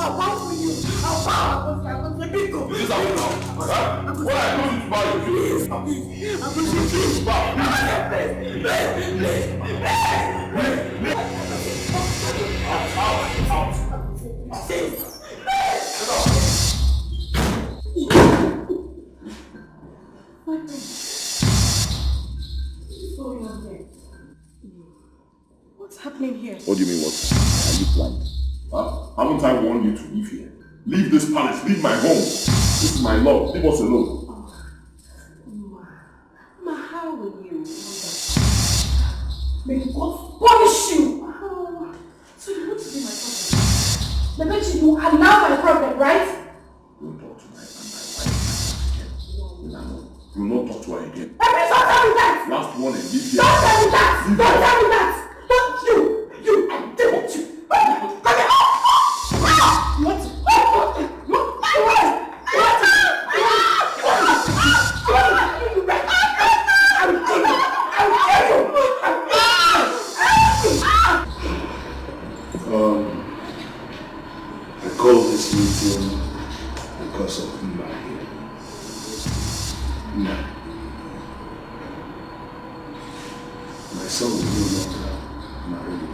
I'll bow for you. I'll bow. I'm going to be good. This is how you know. What I told you to buy you. Please. I'm going to please. Bow. What's happening here? What do you mean, what? Are you blind? Huh? Haven't I warned you to leave here? Leave this palace, leave my home. This is my love, leave us alone. Ma, how will you? May God punish you! So you want to be my problem? The bet you are now my problem, right? Don't talk to my wife again. No. Do not talk to her again. Every don't tell me that! Last warning, leave here. Don't tell me that! Don't tell me that! Don't you! I deal with you! Come here! What? I called this meeting because of Ima here. Ima. My son will no longer marry you.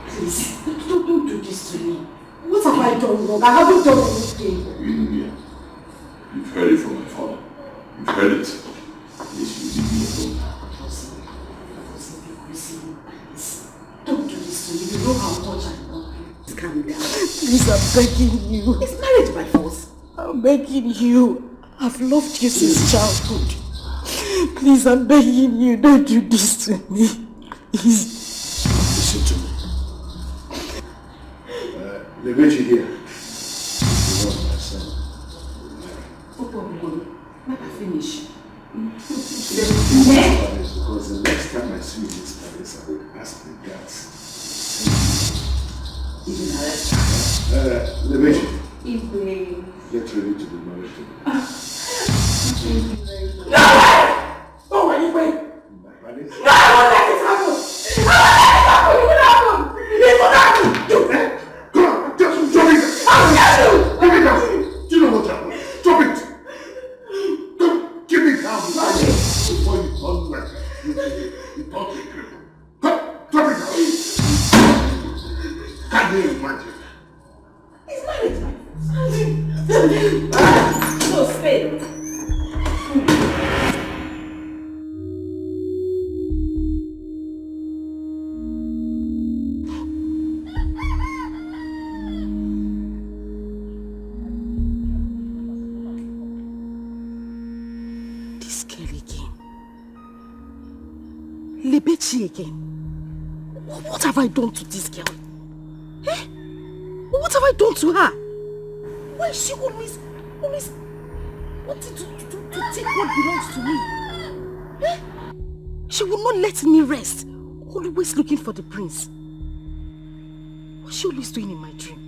Please, don't do this to me. What have I done wrong? I haven't done anything. You've heard it from my father. You've heard it. Please, you leave me alone. Don't do this to me. You know how much I love you. Calm down. Please, I'm begging you. Is marriage by force? I'm begging you. I've loved you since childhood. Please, I'm begging you. Don't do this to me. Please. Listen to me. The bitch here. You want my son. Let me finish. Because the next time I see you in this palace, I will ask the guards. Even arrest the bitch. Get ready to be married to me. No! Oh, wait! My palace? No, I won't let it happen! I won't let it happen! It will happen! Come on, just drop it! I'll get you! Give it down! Do you know what happened? Drop it! Don't give it down! Before you turn like you turn a cripple. Come, drop it down! Can't you imagine? It's marriage, no, stay. This girl again. Lebechi again. What have I done to this girl? Eh? What have I done to her? Why is she always wanting to take what belongs to me? Eh? She will not let me rest. Always looking for the prince. What's she always doing in my dream?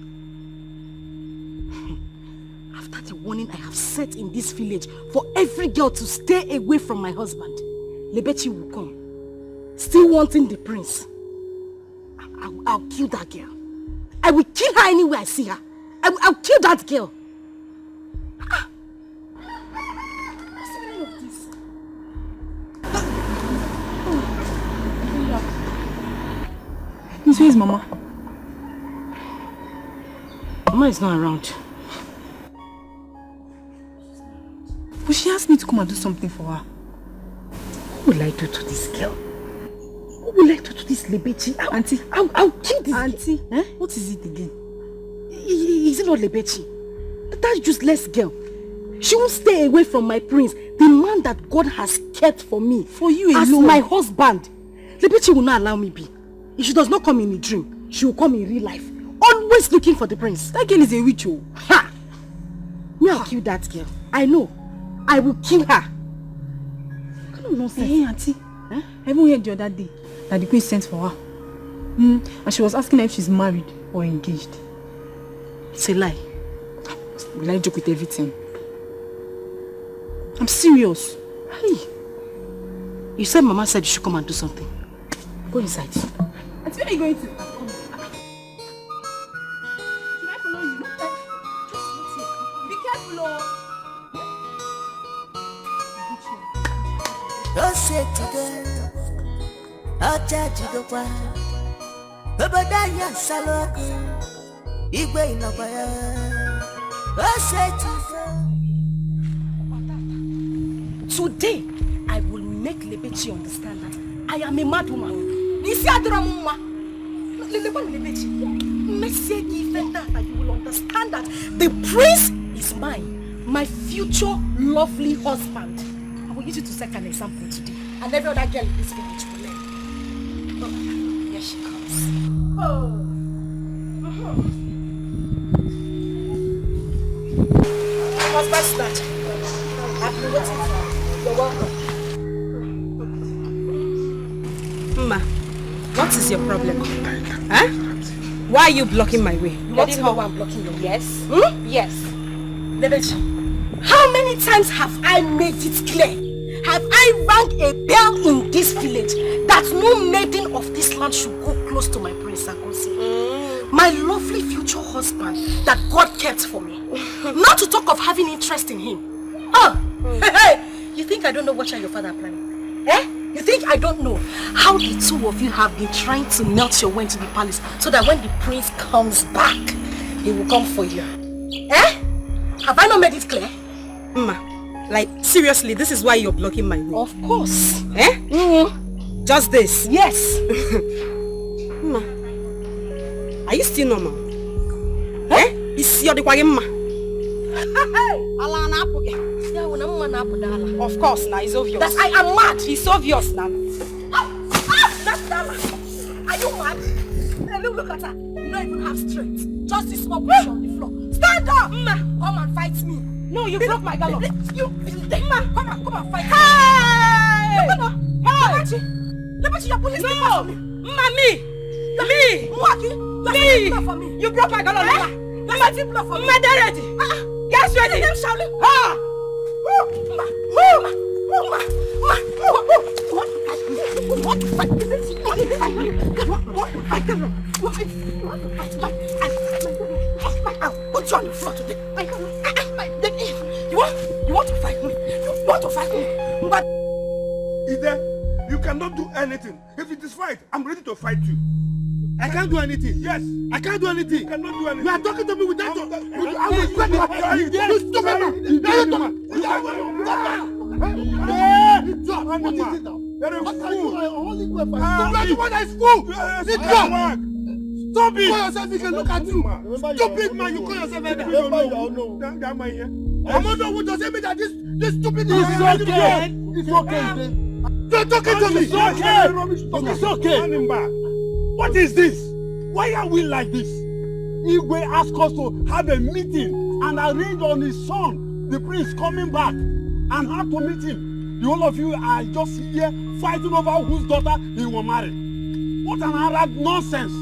After the warning I have set in this village for every girl to stay away from my husband, Lebechi will come. Still wanting the prince. I'll kill that girl. I will kill her anywhere I see her. I'll kill that girl. What's the meaning of this? Miss, where is Mama? Mama is not around. But she asked me to come and do something for her. What will I do to this girl? What will I do to this Lebechi? Auntie. I'll kill this Auntie, girl. Eh? What is it again? Is it not Lebechi? That useless girl. She won't stay away from my prince, the man that God has kept for me. For you alone. As my husband. Lebechi will not allow me be. If she does not come in a dream, she will come in real life. Always looking for the prince. That girl is a witch. Oh. Ha! Me, I'll kill that girl. I know. I will kill her. What kind of nonsense? Hey, Auntie. I even heard the other day that the queen sent for her. And she was asking her if she's married or engaged. It's a lie. Will I joke with everything? I'm serious. Hey. You said Mama said you should come and do something. Go inside. Auntie, where are you going to? Should I follow you? Just wait here. Be careful, oh. Don't say today, I'll charge you the one. Obadaya Saloko, Igwe Inabaya. Don't say Today, I will make Lebechi understand that I am a mad woman. Nisi Adramuma. Lebechi, Messi given that you will understand that the prince is mine, my future lovely husband. I will use you to set an example today, and every other girl in this village will learn. Oh, here she comes. What's that? I've been waiting for you. You're welcome. Ma, what is your problem? Huh? Why are you blocking my way? What is how I'm blocking you? Yes? Yes. Lebechi, how many times have I made it clear? Have I rang a bell in this village that no maiden of this land should go close to my prince Agosi? My lovely future husband that God kept for me. Not to talk of having interest in him. Hey, you think I don't know what your father planning? Eh? You think I don't know how the two of you have been trying to melt your way into the palace so that when the prince comes back, he will come for you? Eh? Have I not made it clear? Ma, like seriously, this is why you're blocking my way? Of course. Eh? Just this? Yes. Ma, are you still normal? Eh? Is your ma? Of course, now it's obvious. That I am mad. It's obvious now. That's Dala. Are you mad? Hey, look at her. You don't even have strength. Just this small push on the floor. Stand up! Come and fight me. No, you broke my gallop. You, come and fight me. Hey! Lebechi, you're pulling no! me. Me! You broke my gallop. Get ready. Get ready. Put you on the floor today. You want to fight me? You want to fight me? But Ide, you cannot do anything. If it is fight, I'm ready to fight you. I can't do anything. Yes, I can't do anything. You cannot do anything. You are talking to me with that. I will sweat you. You stupid man. Stop it! You call yourself, you can look at you. Stupid man, you call yourself a I'm not who doesn't mean that this stupid is okay. It's okay. Don't talk to me. It's okay. It's okay. What is this? Why are we like this? Igwe asked us to have a meeting and arrange on his son, the prince, coming back, and how to meet him. The whole of you are just here fighting over whose daughter he will marry. What an Arab nonsense!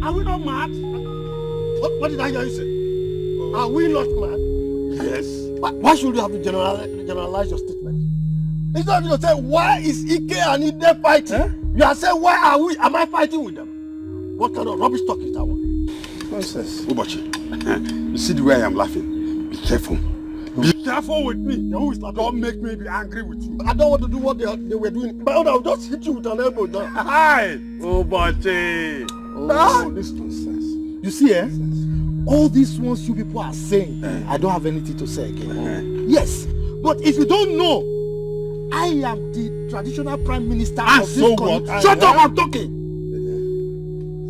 Are we not mad? What did I hear you say? Are we not mad? Yes. Why should you have to generalize your statement? Instead of you say, why is Ike and Ide fighting? You are saying, why are we? Am I fighting with them? What kind of rubbish talk is that one? Nonsense. Ubachi, you see the way I am laughing? Be careful. Be careful with me. Don't make me be angry with you. I don't want to do what they were doing. But I'll just hit you with an elbow down. Hi! Ubachi! Oh, this nonsense. You see, all these ones you people are saying, I don't have anything to say again. Yes, but if you don't know, I am the traditional prime minister of this country. Shut up, I'm talking.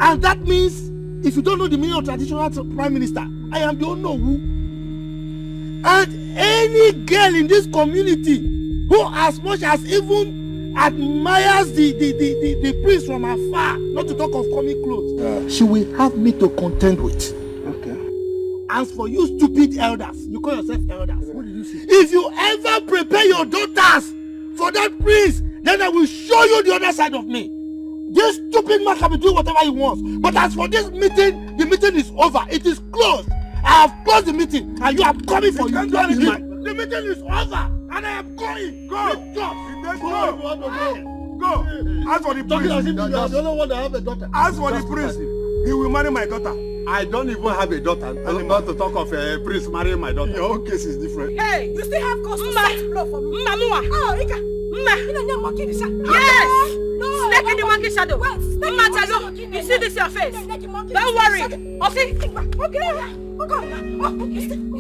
And that means, if you don't know the meaning of traditional prime minister, I am the Onowu. And any girl in this community who as much as even admires the prince from afar, not to talk of coming close, she will have me to contend with. Okay. As for you stupid elders, you call yourself elders. What did you say? If you ever prepare your daughters for that prince, then I will show you the other side of me. This stupid man can be doing whatever he wants. But as for this meeting, the meeting is over. It is closed. I have closed the meeting and you are coming for you. The meeting is over and I am going. Go. Go. Go. Ask for the Talking as prince. if you are the only one that have a daughter. Ask for the prince. He will marry my daughter. I don't even have a daughter. I'm about to talk of a prince marrying my daughter. Your own case is different. Hey, You still have cause to set blow for me. Mama. Oh, Ika. Mma. You know you're monkey this. Yes. No. Snake in the monkey shadow. Wait, snake in Mma, the Talo, monkey you see this your face? Snake in the monkey. Don't worry. Okay. Okay. Okay. You still.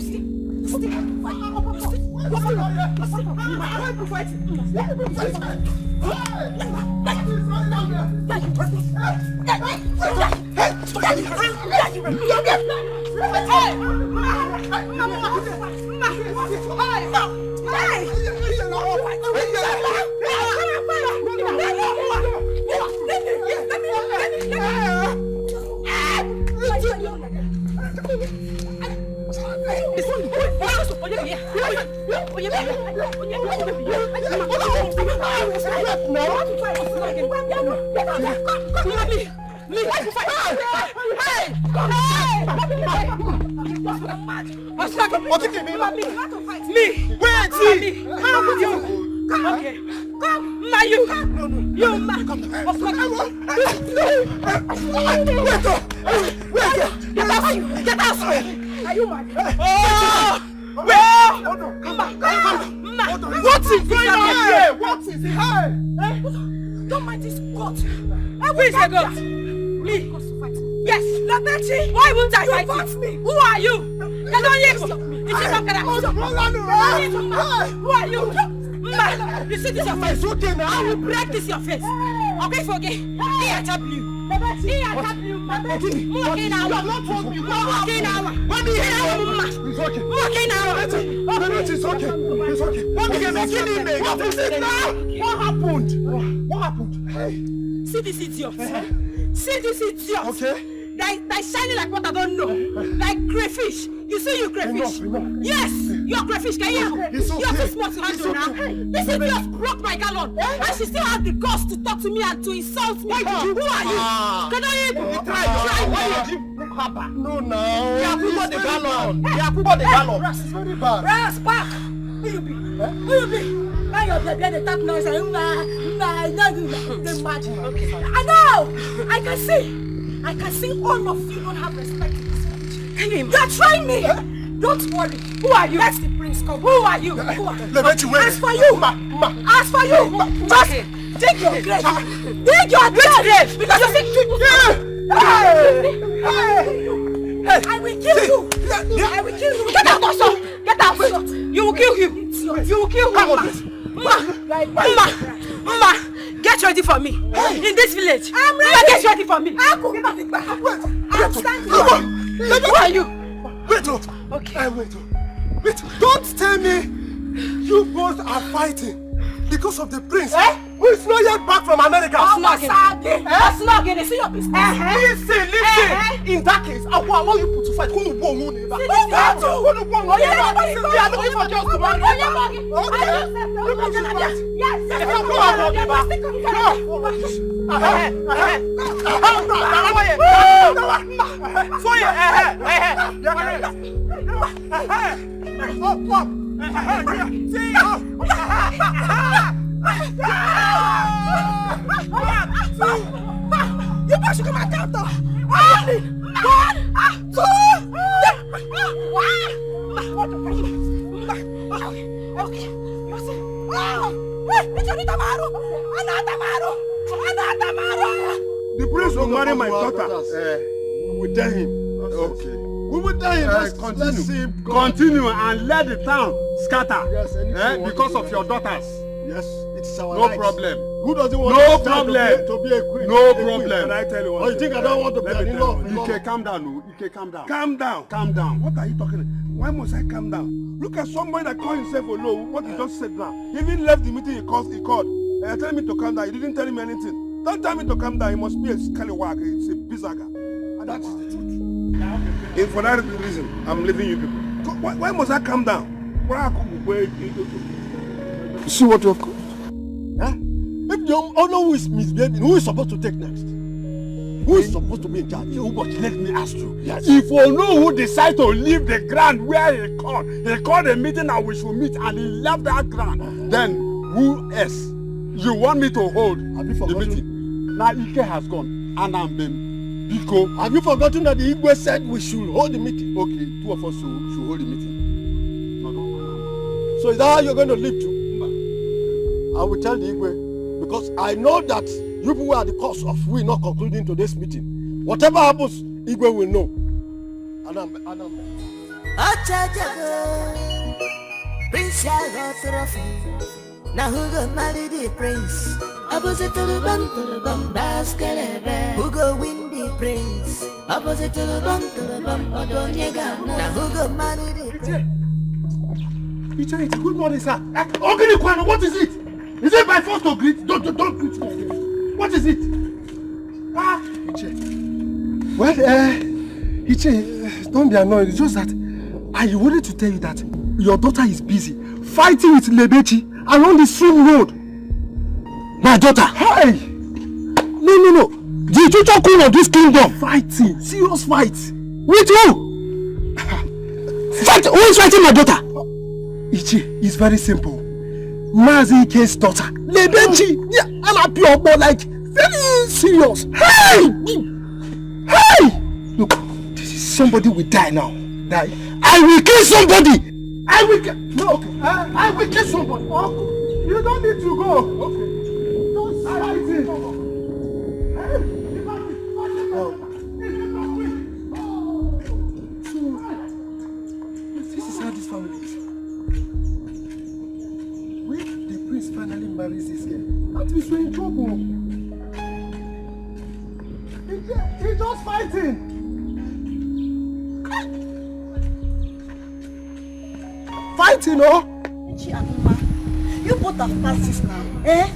What is going on here? What is it? Don't mind this God. Who is the God? Me. Yes. Labechi. Why won't I fight you? Who are you? Who are you? Mma, you see this your face? Okay, now I will break this your face. Okay, forget. He attack you. He attack you. Okay now. Okay now. It's okay. It's okay. What happened? What happened? Hey. See this idiot. See this idiot. Okay. They shining like what I don't know. Like crayfish. You see you crayfish? Enough. Yes, you're crayfish. Can you? It's okay. You're too smart to handle now. This idiot broke my gallon. And she still has the guts to talk to me and to insult me. Who are you? Can I even try? No, no. You have put the gallon. You have put the gallon. Ras is very bad. Ras, back. Who you be? Who you be? Now you're the top noise. I know. I can see. I can see all of you don't have respect in this village. You're trying me. Don't worry. Who are you? Let the prince come. Who are you? As for you. As for you. Just dig your grave. Dig your grave. Because you think I will kill you. I will kill you. Get out also. Get out. You will kill him. You will kill him. Mama, get ready for me. In this village. I'm ready. Get ready for me. I'm standing. Who are you? Wait. Okay. Wait. Don't tell me you both are fighting because of the prince who is not yet back from America. Snogging. See your business. Listen. In that case, I will allow you to fight. Who will Yes. You must come and count. Okay. The prince will marry my daughter. We will tell him. Okay. We will tell him. Let's see. Continue and let the town scatter. Yes, because of your daughters. Yes, it's our No rights. problem. Who doesn't want No to be a queen? No problem. Can I tell you one Oh, you thing? think I don't want to Let me tell you. Ike, calm down. Ike, calm down. Calm down. Calm down. What are you talking about? Why must I calm down? Look at somebody that called himself alone. What he just said now. He even left the meeting he called. And telling me to calm down. He didn't tell me anything. Don't tell me to calm down. He must be a scallywag. He's a bizaga. And that is the truth. And for that reason, I'm leaving you people. Why must I calm down? You see what you have called? Huh? If the owner who is misbehaving, who is supposed to take next? Who is supposed to be in charge? But let me ask you. Yes. If Ono who decide to leave the ground where he called a meeting and we should meet and he left that ground, then who else You want me to hold the meeting? Now Ike has gone, and I'm been Biko. Have you forgotten that the Igwe said we should hold the meeting? Okay, 2 of us should hold the meeting. No. So is that how you're going to live too? I will tell the Igwe, because I know that you people are the cause of we not concluding today's meeting. Whatever happens, Igwe will know. Adam. Prince now who go marry the prince? Opposite to the bum, basket. Who go win the prince? Opposite to the bum, now who go marry the prince? It's good morning, sir. Ogini Kwano, what is it? Is it by force to greet? Don't greet me again. What is it? Iche. Well, Iche, don't be annoyed. It's just that I wanted to tell you that your daughter is busy fighting with Lebechi along the same road. My daughter? Hey! No. The future queen of this kingdom fighting. Serious fight. With who? Fight! Who is fighting my daughter? Ichi, it's very simple. Mazi Ike's daughter. Lebechi! Yeah, I'm a pure boy, like, very serious. Hey! Look, this is somebody will die now. Die. I will kill somebody! I will kill somebody. You don't need to go. Okay. Don't fight it. So, this is how this family is. When the prince finally marries this girl, that means we're in trouble. He's just fighting. Fighting, oh? You both have passed this now, eh?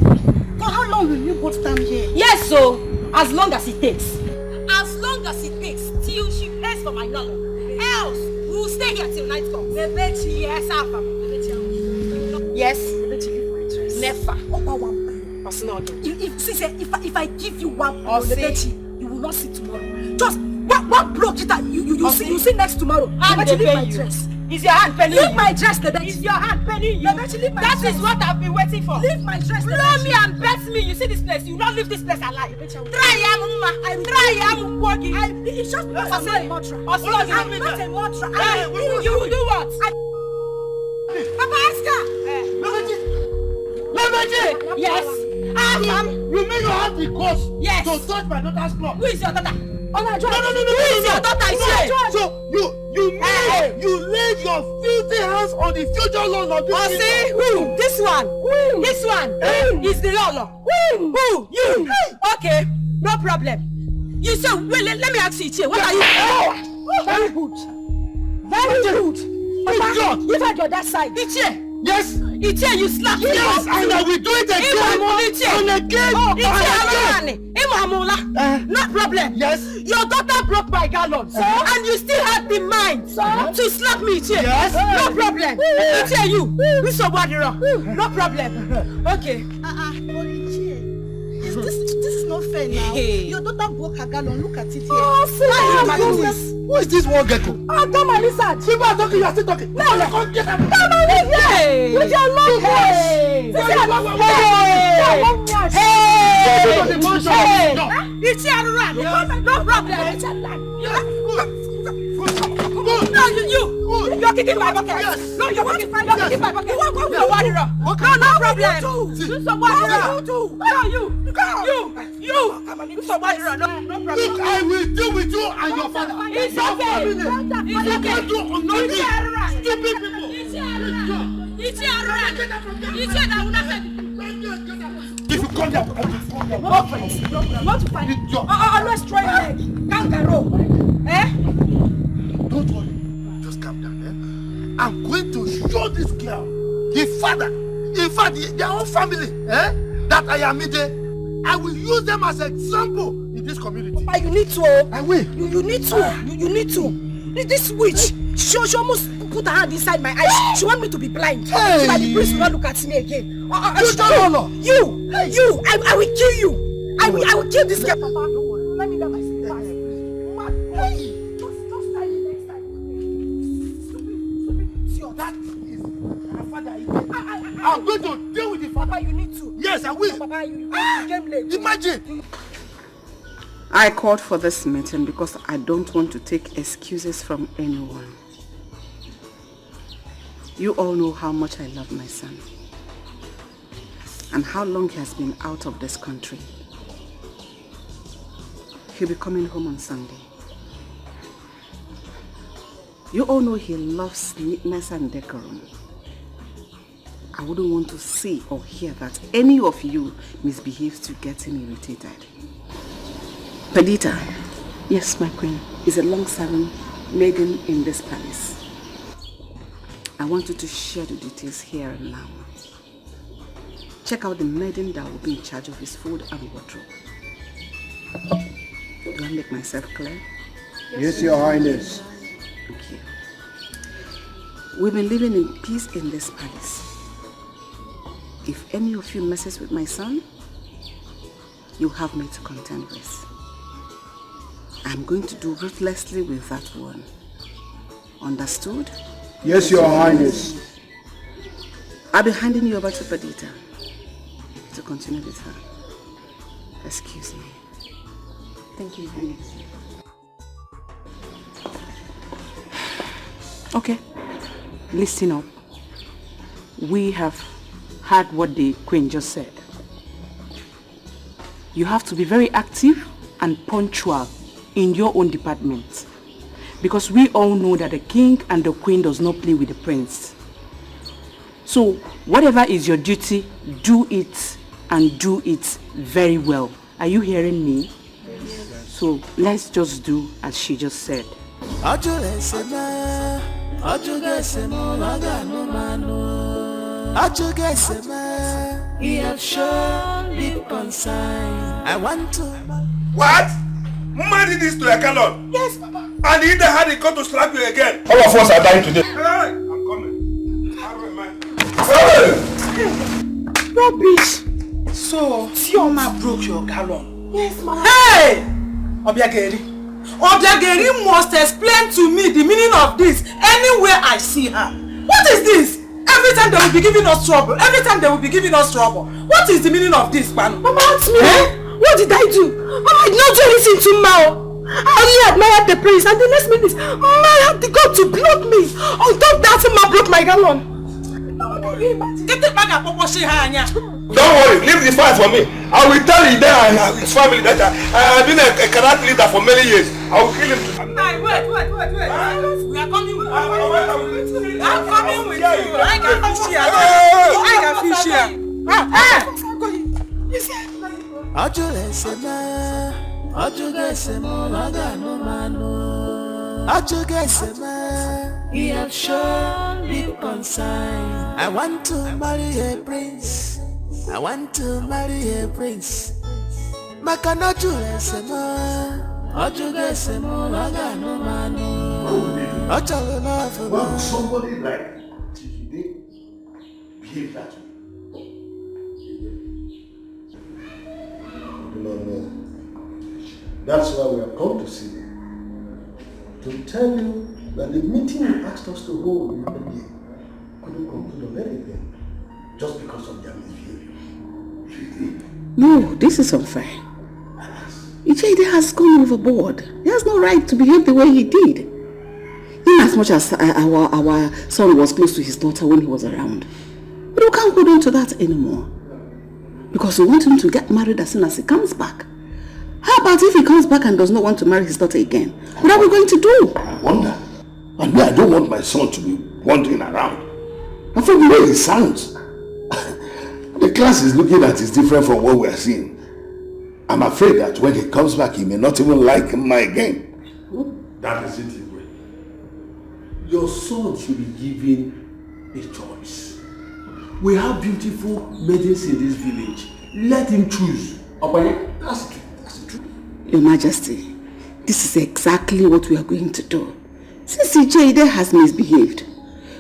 For how long will you both stand here? Yes, so as long as it takes. As long as it takes till she pays for my dollar. Else, we'll stay here till night comes. Bebechi, yes, Alpha. Yes. Bebechi, give my dress. Never. If I give you one Bebechi, you will not see tomorrow. Just one block it you see next tomorrow. Bebechi, leave my dress. Is your hand penny? Leave my dress, Bebechi. Is your hand penny? That is what I've been waiting for. Leave my dress, blow me and bet me. You see this place, you will not leave this place alive. Try it's just because I'm not a mantra. I'm not a mantra. You will do what? Papa Oscar! Lebechi! Yes. You mean you have the cause to touch my daughter's club? Who is your daughter? No. Who is your daughter? So you laid your filthy hands on the future Lord of this see who? This one. This one is the Lolo. Who? You. Okay, no problem. You say, wait, let me ask you, Ichie, what are you? Very good. Very good. Papa, you've had your that side. Ichie. Yes. Ichie, you slapped me. Yes, and I will do it again. No problem. Yes. Your daughter broke my gallon, and you still had the mind to slap me, Ichie. Yes. No problem. Ichie, you so bad, no problem. Okay. This is not fair now. Your daughter broke her gallon. Look at it here. Who is this one gecko? Come on, listen. People are talking, you are still talking. No, come get up. Come on, listen. With your long hair. It's your run. No problem. No, you're kicking my bucket. Yes. No, you're kicking my bucket. No problem. You so what? No, you. So what? No problem. Look, I will deal with you and your father. It's okay. It's okay. Stupid people. It's your run. If you come down, Not to fight. Always try leg. Kangaroo. Don't worry. Just calm down, I'm going to show this girl, the father, in fact, their own family, that I am in there. I will use them as an example in this community. But you need to. I will. You need to. You need to. This witch, she almost put her hand inside my eyes. She want me to be blind. Hey. So that the priest will not look at me again. You don't know. You. I will kill you. I will kill this girl. Papa, don't worry. Let me get my sister. Hey. Just try it next time. Stupid. That is my father. I'm going to deal with the father. Papa, you need to. Yes, I will. Papa, you came late. Imagine. I called for this meeting because I don't want to take excuses from anyone. You all know how much I love my son and how long he has been out of this country. He'll be coming home on Sunday. You all know he loves neatness and decorum. I wouldn't want to see or hear that any of you misbehaves to get him irritated. Perdita, yes, my queen, is a long-serving maiden in this palace. I want you to share the details here and now. Check out the maiden that will be in charge of his food and wardrobe. Do I make myself clear? Yes, Your Highness. Thank you. We've been living in peace in this palace. If any of you messes with my son, you have me to contend with. I'm going to do ruthlessly with that one. Understood? Yes, Your Highness. I'll be handing you over to Perdita to continue with her. Excuse me. Thank you, Highness. Okay, listen up. We have heard what the Queen just said. You have to be very active and punctual in your own department, because we all know that the King and the Queen does not play with the Prince. So whatever is your duty, do it, and do it very well. Are you hearing me? Yes. So let's just do as she just said. He have shown deep concern. I want to. What? Mama did this to your Calon? Yes, Papa. And he had it come to slap you again. All of us are dying today. Hey, I'm coming. Rubbish. So, Sioma broke your Calon? Yes, Mama. Hey! Obiageri. Obiageri must explain to me the meaning of this anywhere I see her. What is this? Every time they will be giving us trouble. Every time they will be giving us trouble. What is the meaning of this, Manu? Mama, ask me. What did I do? Mama, I did not do anything to Mao. I only admired the prince, and the next minute, Ma had the God to block me. On top that, Ma broke my gallon. Get it back and Popo Shihanya. Don't worry, leave this fight for me. I will tell you there and his family that I have been a cadet leader for many years. I will kill him. Hey, wait. We are coming with you. I'm coming with you. I can fish here. He have shown deep concern. I want to marry a prince. I want to marry a prince. Why would somebody like Chifide behave that way? No. That's why we have come to see you. To tell you that the meeting you asked us to hold the other day couldn't conclude on anything just because of their misbehavior. No, this is unfair. Ijede has gone overboard. He has no right to behave the way he did. In as much as our son was close to his daughter when he was around. But we can't hold on to that anymore. Because we want him to get married as soon as he comes back. How about if he comes back and does not want to marry his daughter again? What are we going to do? I wonder. And me, I don't want my son to be wandering around. And from the way he sounds, the class is looking at is different from what we are seeing. I'm afraid that when he comes back, he may not even like him again. That is it, Igwe. Your son should be given a choice. We have beautiful maidens in this village. Let him choose. That's the truth. Your Majesty, this is exactly what we are going to do. Since Ijede has misbehaved,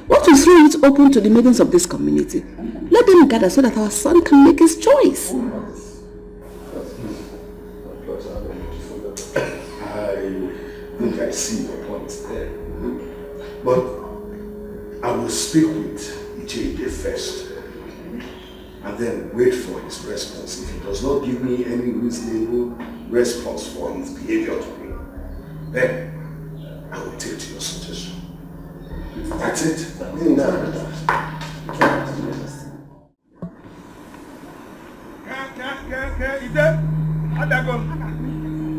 what we throw it open to the maidens of this community. Let them gather so that our son can make his choice. I think I see your point there. But I will speak with Ijede first. and then wait for his response. If he does not give me any reasonable response for his behavior to me, then I will take to your suggestion. That's it.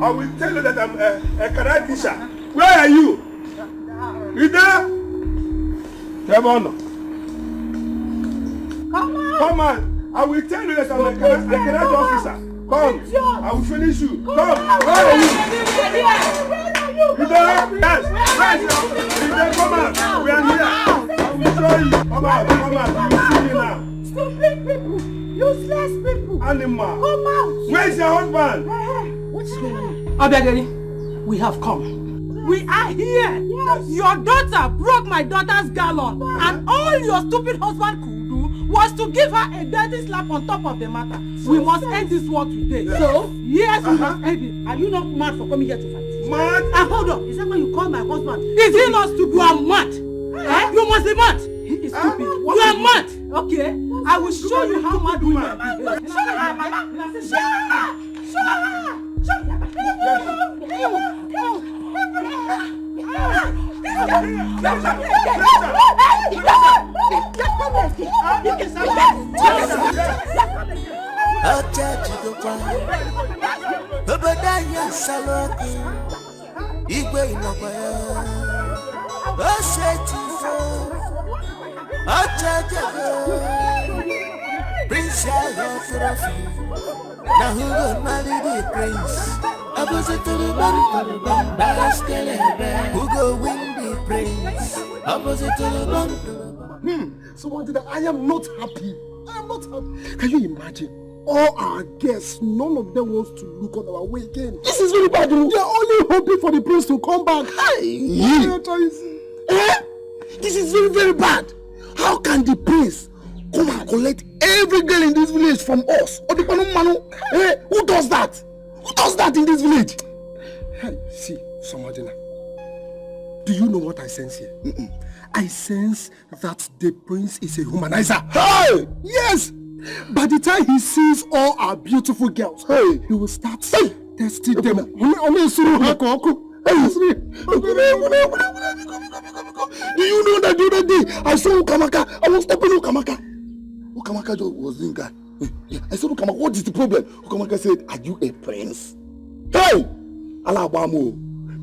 I will tell you that I'm a karate teacher. Where are you? Ida? Come on. Come on. I will tell you that I'm a karate officer. Come. I will finish you. Come. Where are you? Ida? Yes. Ida, come on. We are here. I will show you. Come on. You will see me now. Stupid people. Useless people. Animal. Come out. Where's your husband? What's going on? Obiageli, we have come. We are here. Yes. Your daughter broke my daughter's gallon, and all your stupid husband could do was to give her a dirty slap on top of the matter. We must end this war today. Yes. So, yes, we must end it. Are you not mad for coming here to fight? Mad? Hold on. Is that why you call my husband? Is he not stupid? You are mad. You must be mad. He is stupid. You are mad. Okay? I will show you how mad we are. Now who will marry the prince? Opposite to the bum, who go win the prince? Opposite to the bum. So what did I am not happy. I am not happy. Can you imagine? All our guests, none of them wants to look on our way again. This is very bad. They are only hoping for the prince to come back. This is very, very bad. How can the prince come and collect every girl in this village from us? Who does that? Who does that in this village? Hey, see, Somadina. Do you know what I sense here? I sense that the prince is a humanizer. Hey! Yes! By the time he sees all our beautiful girls, he will start testing them. Do you know that the other day I saw Ukamaka? I was stepping Ukamaka. Ukamaka was doing that. I said, Ukamaka, what is the problem? Ukamaka said, are you a prince? Hey! Alabamo.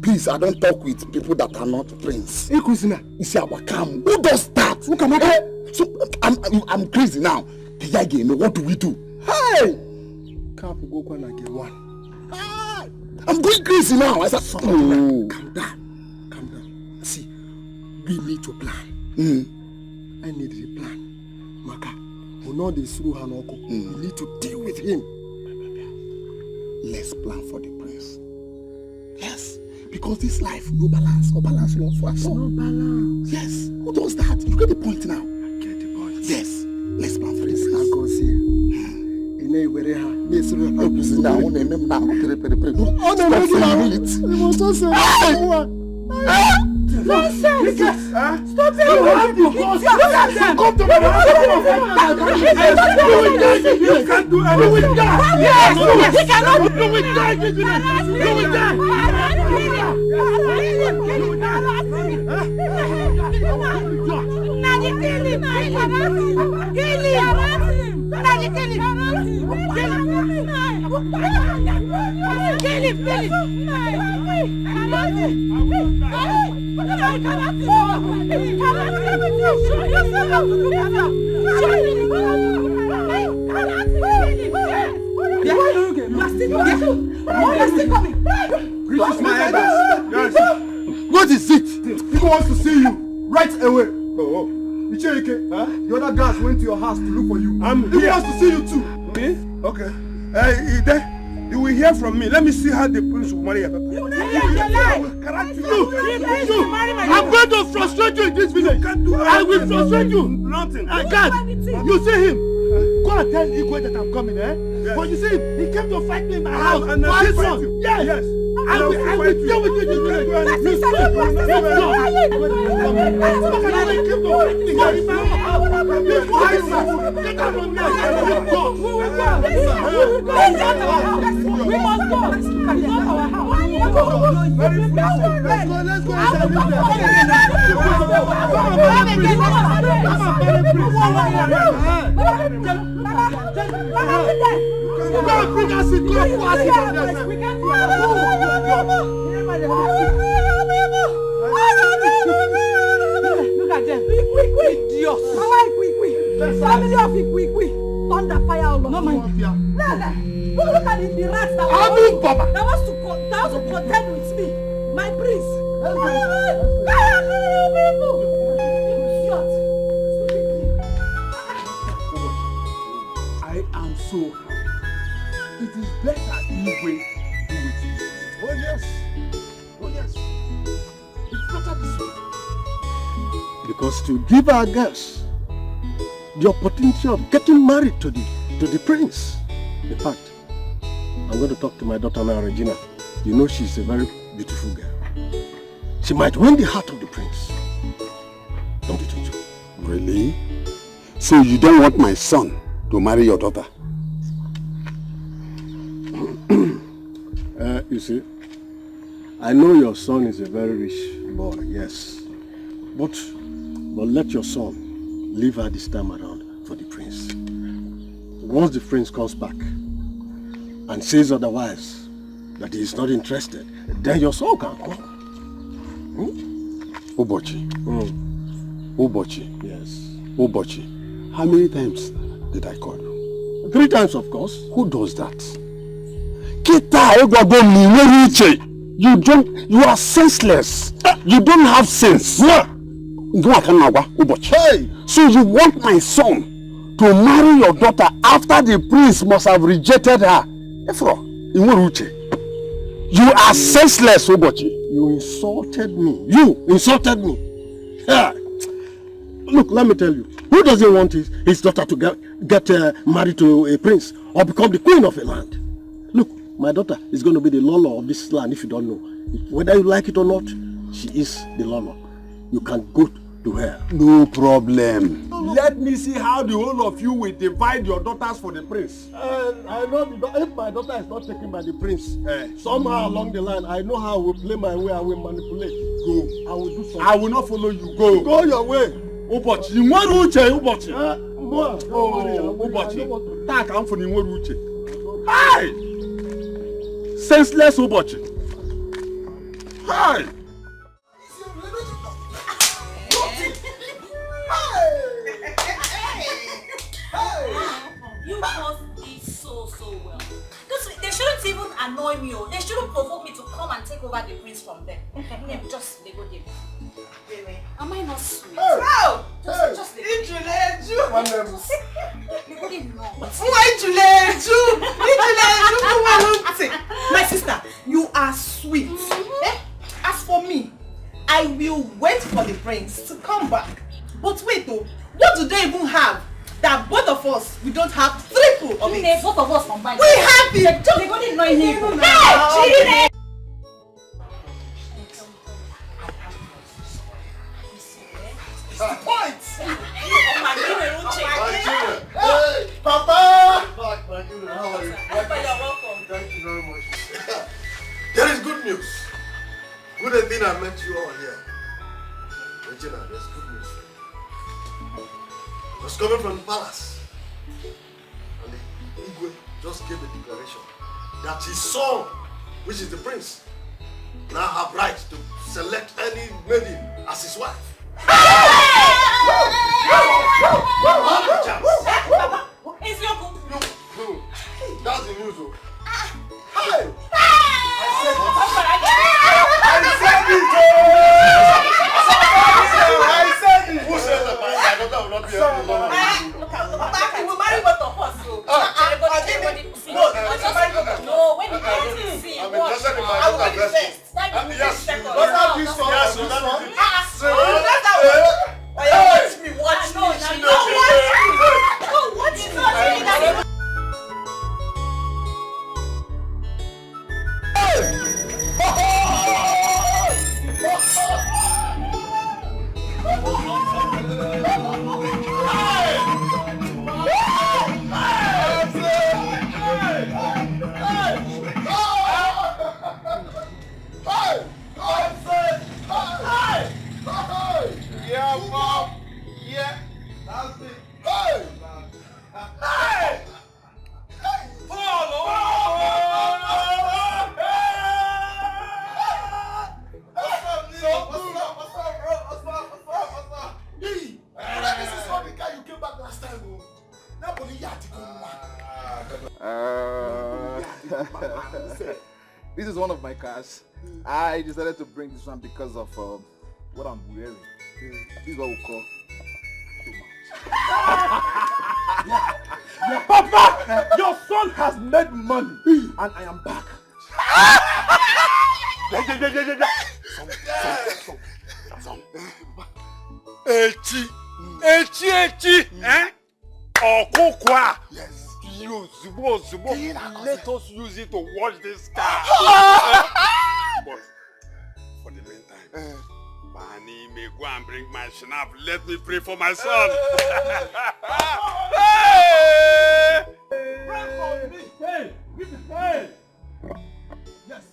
Please, I don't talk with people that are not prince. Hey, Kusina. Who does that? Ukamaka. So, I'm crazy now. What do we do? Hey! I'm going crazy now. I said, calm down. See, we need to plan. I need a plan. Maka, we know this through Hanoko. We need to deal with him. Let's plan for the prince. Yes, because this life, no balance. No balance lost for us. No balance. Yes, who does that? You get the point now. I get the point. Yes, let's plan for this. I go see. Nonsense! Stop it! Come to me! You can't do anything! You will die! Yes! You cannot! You will die! You will die! What is it? People want to see you right away. Icheke, the other guys went to your house to look for you. He wants to see you too. Me? Okay. Ide, you will hear from me. Let me see how the prince will marry your papa. I'm going to frustrate you in this village. I will frustrate you. Nothing. I can't. You see him? Go and tell Igwe that I'm coming, Yes. But you see him? He came to fight me in my house. And I will fight you. Yes. I will deal with you in this village. Look at them. Quick. Family of quick. Thunder fire all of no mind. Look at the rats that wants to contend with me. My prince. I am so happy. It is better if we do it. Oh yes. It's better this way. Because to give our girls the opportunity of getting married to the prince. In fact, I'm going to talk to my daughter now, Regina. You know she's a very beautiful girl. She might win the heart of the prince. Don't you think so? Really? So you don't want my son to marry your daughter? You see, I know your son is a very rich boy, yes. But let your son leave her this time around for the prince. Once the prince comes back and says otherwise, that he is not interested, then your son can come. Ubochi. Ubochi. Yes. Ubochi. How many times did I call you? 3 times, of course. Who does that? You are senseless. You don't have sense. Hey! So you want my son to marry your daughter after the prince must have rejected her? You are senseless, Ubochi. You insulted me. You insulted me. Yeah. Look, let me tell you. Who doesn't want his daughter to get married to a prince or become the queen of a land? Look, my daughter is going to be the Lolo of this land if you don't know. Whether you like it or not, she is the Lolo. You can go to her. No problem. Let me see how the whole of you will divide your daughters for the prince. I know if my daughter is not taken by the prince, somehow along the line, I know how I will play my way, I will manipulate. Go. I will do something. I will not follow you. Go. Go your way. Ubochi. Inweru uche, Ubochi. Ubochi. Tak am for inweru uche. Hi! Senseless Ubochi. Hi! You both did so well. They shouldn't even annoy me. They shouldn't provoke me to come and take over the prince from them. Just they go there. Am I not sweet? Oh! Just Ijuleju! My sister, you are sweet. As for me, I will wait for the prince to come back. But wait though, what do they even have? That both of us, we don't have triple of it. Both of us combined. We have it! They go there, no even. Hey! Point! Hey, Papa! My children, how are you? Papa, you're welcome. Thank you very much. There is good news. Good thing I met you all here. Regina, there's good news. I was coming from the palace. And the Igwe just gave a declaration that his son, which is the prince, now have right to select any maiden as his wife. It's your book. No, that's the news. Hey! I said it! Who said that my daughter will not be able to love me? Papa, he will marry both of us. No, when you get to see, I'm interested in my I will daughter be dressing. first. Yes, Second. let's have this one. Yes, let's have Watch me, watch me. This is one of my cars. I decided to bring this one because of what I'm wearing. This is what we call too much. Papa! Your son has made money and I am back. Echi, eh? Okokwa. Yes. Zubo. Let us use it to wash this car. But for the meantime, Bani may go and bring my shnap. Let me pray for my son. Hey! Pray for me. Hey, give me hey. Yes.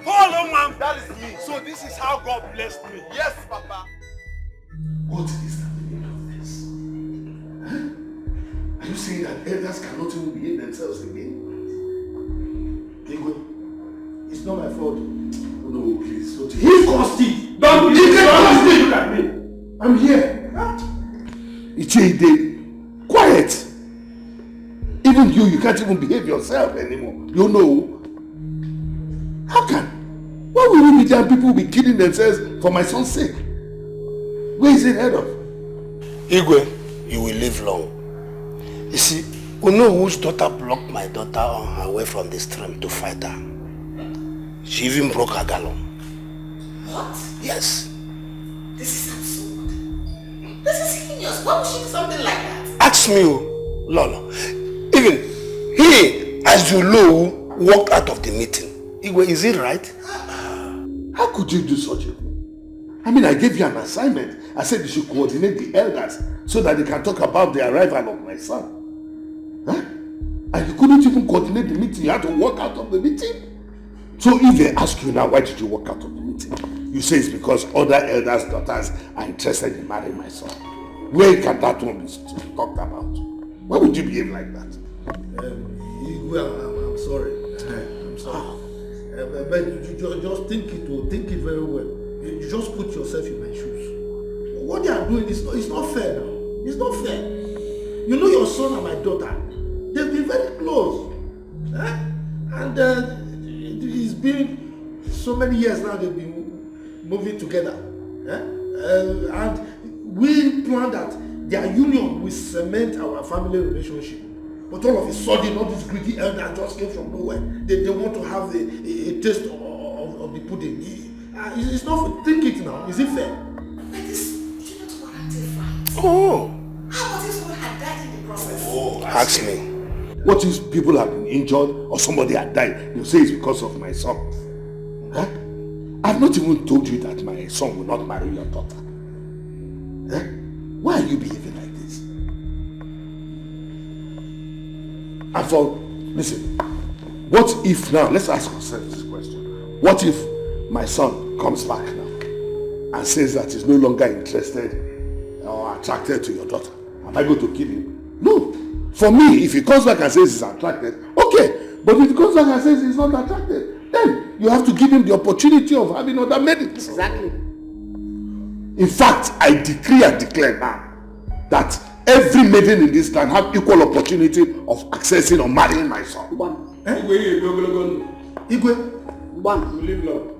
Hold on, man. That is me. So this is how God blessed me. Yes, Papa. What is the meaning of this? Huh? Are you saying that elders cannot even behave themselves again? Dikeh, it's not my fault. Oh, no, please. Don't. He caused it. Don't look at me. I'm here. Ide, quiet. Even you can't even behave yourself anymore. You know. How can? Why will we be there and people will be killing themselves for my son's sake? Where is it head of? Igwe, you will live long. You see, we know whose daughter blocked my daughter on her way from the stream to fight her. She even broke her gallon. What? Yes. This is absurd. This is heinous. Why would she do something like that? Ask me, Lolo. Even he, as you know, walked out of the meeting. Igwe, is it right? How could you do such a thing? I mean, I gave you an assignment. I said you should coordinate the elders so that they can talk about the arrival of my son. Huh? And you couldn't even coordinate the meeting. You had to walk out of the meeting. So if they ask you now, why did you walk out of the meeting? You say it's because other elders' daughters are interested in marrying my son. Where can that one be talked about? Why would you behave like that? Well, I'm sorry. I'm sorry. But you just think it very well. You just put yourself in my shoes. What they are doing is not fair now. It's not fair. You know your son and my daughter, they've been very close. And it's been so many years now they've been moving together. And we planned that their union will cement our family relationship. But all of a sudden, all these greedy elders just came from nowhere. They want to have a taste of the pudding. It's not, think it now. Is it fair? But this did not warrant a fight. Oh. How about this one had died in the process? Oh, ask me. What if people have been injured or somebody had died? You say it's because of my son. Huh? I've not even told you that my son will not marry your daughter. Huh? Why are you behaving like this? And listen, what if now, let's ask ourselves this question. What if my son comes back now and says that he's no longer interested or attracted to your daughter? Am I going to kill him? No. For me, if he comes back and says he's attracted, okay. But if he comes back and says he's not attracted, then you have to give him the opportunity of having other maidens. Exactly. In fact, I decree and declare now that every maiden in this land have equal opportunity of accessing or marrying my son. Igwe,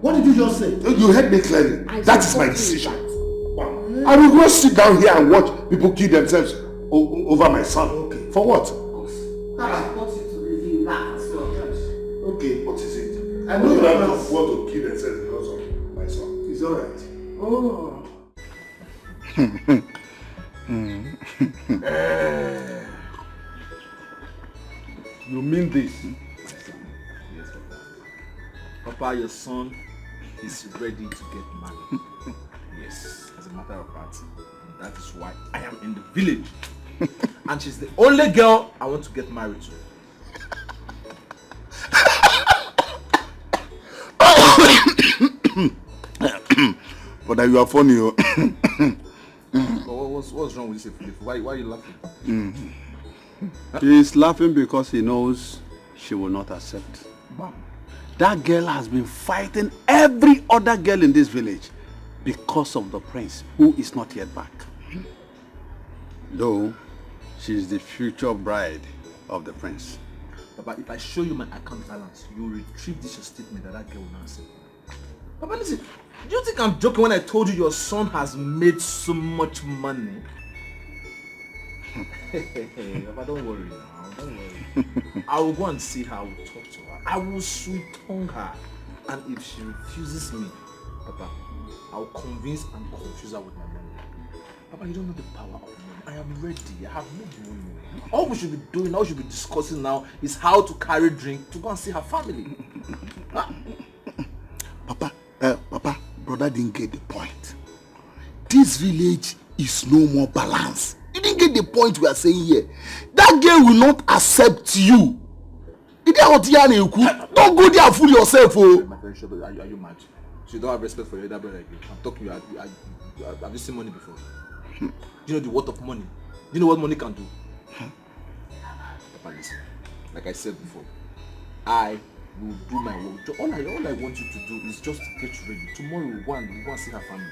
what did you just say? You heard me clearly. That is my decision. I will go sit down here and watch people kill themselves over my son. Okay. For what? I want you to review that as well. Okay, what is it? I know you don't want to kill themselves because of my son. It's alright. Oh. You mean this? Yes, Papa, your son is ready to get married. Yes, as a matter of fact, that is why I am in the village. And she's the only girl I want to get married to. Brother, you are funny. What's wrong with this? Why are you laughing? He is laughing because he knows she will not accept. Bam. That girl has been fighting every other girl in this village because of the prince, who is not yet back. Though she is the future bride of the prince. Papa, if I show you my account balance, you will retrieve this your statement that girl will not accept. Papa, listen, do you think I'm joking when I told you your son has made so much money? Hey, Papa, don't worry now, don't worry. I will go and see her, I will talk to her, I will sweet-tongue her, and if she refuses me, Papa, I will convince and confuse her with my money. Papa, you don't know the power of money. I am ready, I have no money. All we should be doing, all we should be discussing now is how to carry drink to go and see her family. Papa, brother didn't get the point. This village is no more balanced. You didn't get the point we are saying here. That girl will not accept you. Don't go there and fool yourself. Oh. My friend, are you mad? So you don't have respect for your elder brother again. I'm talking to you. Have you seen money before? Do you know the worth of money? Do you know what money can do? Papa, listen. Like I said before, I will do my work. All I want you to do is just to get ready. Tomorrow we'll go and see her family.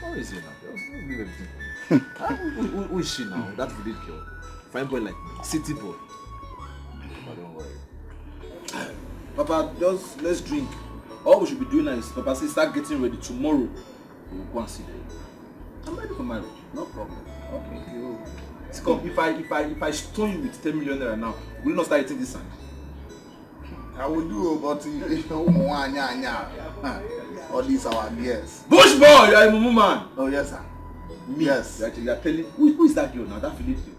What is it now? Just leave everything. Who is she now? That village girl. Fine boy like me. City boy. Papa, don't worry. Papa, just let's drink. All we should be doing now is Papa say start getting ready. Tomorrow we'll go and see them. I'm ready for marriage. No problem. Okay. Come, if I stone you with 10 million naira now, will you not start eating this sand? I will do, but all these our yes. Bush boy, you are a mumu man. Oh yes, sir. Me. Yes. You are telling who is that girl now? That village girl.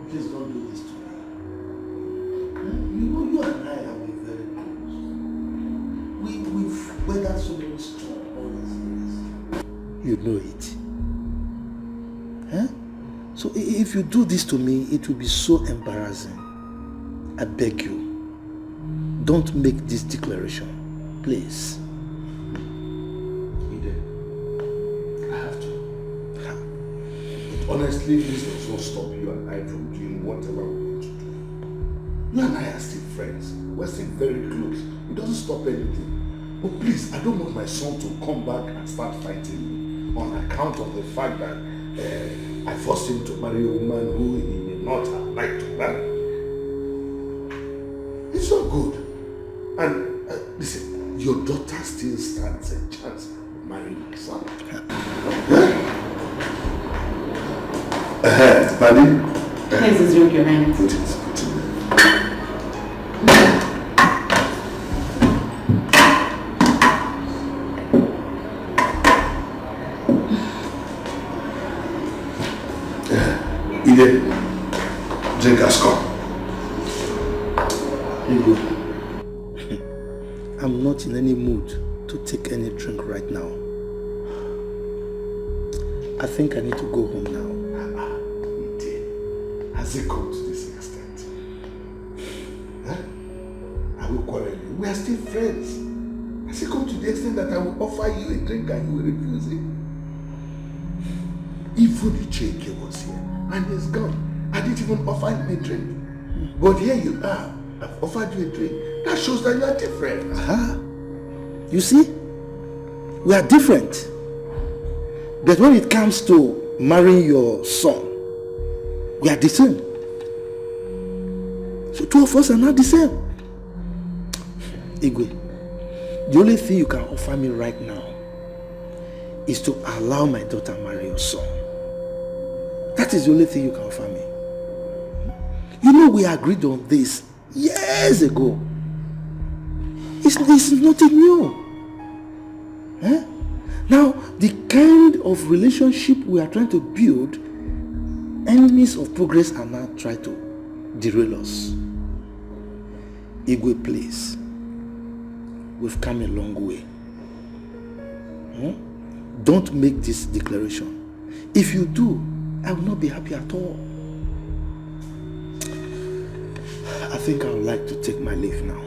Please don't do this to me. You know you and I have been very close. We've weathered so many storms all these years. You know it. Huh? So if you do this to me, it will be so embarrassing. I beg you, don't make this declaration, please. Ide, I have to. But honestly, this does not stop you and I from doing whatever we want to do. You and I are still friends. We're still very close. It doesn't stop anything. But please, I don't want my son to come back and start fighting me on account of the fact that I forced him to marry a woman who he may not have liked to marry. It's not good. And listen, your daughter still stands a chance of marrying my son. Buddy? Please resume your hand. Put it. Drink has come. I'm not in any mood to take any drink right now. I think I need to go home now. Has it come to this extent? Huh? I will quarrel you. We are still friends. Has it come to the extent that I will offer you a drink and you will refuse it? Even the Cheke was here and he's gone. I didn't even offer him a drink. But here you are. I've offered you a drink. That shows that you are different. You see? We are different. But when it comes to marrying your son, we are the same. So two of us are not the same. Igwe, the only thing you can offer me right now is to allow my daughter marry your son. That is the only thing you can offer me. You know we agreed on this years ago. It's nothing new. Huh? Now, the kind of relationship we are trying to build, enemies of progress are now trying to derail us. Igwe, please. We've come a long way. Don't make this declaration. If you do, I will not be happy at all. I think I would like to take my leave now.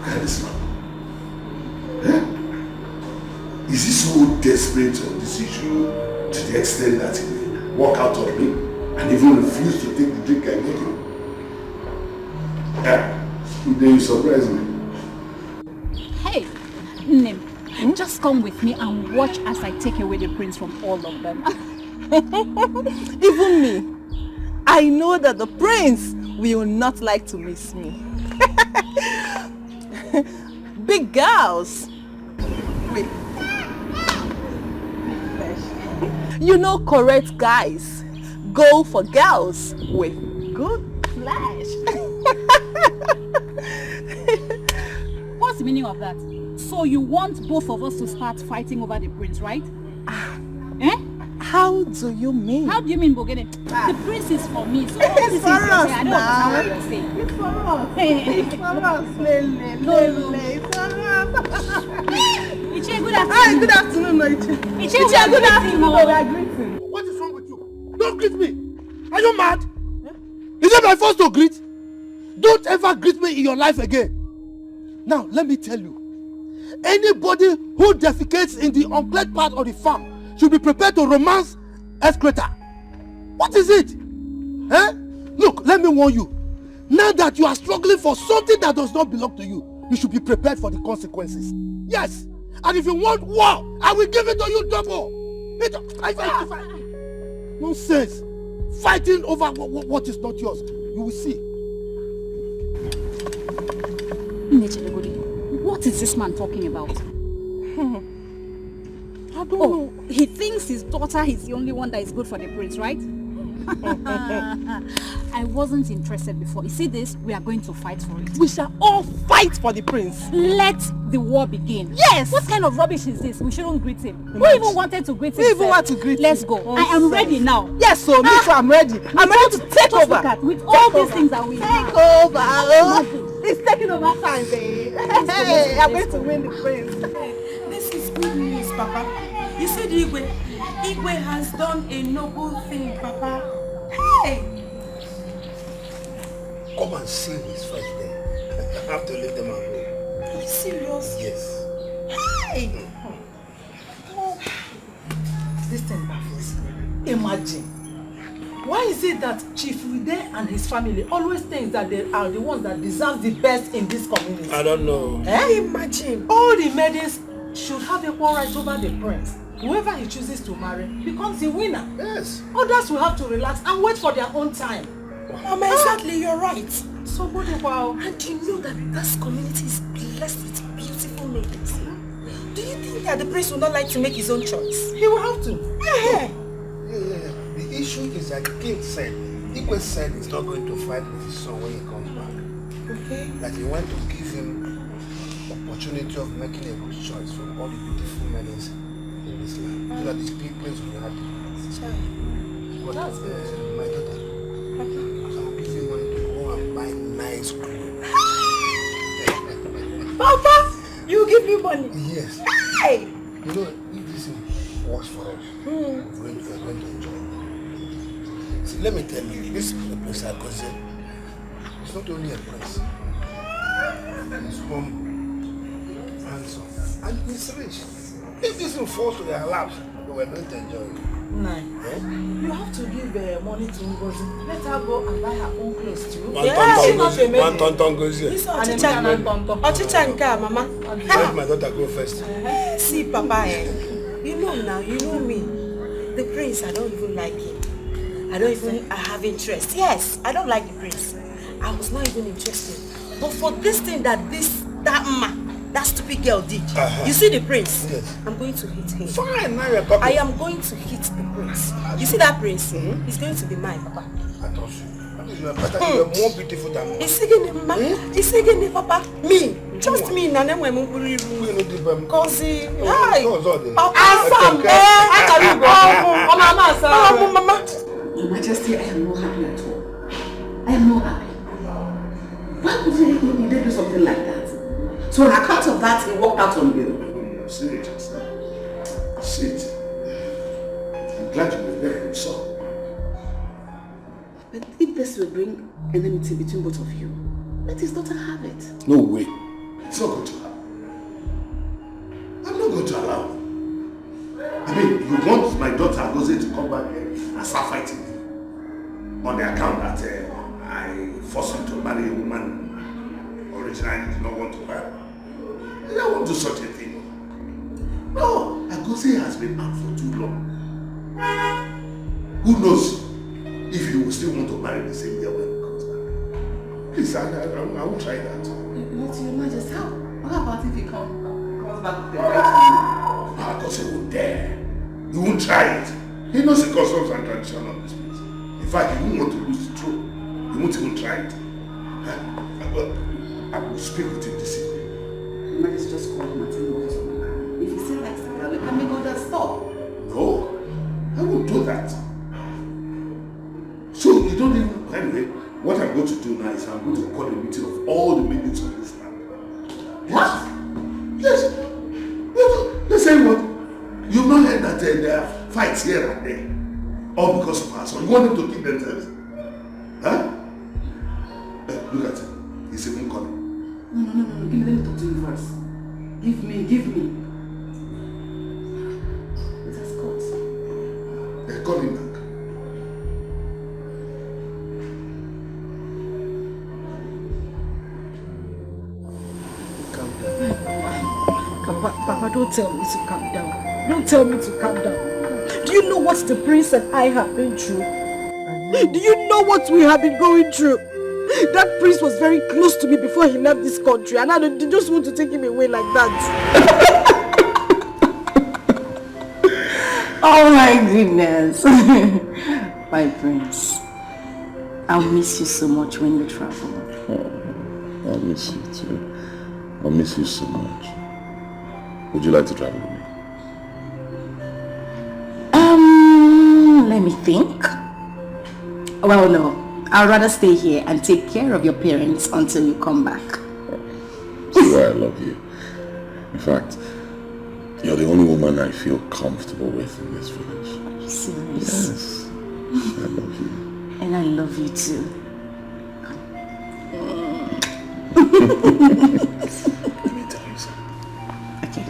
Look at this man. Eh? Is he so desperate on this issue to the extent that he will walk out on me and even refuse to take the drink I gave him? Yeah, today you surprise me. Hey, Nim, just come with me and watch as I take away the prince from all of them. Even me. I know that the prince will not like to miss me. Big girls. Wait. You know correct guys go for girls with good flesh. What's the meaning of that? So you want both of us to start fighting over the prince, right? Eh? How do you mean? How do you mean, Bogene? The prince is for me, so all this is for us. I don't understand what you're saying. It's for us. It's for us. Iche, good afternoon. Good afternoon, Iche. Iche, good afternoon. What is wrong with you? Don't greet me. Are you mad? Is it my fault to greet? Don't ever greet me in your life again. Now, let me tell you. Anybody who defecates in the uncleared part of the farm should be prepared to romance excreta. What is it? Eh? Look, let me warn you. Now that you are struggling for something that does not belong to you, you should be prepared for the consequences. Yes. And if you want war, I will give it to you double. Nonsense. Fighting over what is not yours. You will see. What is this man talking about? I don't know. He thinks his daughter is the only one that is good for the prince, right? I wasn't interested before. You see this? We are going to fight for it. We shall all fight for the prince. Let the war begin. Yes! What kind of rubbish is this? We shouldn't greet him. Who even wanted to greet him? Who even want to greet him? Let's go. I am ready now. Yes, so me too, I'm ready. I'm ready to take over. With all these things that we have. Take over. It's taking over time, babe. Hey, I'm going to win the prince. This is good news, Papa. You see the Igwe? Igwe has done a noble thing, Papa. Hey! Come and see his fight there. I have to leave them alone. Are you serious? Yes. Hey! Oh. This thing baffles me. Imagine. Why is it that Chief Ude and his family always think that they are the ones that deserve the best in this community? I don't know. Imagine. All the maidens should have equal rights over the prince. Whoever he chooses to marry becomes the winner. Yes. Others will have to relax and wait for their own time. Mama, exactly, you're right. So good, wow. And you know that this community is blessed with beautiful maidens. Do you think that the prince will not like to make his own choice? He will have to. Yeah. The issue is that the king said, Igwe said he's not going to fight with his son when he comes back. Okay. That he wants to give him opportunity of making a good choice from all the beautiful maidens in this land. So that these people will be happy. But that's my daughter. So I'll give him money to go and buy nice clothes. Papa, you give me money? Yes. Hey! You know, if this works for us, we're going to enjoy it. See, let me tell you, this prince Agozie is not only a prince. He's humble, handsome, and he's rich. If this thing falls to their laps, we're going to enjoy it. You have to give money to Ngozi. Let her go and buy her own clothes too. One tonto Ngozi. This is Ochicha Nka, Mama. Let my daughter go first. See, Papa, you know now, you know me. The prince, I don't even like him. I don't even have interest. Yes, I don't like the prince. I was not even interested. But for this thing that stupid girl did, you see the prince? Yes. I'm going to hit him. Fine, now you're talking. I am going to hit the prince. You see that prince? He's going to be mine, Papa. I trust you. You are more beautiful than me. He's singing, Papa. Me. Trust me, Nana, when I'm going to cause he. Mama. Your Majesty, I am not happy at all. I am not happy. Why would he do something like that? So on account of that, he walked out on you. Sit. Sit. I'm glad you were there, so. But if this will bring enmity between both of you, let his daughter have it. No way. It's not going to happen. I'm not going to allow it. I mean, you want my daughter Agozie to come back here and start fighting me on the account that I forced him to marry a woman originally did not want to marry. I won't do such a thing. No, Agozie has been out for too long. Who knows if he will still want to marry the same girl when he comes back. Please, I won't try that. Your Majesty, what about if he comes back with the right woman? No, Agozie won't dare. He won't try it. He knows the customs and tradition of this place. In fact, he won't want to lose the throne. He won't even try it. I will speak with him this evening. Your Majesty, just call him and tell him what is going on. If he still likes it, we can make all that stop. No, I won't do that. So you don't even, anyway, what I'm going to do now is I'm going to call a meeting of all the minutes of this land. What? Yes. They say what? You've not heard that there are fights here and there. All because of us. So you want them to kill themselves? Huh? Look at him. He's even calling. No. Give me, let me talk to you first. Give me. It has got. They're coming back. Calm down. Papa, don't tell me to calm down. Don't tell me to calm down. Do you know what the prince and I have been through? Do you know what we have been going through? That prince was very close to me before he left this country, and I just want to take him away like that. Oh my goodness. My prince, I'll miss you so much when you travel. Oh, I'll miss you too. I'll miss you so much. Would you like to travel with me? Let me think. Well, no. I'd rather stay here and take care of your parents until you come back. See why I love you. In fact, you're the only woman I feel comfortable with in this village. Are you serious? Yes. I love you. And I love you too. Let me tell you something. Okay.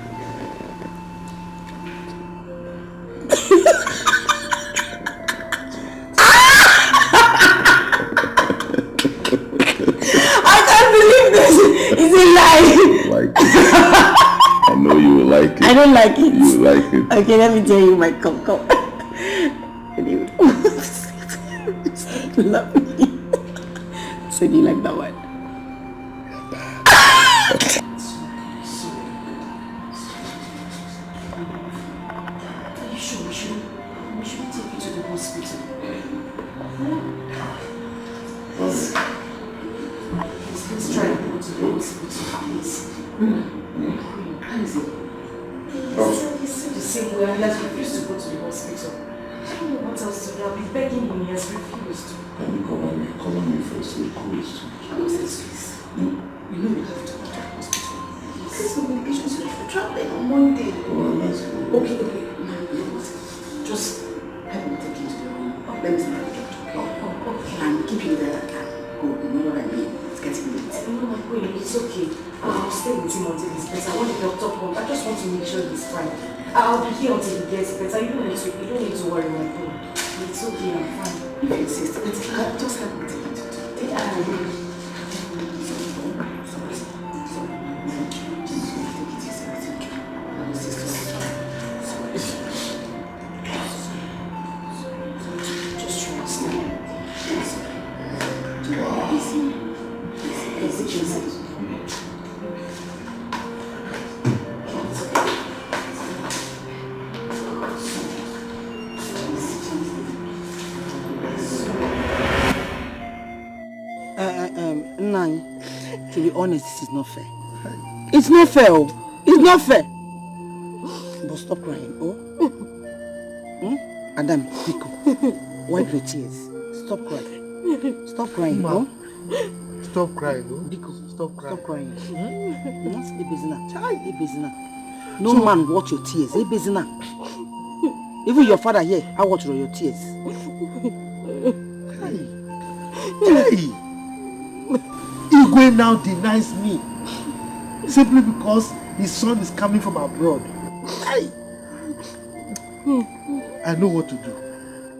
It's a lie. Like it. I know you will like it. I don't like it. You will like it. Okay, let me tell you my come. Anyway. Love me. So do you like that one? Are you sure we should take you to the hospital? Let's try and go to the hospital, please. How is it? He's still the same way, and he has refused to go to the hospital. I don't know what else to do. I'll be begging him, he has refused. Can you call on me first? We'll call this too. Please. You know you have to go to the hospital. This will be patients. We're traveling on Monday. Well, let's go. Okay. Just help me take you to the room. Let me see what I can do. Okay. And keep you there. Go. You know what I mean? It's getting late. It's okay. I'll stay with him until he's better. When the doctor comes, I just want to make sure he's fine. I'll be here until he gets better. You don't need to worry, my friend. It's okay, I'm fine. If you insist, just help me take it to just trust me. Easy. To be honest, this is not fair. It's not fair. It's not fair. But stop crying, Adam, Biko, wipe your tears. Stop crying. Stop crying, Stop crying, Biko, stop crying. No man watch your tears. Even your father here, I watch your tears. Hey! Igwe now denies me. simply because his son is coming from abroad. I know what to do.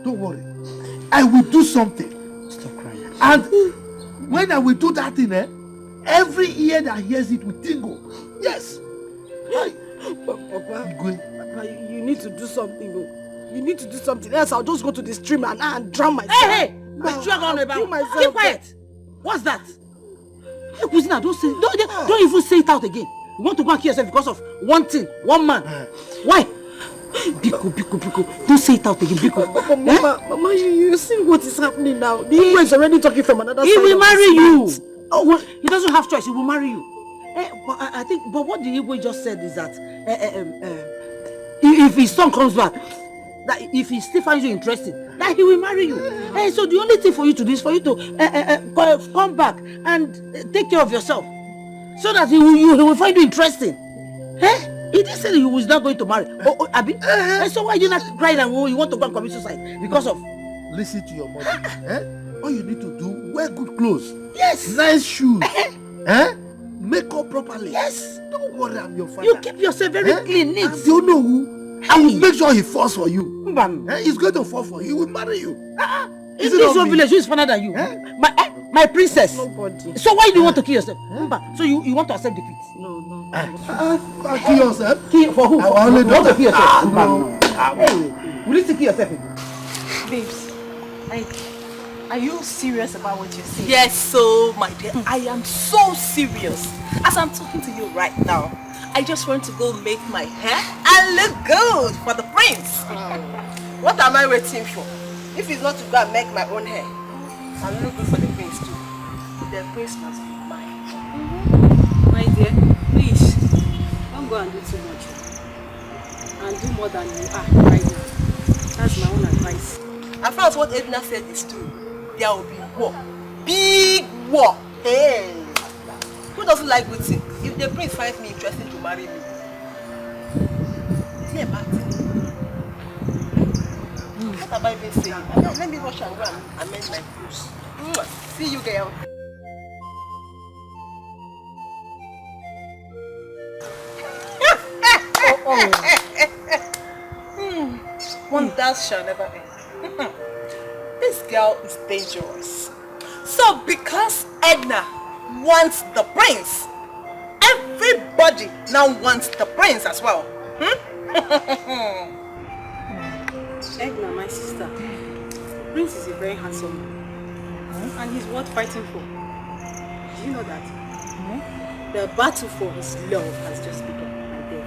Don't worry. I will do something. Stop crying. And when I will do that thing, every ear that hears it will tingle. Yes. Papa, you need to do something. You need to do something else. I'll just go to the stream and drown myself. Hey! Keep quiet. What's that? Hey, Kuzina, don't even say it out again. You want to go and kill yourself because of one thing, one man. Why? Biko. Don't say it out again, Biko. Mama, you see what is happening now. The Igbo is already talking from another side. He will marry you. Oh, he doesn't have choice. He will marry you. But what the Igbo just said is that if his son comes back, that if he still finds you interesting, that he will marry you. So the only thing for you to do is for you to come back and take care of yourself, so that he will find you interesting. He didn't say that he was not going to marry. Abi? So why you not crying and you want to go and commit suicide because of? Listen to your mother. All you need to do, wear good clothes. Yes. Nice shoes. Make up properly. Yes. Don't worry, I'm your father. You keep yourself very clean, neat. And you know who? I will make sure he falls for you. He's going to fall for you. He will marry you. In this one village, who is finer than you? My princess. Nobody. So why do you want to kill yourself? So you want to accept defeat? No. Kill yourself? Kill for who? I only you want to kill yourself? No. Hey, will you still kill yourself again? Babes, are you serious about what you're saying? Yes, so my dear, I am so serious. As I'm talking to you right now, I just want to go make my hair and look good for the prince. What am I waiting for? If it's not to go and make my own hair, I'll look good for the prince too. The prince must be mine. My dear, please, don't go and do too much. And do more than you are right now. That's my own advice. As far as what Edna said is true, there will be war. Big war. Hey! Who doesn't like good things? If the prince finds me interesting to marry me, is he a bad thing? What have I been saying? Let me rush and go and amend my clothes. See you, girl. Wonders shall never end. This girl is dangerous. So because Edna wants the prince, everybody now wants the prince as well. Edna, my sister, the prince is a very handsome man. And he's worth fighting for. Do you know that? The battle for his love has just begun, my dear.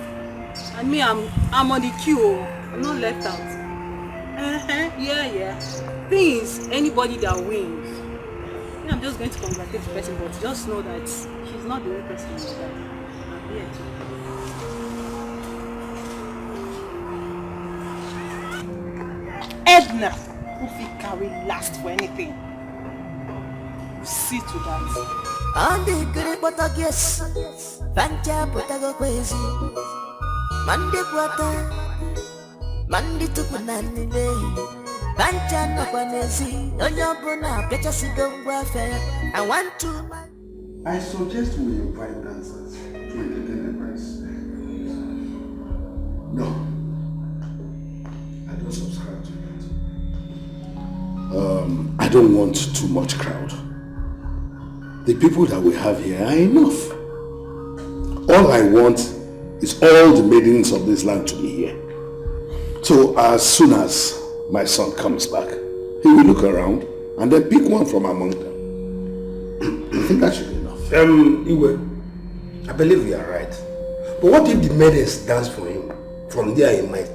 And me, I'm on the queue. I'm not left out. Yeah. Things, anybody that wins. Yeah, I'm just going to congratulate the person, but just know that she's not the only person in your life. I'm here too. Edna, if he carry last for anything, you see to that. On the good but I guess Fancha but I go crazy. Monday quarter Monday to Kunani Fancha no panesi on your bona better see go welfare. I want to. I suggest we invite dancers to entertain the prince. No, I don't subscribe to that. I don't want too much crowd. The people that we have here are enough. All I want is all the maidens of this land to be here. So as soon as my son comes back, he will look around and then pick one from among them. I think that should be enough. Iwe, I believe you are right. But what if the maidens dance for him? From there he might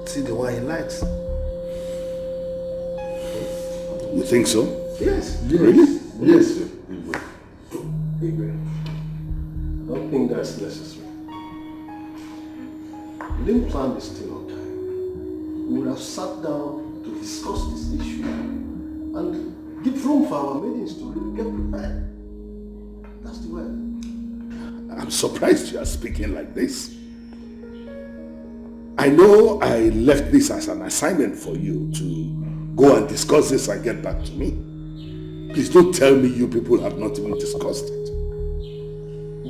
see the one he likes. You think so? Yes. Really? Yes. Iwe, I don't think that's necessary. We didn't plan this thing on time. We would have sat down to discuss this issue and give room for our maidens to really get prepared. That's the way. I'm surprised you are speaking like this. I know I left this as an assignment for you to go and discuss this and get back to me. Please don't tell me you people have not even discussed it.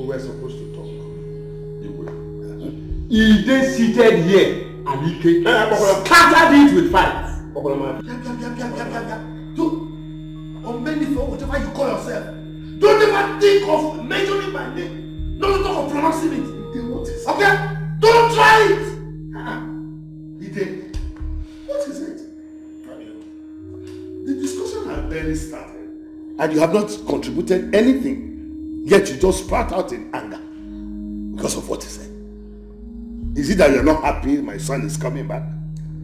We were supposed to talk. He then seated here and he came scattered it with fight. Don't bend it for whatever you call yourself. Don't ever think of mentioning my name. Don't talk of pronouncing it. Okay? Don't try it! Ide, what is it? The discussion has barely started. And you have not contributed anything. Yet you just sprout out in anger. Because of what he said. Is it that you're not happy my son is coming back?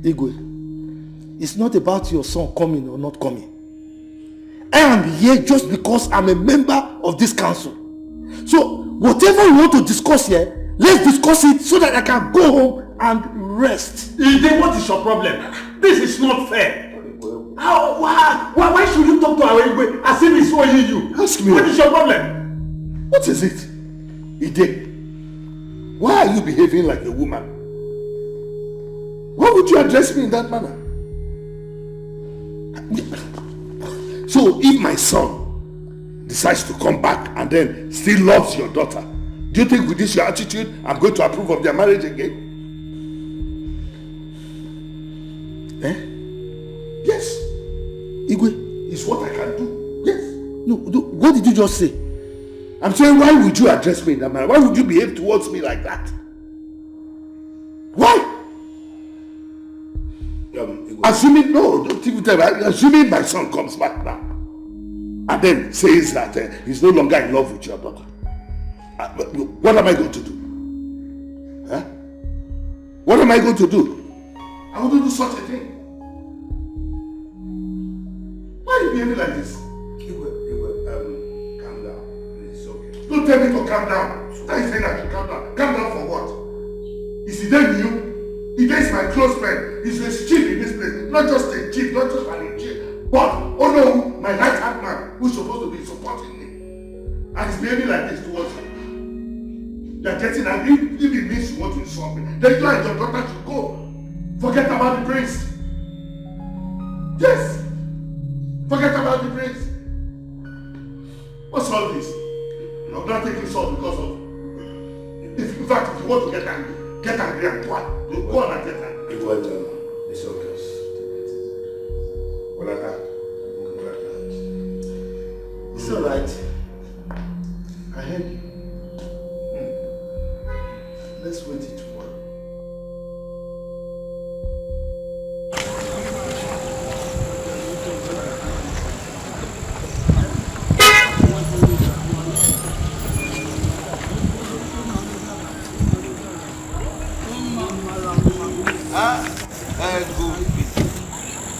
Igwe, it's not about your son coming or not coming. I am here just because I'm a member of this council. So, whatever you want to discuss here, let's discuss it so that I can go home and rest. Ide, what is your problem? This is not fair. Why should you talk to our Igwe as if he's owing you? Ask me. What is your problem? What is it? Ide, why are you behaving like a woman? Why would you address me in that manner? So if my son decides to come back and then still loves your daughter, do you think with this your attitude I'm going to approve of their marriage again? Yes. Igwe, it's what I can do. Yes. No, what did you just say? I'm saying, why would you address me in that manner? Why would you behave towards me like that? Why? Assuming, no, don't even tell me. Assuming my son comes back now and then says that he's no longer in love with your daughter. What am I going to do? Huh? What am I going to do? I want to do such a thing. Why are you behaving like this? Calm down. It's okay. Don't tell me to calm down. Why are you saying I should calm down? Calm down for what? Is he then you? He is my close friend. He's a chief in this place. Not just a chief, not just an chief, but oh no, my right hand man who's supposed to be supporting me. And he's behaving like this towards me. You're getting angry. If it means you want to insult me, then you and your daughter should go. Forget about the prince. Yes. Forget about the prince. What's all this? I'm not taking salt because of. In fact, if you want to get angry and what? Go on and get angry. It's okay. It's alright. I heard you. Let's wait it tomorrow.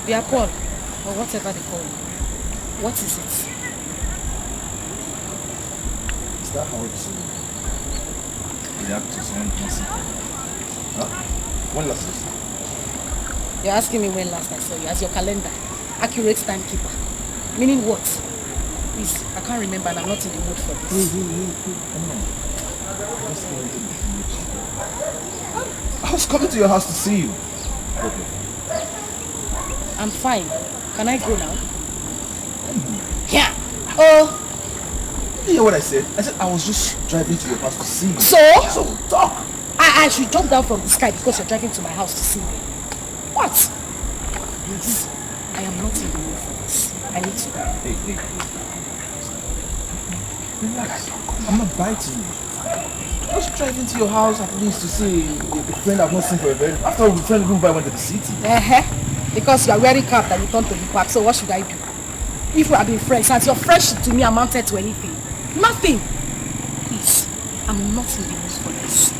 They are called, or whatever they call it. What is it? Is that how it's react to someone missing? Huh? When last you saw? You're asking me when last I saw you, as your calendar. Accurate timekeeper. Meaning what? Please, I can't remember and I'm not in the mood for this. I was coming to your house to see you. Okay. I'm fine. Can I go now? Yeah. Oh. You hear what I said? I said I was just driving to your house to see you. So? So talk. I should jump down from the sky because you're driving to my house to see me. What? Please. I am not in the mood for this. I need to go. Hey. Relax. I'm not biting you. I was driving to your house at least to see a friend I've not seen for a very long time. After all, the friend who went to the city. Because you are wearing cap and you turn to the back, so what should I do? If we have been friends, and your friendship to me amounted to anything. Nothing. Please, I'm not in the mood for this.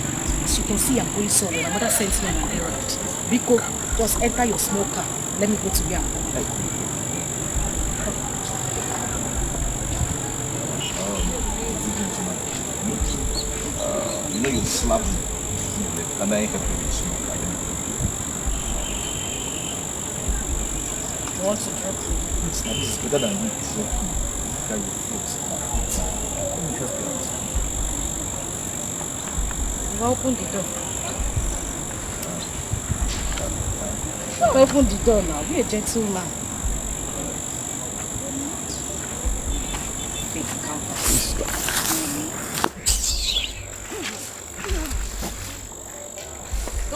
As you can see, I'm going somewhere. My mother sent me on an errand. Biko, just enter your small car. Let me go to where I'm going. You know you slapped me. And I ain't happy with smoke. You want to drop me? It's not. It's better than me. So, carry your foot. Let me help you out. You open the door. Don't open the door now. Be a gentleman.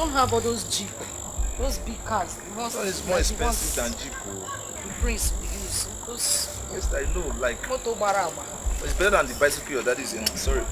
don't have all those Jeep. Those big cars. Well, it's more expensive than Jeep. The Prince will use. Those... Yes, I know. Like... Moto Baraba. It's better than the bicycle your daddy's in. Sorry.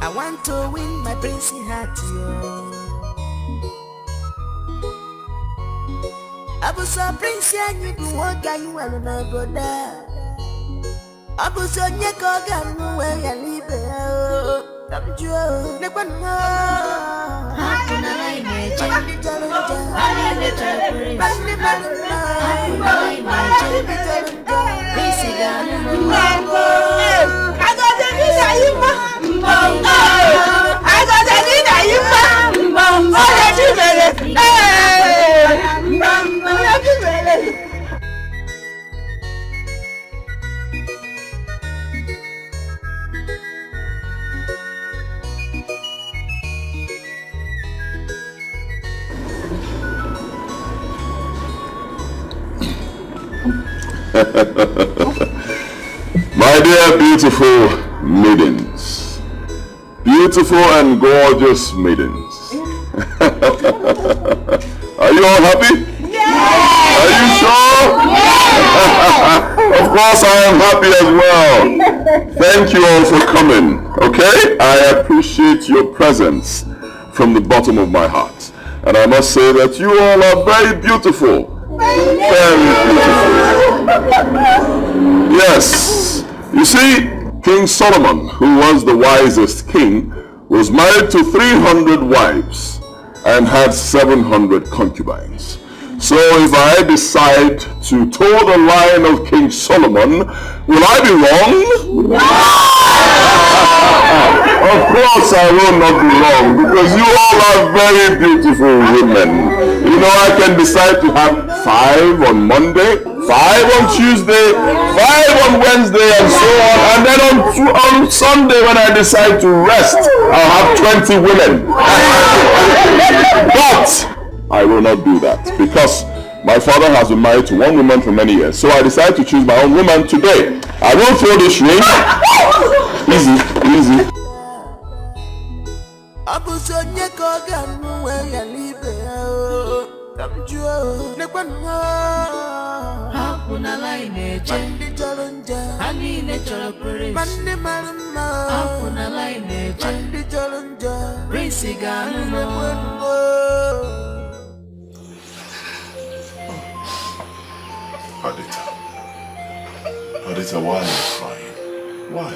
I want to win my princey heart, yo. I was a prince and you do what you want to go there. I was on your car, where you live. I'm Joe. Never know. How can I manage? I'm the challenger. I'm the challenger. I'm the My dear beautiful maidens, beautiful and gorgeous maidens, are you all happy? Yeah. Are you sure? Yeah. Of course I am happy as well. Thank you all for coming, okay? I appreciate your presence from the bottom of my heart. And I must say that you all are very beautiful. Very beautiful. Yes. You see, King Solomon, who was the wisest king, was married to 300 wives and had 700 concubines. So if I decide to toe the line of King Solomon, will I be wrong? No! Of course I will not be wrong, because you all are very beautiful women. You know, I can decide to have 5 on Monday, 5 on Tuesday, 5 on Wednesday, and so on. And then on Sunday, when I decide to rest, I'll have 20 women. But I will not do that, because my father has been married to one woman for many years. So I decided to choose my own woman today. I will throw this ring. Easy, easy. Adita, why are you crying? Why?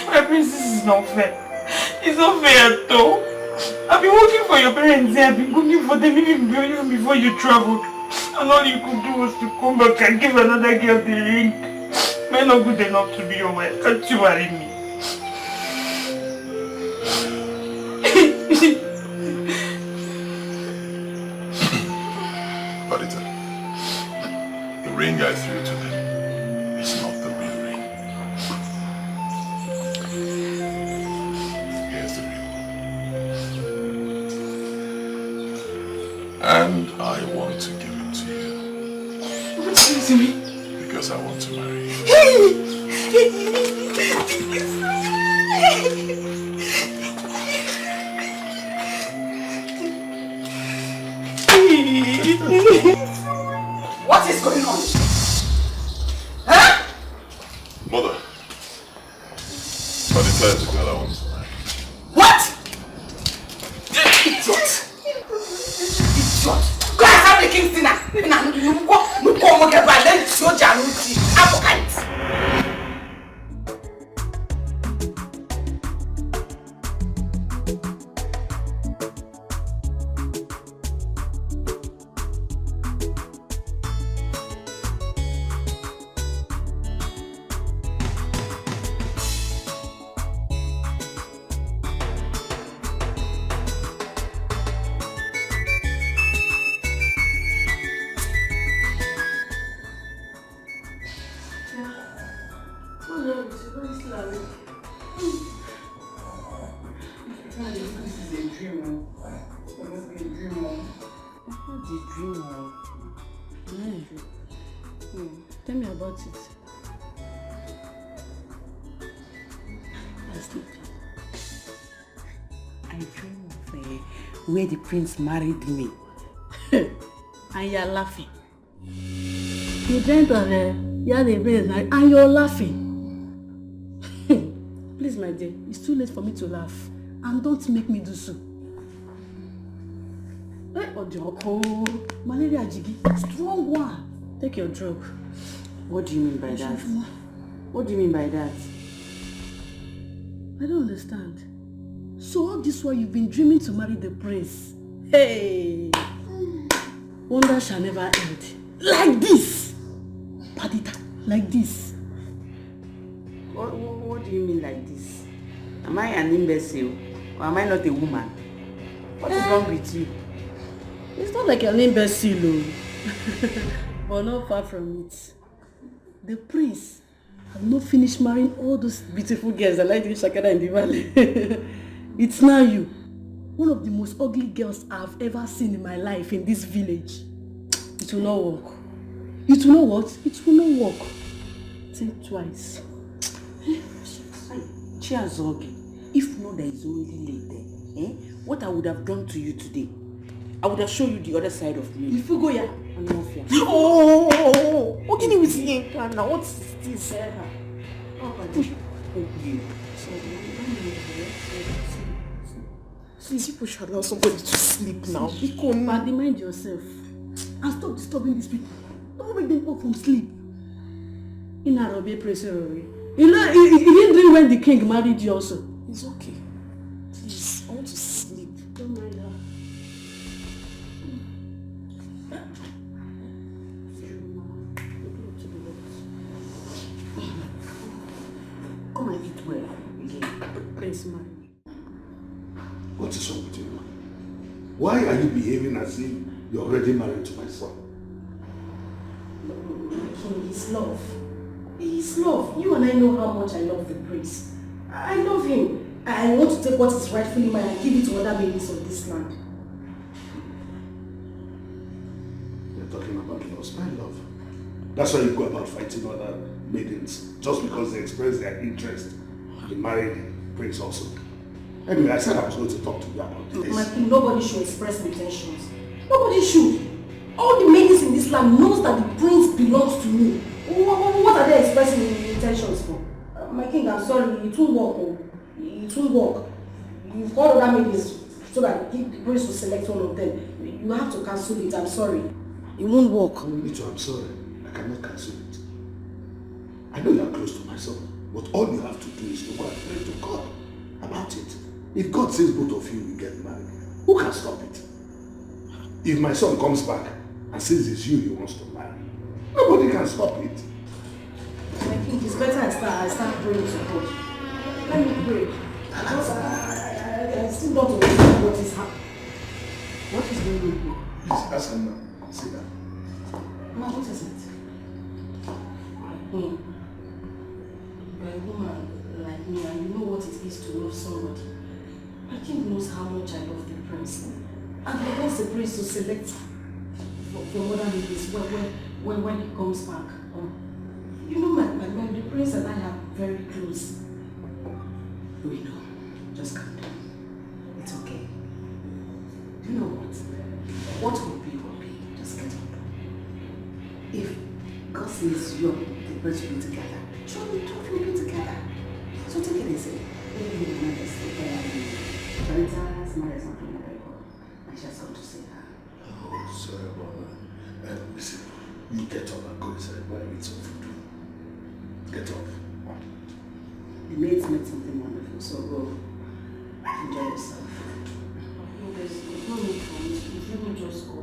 My princess is not fair. It's not fair at all. I've been working for your parents here. I've been cooking for them even before you traveled. And all you could do was to come back and give another girl the ring. Men not good enough to be your wife. Can't you worry me? Adita, the ring I threw to them is not the real ring. Here's the ring. And I want to give it to you. What's it to me? Because I want to marry you. What is going on? Huh? Mother, Adita is the girl I want to marry. What? Idiot! Idiot! Go and have the king's dinner. No. Tell me about it. I dream of where the prince married me. And you're laughing. You dreamt of you're the prince and you're laughing. Please, my dear, it's too late for me to laugh. And don't make me do so. Ojoko, malaria jiggy, strong one. Take your drug. What do you mean by that? What do you mean by that? I don't understand. So all this while you've been dreaming to marry the prince. Hey! Wonder shall never end. Like this! Padita, like this. What do you mean like this? Am I an imbecile? Or am I not a woman? What is wrong with you? It's not like an imbecile, but not far from it. The prince has not finished marrying all those beautiful girls that like doing shakara in the valley. It's now you. One of the most ugly girls I've ever seen in my life in this village. It will not work. It will not what? It will not work. Think twice. Cheers, Ogi. If not, there is already late there. What I would have done to you today, I would have shown you the other side of me. If you go, yeah. I'm not fair. What can you see now? What is this? Please, people should allow somebody to sleep now. Badly mind yourself. And stop disturbing these people. Don't make them up from sleep. In Arabic, praise Arabic. You know, he didn't dream when the king married you also. It's okay. Please, I want to sleep. Don't mind her. Come and eat well again. Prince married. What is wrong with you? Why are you behaving as if you're already married to my son? His love. His love. You and I know how much I love the prince. I love him. I want to take what is rightfully mine and give it to other babies of this land. You're talking about loss, my love. That's why you go about fighting other maidens just because they express their interest in marrying the prince also. Anyway, I said I was going to talk to you about this. My king, nobody should express intentions. Nobody should. All the maidens in this land knows that the prince belongs to me. What are they expressing intentions for? My king, I'm sorry, it won't work. It won't work. You've got other maidens so that the prince will select one of them. You have to cancel it, I'm sorry. It won't work. Me too, I'm sorry. I cannot cancel it. I know you're close to my son, but all you have to do is to go and pray to God about it. If God says both of you will get married, who can stop it? If my son comes back and says it's you he wants to marry, nobody can stop it. I think it's better I start praying to God. Let me pray. Because I still don't understand what is happening. What is going on here? Please, ask him now. See that. Ma, what is it? You're a woman like me and you know what it is to love somebody. My king knows how much I love the prince. And he wants the prince to select from other ladies when he comes back. You know, the prince and I are very close. We know. Just calm down. It's okay. You know what? What will be, will be. Just get up. If God says you the birds will be together, surely two will be together. So take it easy. Marita's married something very good. I just want to say that. Oh, sorry about that. Listen, you get up and go inside while I eat some food. Get up. The maids made something wonderful, so go enjoy yourself. No, there's no need for me. Let me just go.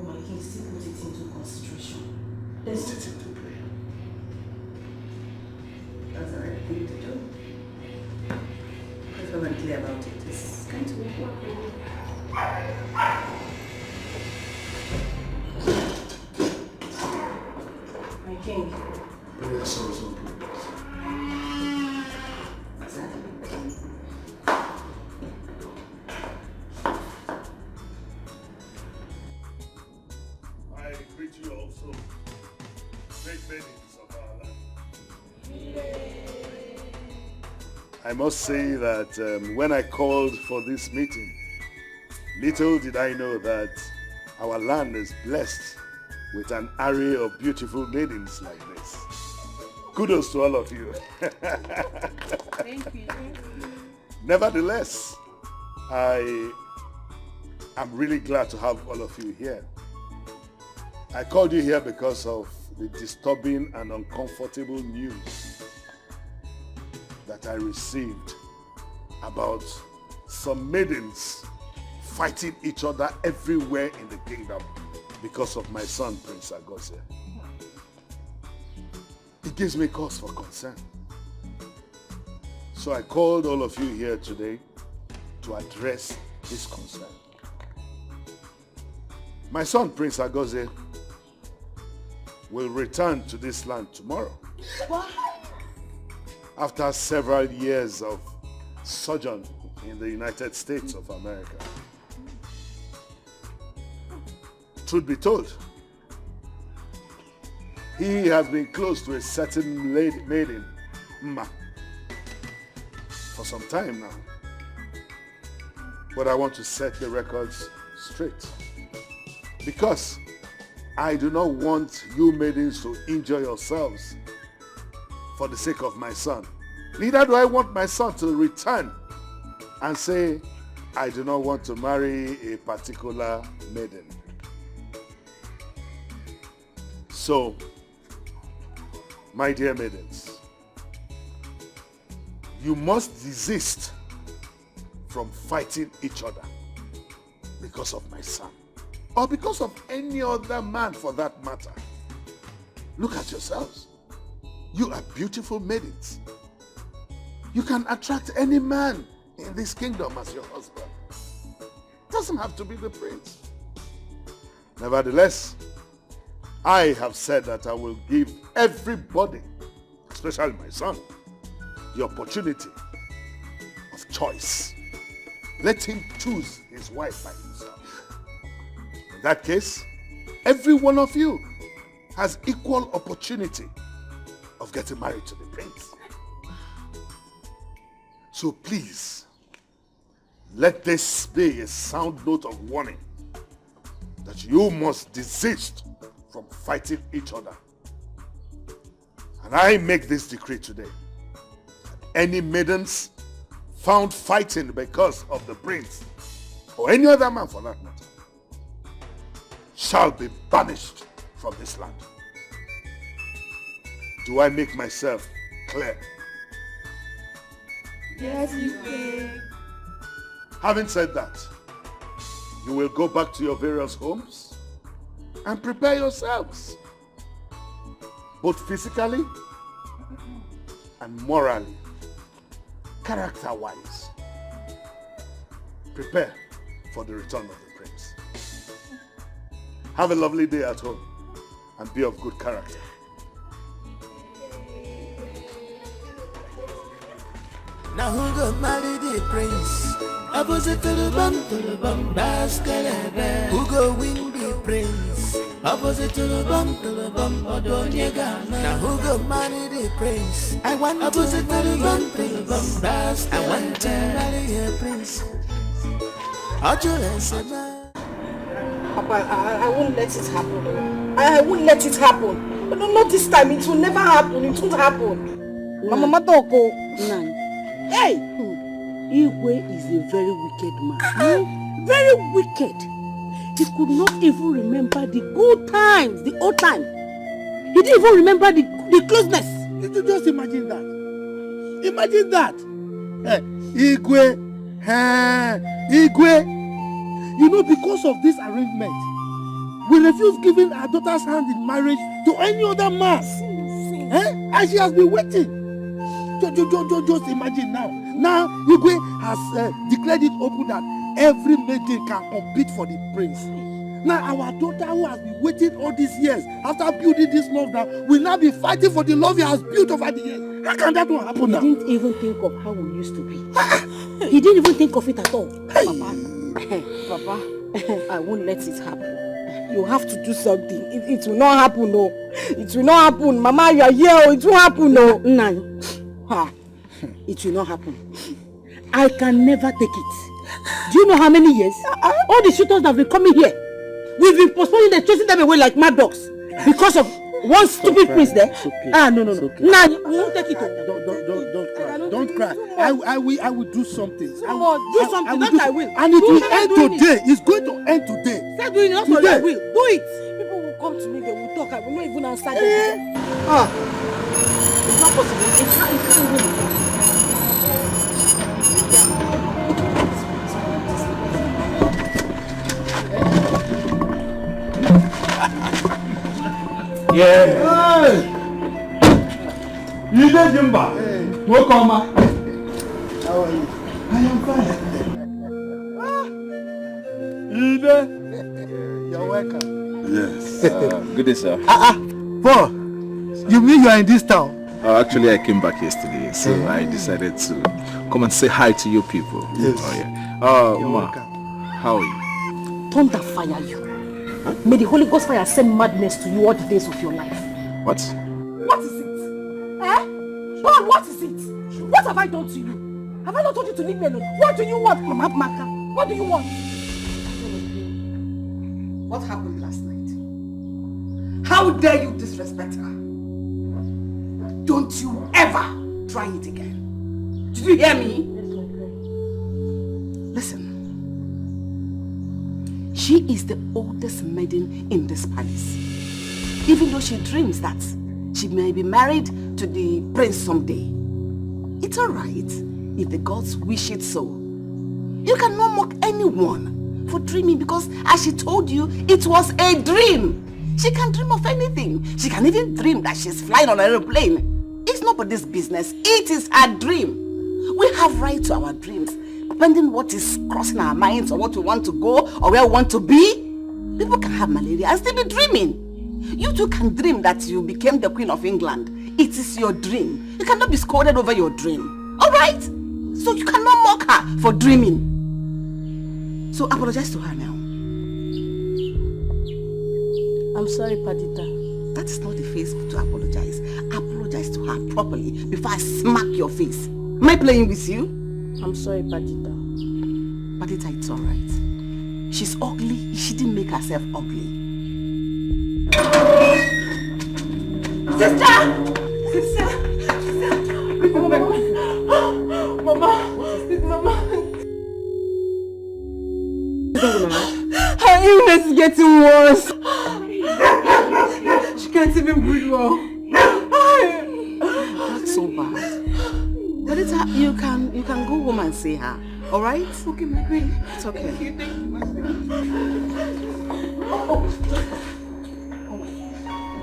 Oh my king, still put it into consideration. Let's put it into prayer. That's the right thing to do. Because we're very clear about it. It's going to work. My king. Yes, sorry. Exactly. great maidens of our land. I must say that when I called for this meeting, little did I know that our land is blessed with an array of beautiful maidens like this. Kudos to all of you. Thank you. Nevertheless, I am really glad to have all of you here. I called you here because of the disturbing and uncomfortable news that I received about some maidens fighting each other everywhere in the kingdom because of my son, Prince Agose. It gives me cause for concern. So I called all of you here today to address this concern. My son, Prince Agose, will return to this land tomorrow. What? After several years of sojourn in the United States of America. Truth be told, he has been close to a certain maiden, Mma, for some time now. But I want to set the records straight. Because I do not want you maidens to injure yourselves for the sake of my son. Neither do I want my son to return and say, I do not want to marry a particular maiden. So, my dear maidens, you must desist from fighting each other because of my son, or because of any other man for that matter. Look at yourselves. You are beautiful maidens. You can attract any man in this kingdom as your husband. Doesn't have to be the prince. Nevertheless, I have said that I will give everybody, especially my son, the opportunity of choice. Let him choose his wife by himself. In that case, every one of you has equal opportunity of getting married to the prince. So please, let this be a sound note of warning that you must desist from fighting each other. And I make this decree today. Any maidens found fighting because of the prince, or any other man for that matter, shall be banished from this land. Do I make myself clear? Yes, you can. Having said that, you will go back to your various homes and prepare yourselves, both physically and morally, character-wise. Prepare for the return of the prince. Have a lovely day at home and be of good character. Now who go marry the prince? Opposite to the bum, basket. Who go win the prince? Opposite to the bum, Odonyega. Now who go marry the prince? I want opposite to the bum, basket. I want to marry a prince. Papa, I won't let it happen. I won't let it happen. But not this time. It will never happen. It won't happen. Mama Matoko. Nan. Hey! Igwe is a very wicked man. Very wicked. He could not even remember the good times, the old time. He didn't even remember the closeness. Did you just imagine that? Imagine that. Igwe. Igwe. You know, because of this arrangement, we refuse giving our daughter's hand in marriage to any other man. And she has been waiting. Just imagine now. Now, Igwe has declared it open that every maiden can compete for the prince. Now, our daughter who has been waiting all these years after building this love now will now be fighting for the love he has built over the years. How can that one happen now? He didn't even think of how we used to be. He didn't even think of it at all. Papa, I won't let it happen. You have to do something. It will not happen, no. It will not happen. Mama, you are here. It will happen, no. No. It will not happen. I can never take it. Do you know how many years? All the shooters that have been coming here, we've been postponing them, chasing them away like mad dogs because of one stupid prince there. Okay. No. Okay. Nah, you won't take it. Don't cry. I will do something. I will do something. I will. And it will end today. It's going to end today. Start doing it. That's what I will. Do it. People will come to me. They will talk. I will not even answer them. It's not possible. It can't even. Yeah. Hey. Ide Jimba. Welcome. How are you? I am fine. Ide. You're welcome. Yes. Good day, sir. Paul, you mean you are in this town? Actually, I came back yesterday, so I decided to come and say hi to you people. Yes. Oh, yeah. You're Ma, welcome. how are you? Thunder fire you. May the Holy Ghost fire send madness to you all the days of your life. What? What is it? Paul, what is it? What have I done to you? Have I not told you to leave me alone? What do you want, Mama Maka? What do you want? What happened last night? How dare you disrespect her? Don't you ever try it again. Did you hear me? Listen. She is the oldest maiden in this palace. Even though she dreams that she may be married to the prince someday. It's alright if the gods wish it so. You cannot mock anyone for dreaming because, as she told you, it was a dream. She can dream of anything. She can even dream that she's flying on an aeroplane. It's nobody's business. It is her dream. We have right to our dreams. Depending what is crossing our minds or what we want to go or where we want to be. People can have malaria and still be dreaming. You too can dream that you became the Queen of England. It is your dream. You cannot be scolded over your dream. Alright? So you cannot mock her for dreaming. So apologize to her now. I'm sorry, Padita. That is not the face to apologize. Apologize to her properly before I smack your face. Am I playing with you? I'm sorry, Padita. Padita, it's alright. She's ugly. She didn't make herself ugly. Sister! Mama! Her illness is getting worse. She can't even breathe well. Not so bad. But you can go home and see her. Alright? Okay, my queen. It's okay. Thank you, my queen.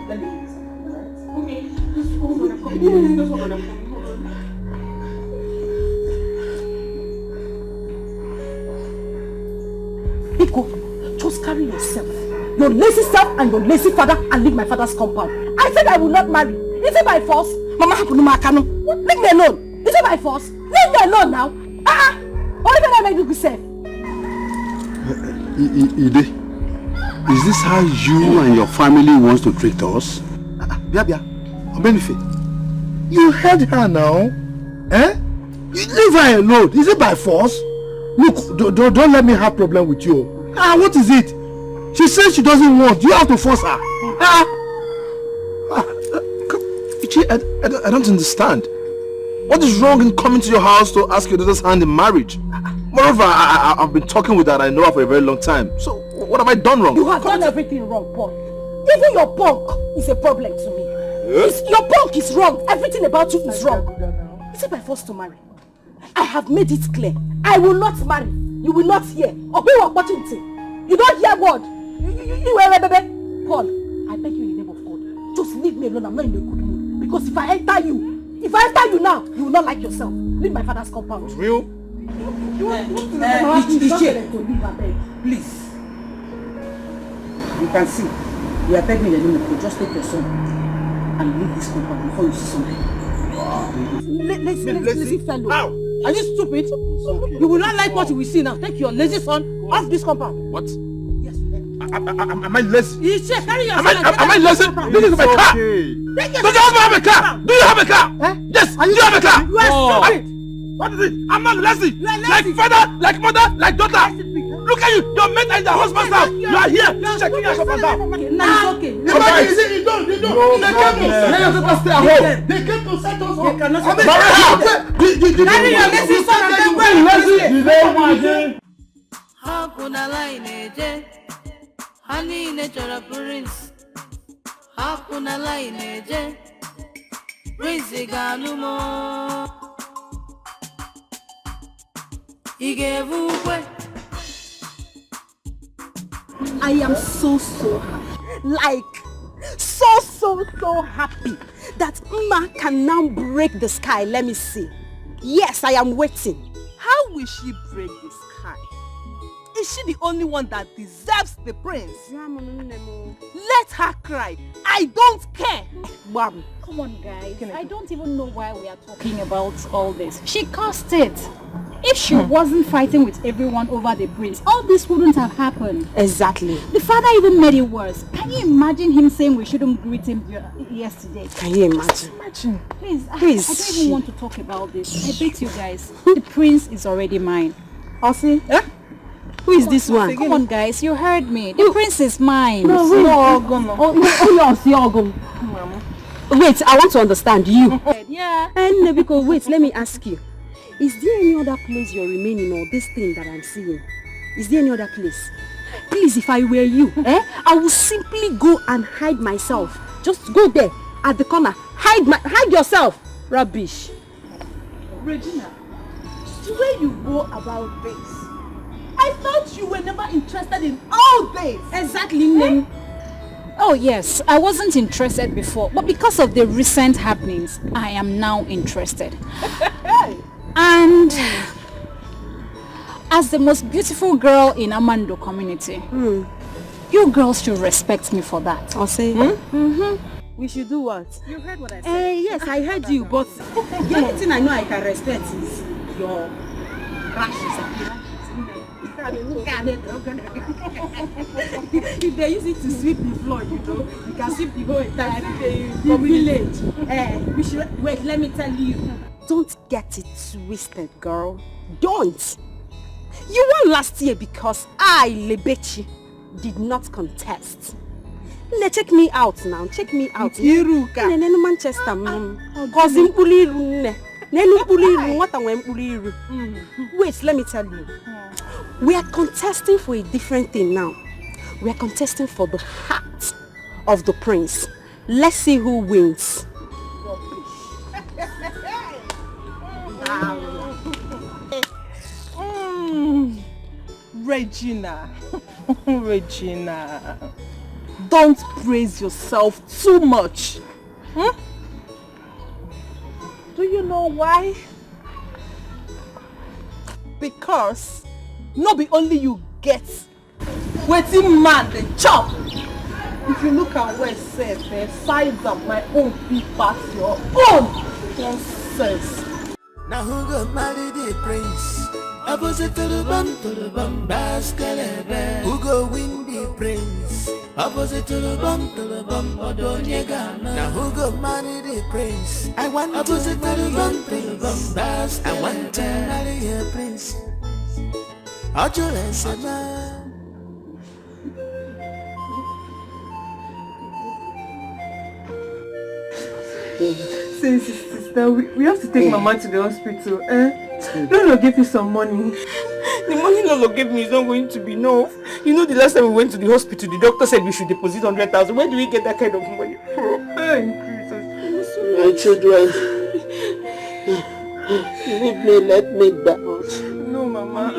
Let me do this. Okay. Just hold on. Just hold on. Iko, just carry yourself, your lazy self and your lazy father, and leave my father's compound. I said I will not marry. Is it by force? Mama, leave me alone. Is it by force? Leave me alone now. What if I make you safe? Ide, is this how you and your family wants to treat us? Bia, Benefit. You heard her now. You leave her alone. Is it by force? Look, don't let me have problem with you. What is it? She says she doesn't want. You have to force her. I don't understand. What is wrong in coming to your house to ask your daughter's hand in marriage? Moreover, I've been talking with her and I know her for a very long time. So, what have I done wrong? You have done everything wrong, Paul. Even your punk is a problem to me. Your punk is wrong. Everything about you is wrong. Is it by force to marry? I have made it clear. I will not marry. You will not hear. Obey what watching thing. You don't hear word. You baby. Paul, I beg you in the name of God. Just leave me alone. I'm not in a good mood. Because if I enter you now, you will not like yourself. Leave my father's compound. Real? Please. You can see. You are begging the name of God. Just take your son and leave this compound before you see something. Lazy fellow. Ow. Are you stupid? You will not like what you will see now. Take your lazy son off this compound. What? Yes. Am I lazy? Carry yourself. Am I lazy? This is my car. Does your husband have a car? Do you have a car? Yes. Do you have a car? You are stupid. What is it? I'm not lazy. You are lazy. Like father, like mother, like daughter. Look at you. Your mate and your husband's house. You are here checking us up and down. Now it's okay. You don't. They came to set us stay at home. They came to set us home. Carry your lazy son and then go. Hakuna line eje, honey nature prince. Hakuna line eje, prince ganumo. Igevukwe. I am so happy. Like, so happy that Mma can now break the sky. Let me see. Yes, I am waiting. How will she break the sky? Is she the only one that deserves the prince? Let her cry. I don't care. Mom. Come on, guys. I don't even know why we are talking about all this. She caused it. If she wasn't fighting with everyone over the prince, all this wouldn't have happened. Exactly. The father even made it worse. Can you imagine him saying we shouldn't greet him yesterday? Can you imagine? Please, I don't even want to talk about this. I beg you guys, the prince is already mine. Osi? Who is this one? Come on, guys, you heard me. The prince is mine. Wait, I want to understand you. Yeah. And Nebiko, wait, let me ask you. Is there any other place you're remaining or this thing that I'm seeing? Is there any other place? Please, if I were you, I would simply go and hide myself. Just go there at the corner. Hide yourself. Rubbish. Regina, the way you go about this, I thought you were never interested in all this. Exactly. Oh yes, I wasn't interested before, but because of the recent happenings, I am now interested. And as the most beautiful girl in Amando community, you girls should respect me for that. I'll say. We should do what? You heard what I said. Yes, I heard you, but the only thing I know I can respect is your rashes. If they use it to sweep the floor, you can sweep the whole entire village. We should wait. Let me tell you. Don't get it twisted, girl. Don't. You won last year because I, Lebechi, did not contest. Check me out now. Check me out. Manchester. Wait, let me tell you. We are contesting for a different thing now. We are contesting for the heart of the prince. Let's see who wins. Regina, Regina, don't praise yourself too much. Do you know why? Because not be only you get waiting man the chop. If you look at where it says the size of my own big past your own nonsense. Now who got marry the prince? Opposite to the bum, baskelebe. Who go win the prince? Opposite to the bum, odonyega. Now who go marry the prince? I want opposite to the bum, baskelebe. I want to marry a prince. Sister, we have to take Mama to the hospital. Lolo gave you some money. The money Lolo gave me is not going to be enough. You know, the last time we went to the hospital, the doctor said we should deposit 100,000. Where do we get that kind of money from? My children, leave me, let me die. No, Mama.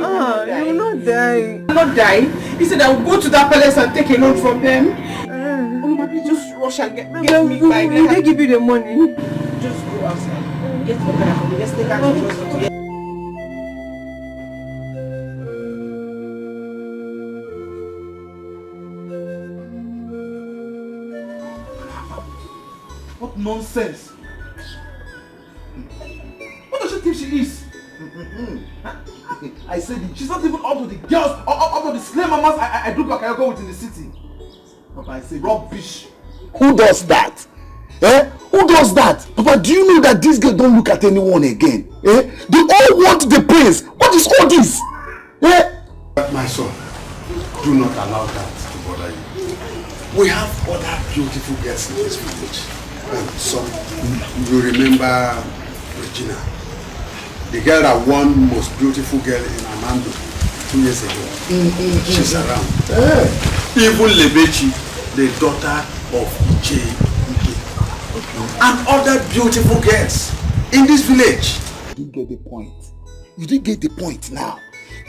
You will not die. You will not die. He said I will go to that palace and take a loan from them. Just rush and get me by. They give you the money. Just go outside. Get the let's take her to the hospital. What nonsense! What does she think she is? I said it. She's not even up to the girls, up to the slave mamas I do bakayoko with in the city. Papa, I say rubbish. Who does that? Eh? Who does that? Papa, do you know that these girls don't look at anyone again? Eh? They all want the prince. What is all this? Eh? My son, do not allow that to bother you. We have other beautiful girls in this village. Son, you remember Regina? The girl that won most beautiful girl in Amando 2 years ago. She's around. Even Lebechi, the daughter of Ije, and other beautiful girls in this village. You didn't get the point. You didn't get the point now.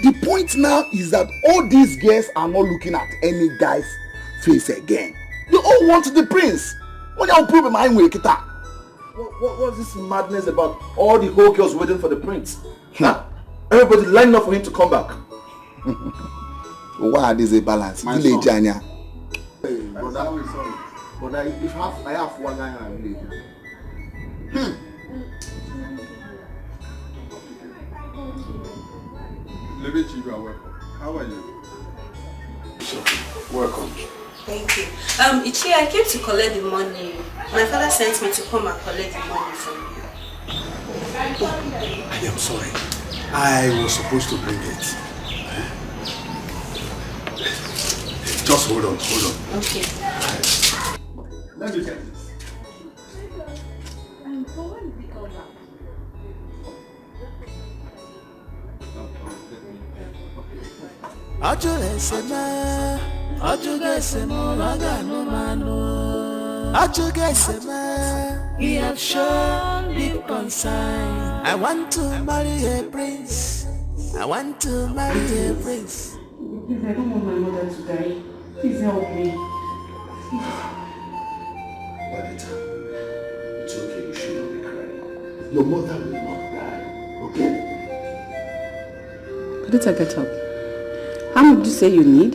The point now is that all these girls are not looking at any guy's face again. They all want the prince. What y'all prove my way, Kita? What's this madness about all the whole girls waiting for the prince? Everybody lining up for him to come back. Why is a balance? Village Anya. Hey, brother, if I have one guy in my village. Lebechi, you are welcome. How are you? So, welcome. Thank you. Ichi, I came to collect the money. My father sent me to come and collect the money from you. I am sorry. I was supposed to bring it. Just hold on. Okay. Let me get this. He has shown deep concern. I want to marry a prince. I want to marry a prince. Please, I don't want my mother to die. Please help me. Badita, it's okay, you should not be crying. Your mother will not die, okay? Badita, get up. How much did you say you need?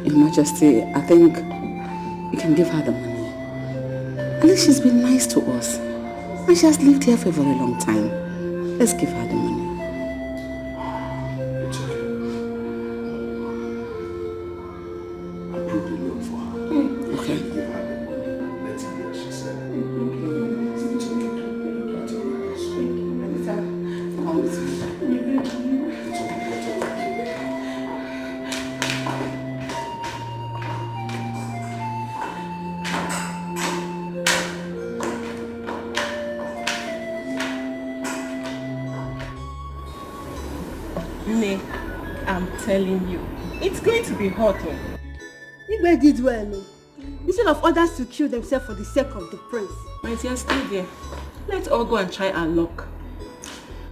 Your Majesty, I think we can give her the money. At least she's been nice to us. And she has lived here for a very long time. Let's give her the money. It's okay. I proved the loan for her. Okay. Give her the money. Let's hear what she said. It's okay. That's all right. It's okay. I'm telling you, it's going to be hot. Igwe did well. Instead of others to kill themselves for the sake of the prince. My dear, stay there. Let's all go and try our luck.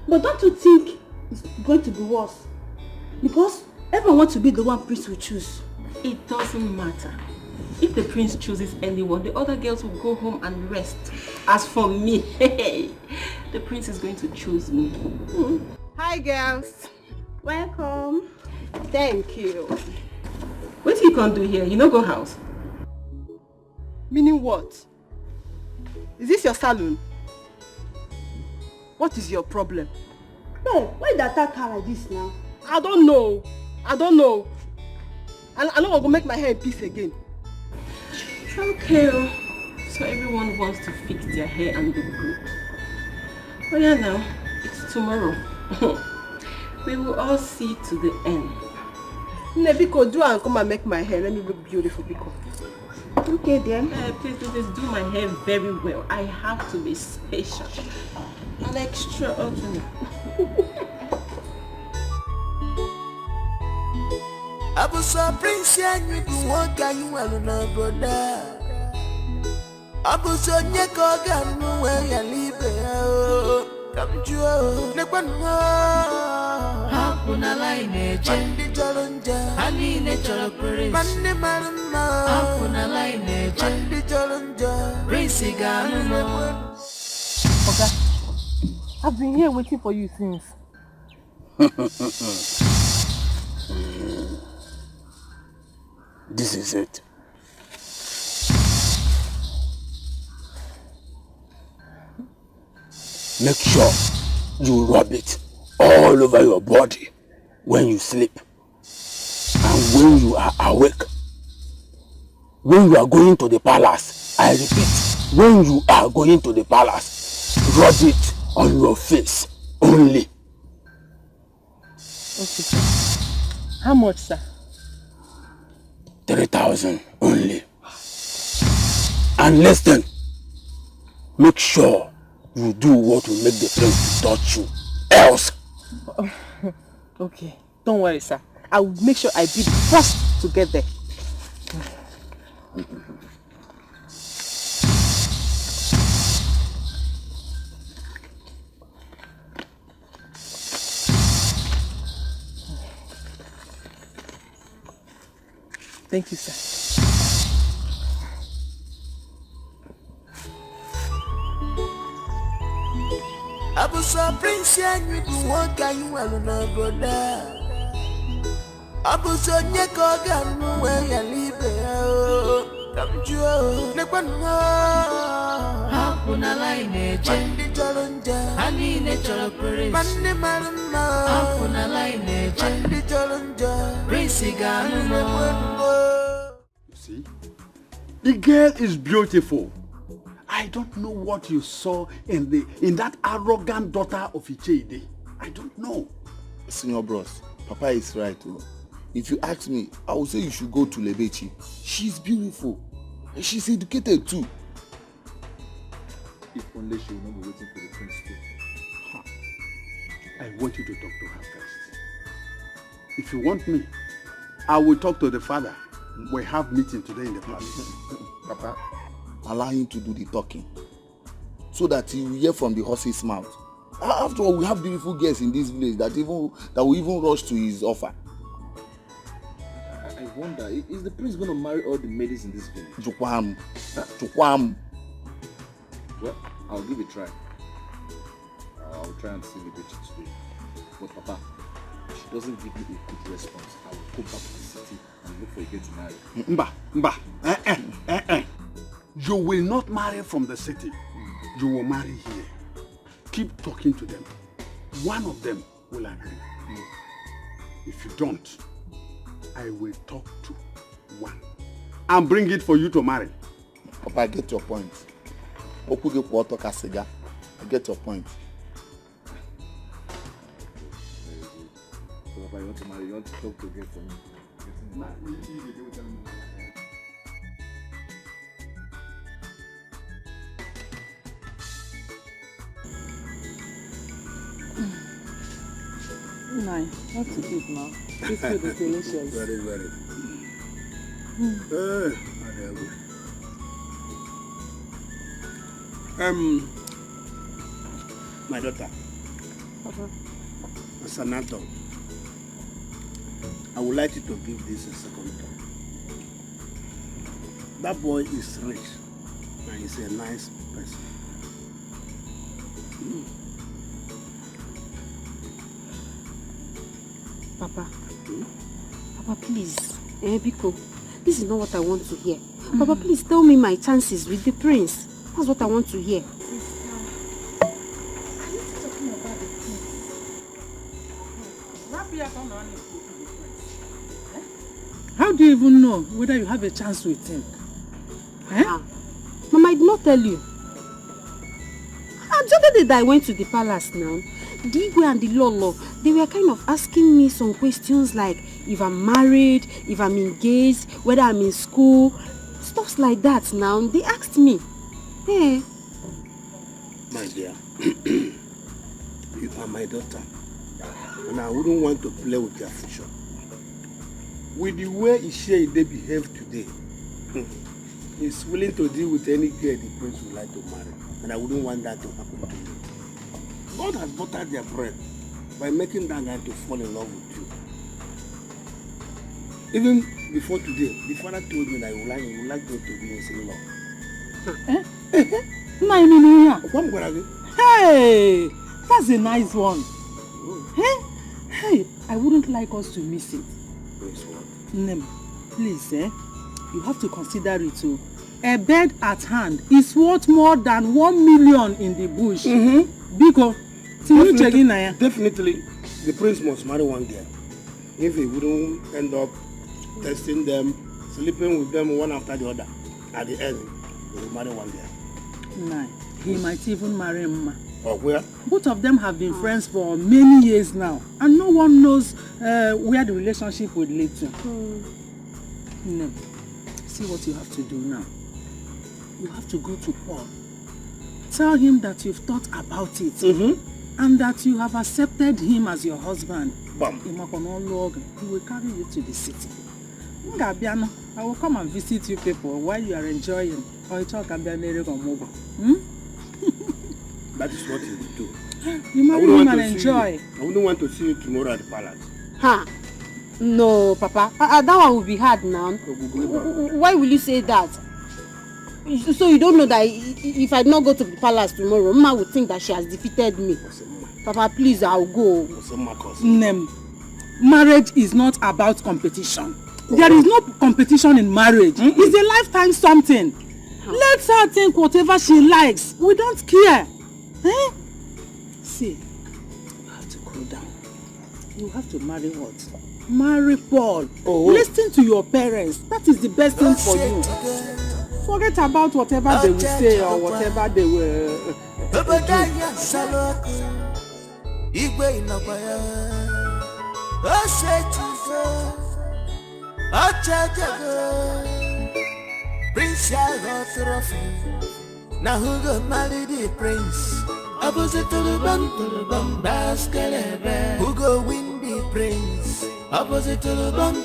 But don't you think it's going to be worse? Because everyone wants to be the one prince will choose. It doesn't matter. If the prince chooses anyone, the other girls will go home and rest. As for me, the prince is going to choose me. Hi girls. Welcome. Thank you. What you can do here? You no go house? Meaning what? Is this your salon? What is your problem? No, why did I attack her like this now? I don't know. I don't want to make my hair in peace again. Okay. So everyone wants to fix their hair and look good. But yeah, now, it's tomorrow. We will all see to the end. Nebiko, do and come and make my hair. Let me look beautiful, Biko. Okay then. Please do my hair very well. I have to be special and extraordinary. I was a prince and you do what you want to know, brother. I was a nyakoga, no way I live. Come to Hakuna line, Chandi Jalunja, Ali Nature Prince, Mandi Marama, Hakuna line, Chandi Jalunja, Racy Gano. Okay, I've been here waiting for you since. This is it. Make sure you rub it all over your body when you sleep. And when you are awake, when you are going to the palace, I repeat, when you are going to the palace, rub it on your face only. Okay, sir. How much, sir? 3,000 only. And listen, make sure you do what will make the prince touch you. Else. Okay, don't worry, sir. I will make sure I be the first to get there. Thank you, sir. Abuso prince yanyu duwoka yu aluna broda. Abuso nyeko ganu we ya libe o. Kamjuo nekwanu. Hakuna line je. Mandi chalonja. Ani ne chalo prince. Mandi maruma. Hakuna line je. Mandi chalonja. Prince ganu no. You see, the girl is beautiful. I don't know what you saw in that arrogant daughter of Ichede. I don't know. Senior bros, Papa is right. If you ask me, I would say you should go to Lebechi. She's beautiful. And she's educated too. If only she will not be waiting for the prince too. I want you to talk to her first. If you want me, I will talk to the father. We have meeting today in the palace. Papa, allow him to do the talking so that he will hear from the horse's mouth. After all, we have beautiful girls in this village that will even rush to his offer. I wonder, is the prince going to marry all the maidens in this village? Chukwam. Chukwam. Well, I'll give it a try. I'll try and see the bitch today. But Papa, if she doesn't give me a good response, I will go back to the city and look for a girl to marry. Mba. You will not marry from the city. You will marry here. Keep talking to them. One of them will agree. If you don't, I will talk to one and bring it for you to marry. Papa, I get your point. I get your point. So Papa, you want to marry? You want to talk to a girl for me? Nine. Not to eat now. This food is delicious. Very, very. My daughter. Papa. As an adult, I would like you to give this a second thought. That boy is rich and he's a nice person. Papa. Papa, please. Biko, this is not what I want to hear. Papa, please tell me my chances with the prince. That's what I want to hear. How do you even know whether you have a chance with him? Mama, I did not tell you. The other day that I went to the palace now, the Igwe and the Lolo, they were kind of asking me some questions like if I'm married, if I'm engaged, whether I'm in school, stuff like that now. They asked me. Hey. My dear, you are my daughter, and I wouldn't want to play with your future. With the way Ishe they behave today, he's willing to deal with any girl the prince would like to marry, and I wouldn't want that to happen to you. God has buttered their bread by making that guy to fall in love with you. Even before today, the father told me that he would like me to be his in-law. Hey, that's a nice one. Hey, I wouldn't like us to miss it. Miss what? Nem, please, you have to consider it too. A bed at hand is worth more than 1 million in the bush. Because, definitely, the prince must marry one girl. If he wouldn't end up testing them, sleeping with them one after the other, at the end, he will marry one girl. Nah, he might even marry Mma. Or where? Both of them have been friends for many years now, and no one knows where the relationship would lead to. No. See what you have to do now. You have to go to Paul. Tell him that you've thought about it, and that you have accepted him as your husband. He will carry you to the city. I will come and visit you people while you are enjoying. That is what he will do. You marry him and enjoy. I wouldn't want to see you tomorrow at the palace. Ha! No, Papa. That one will be hard now. Why will you say that? So you don't know that if I don't go to the palace tomorrow, Mama would think that she has defeated me. Papa, please, I'll go. Marriage is not about competition. There is no competition in marriage. It's a lifetime something. Let her think whatever she likes. We don't care. See, you have to cool down. You have to marry what? Marry Paul. Listen to your parents. That is the best thing for you. Forget about whatever they will say or whatever they will Now who go marry the prince? Opposite to the bum, baskelebe. Who go win the prince? Opposite to the bum,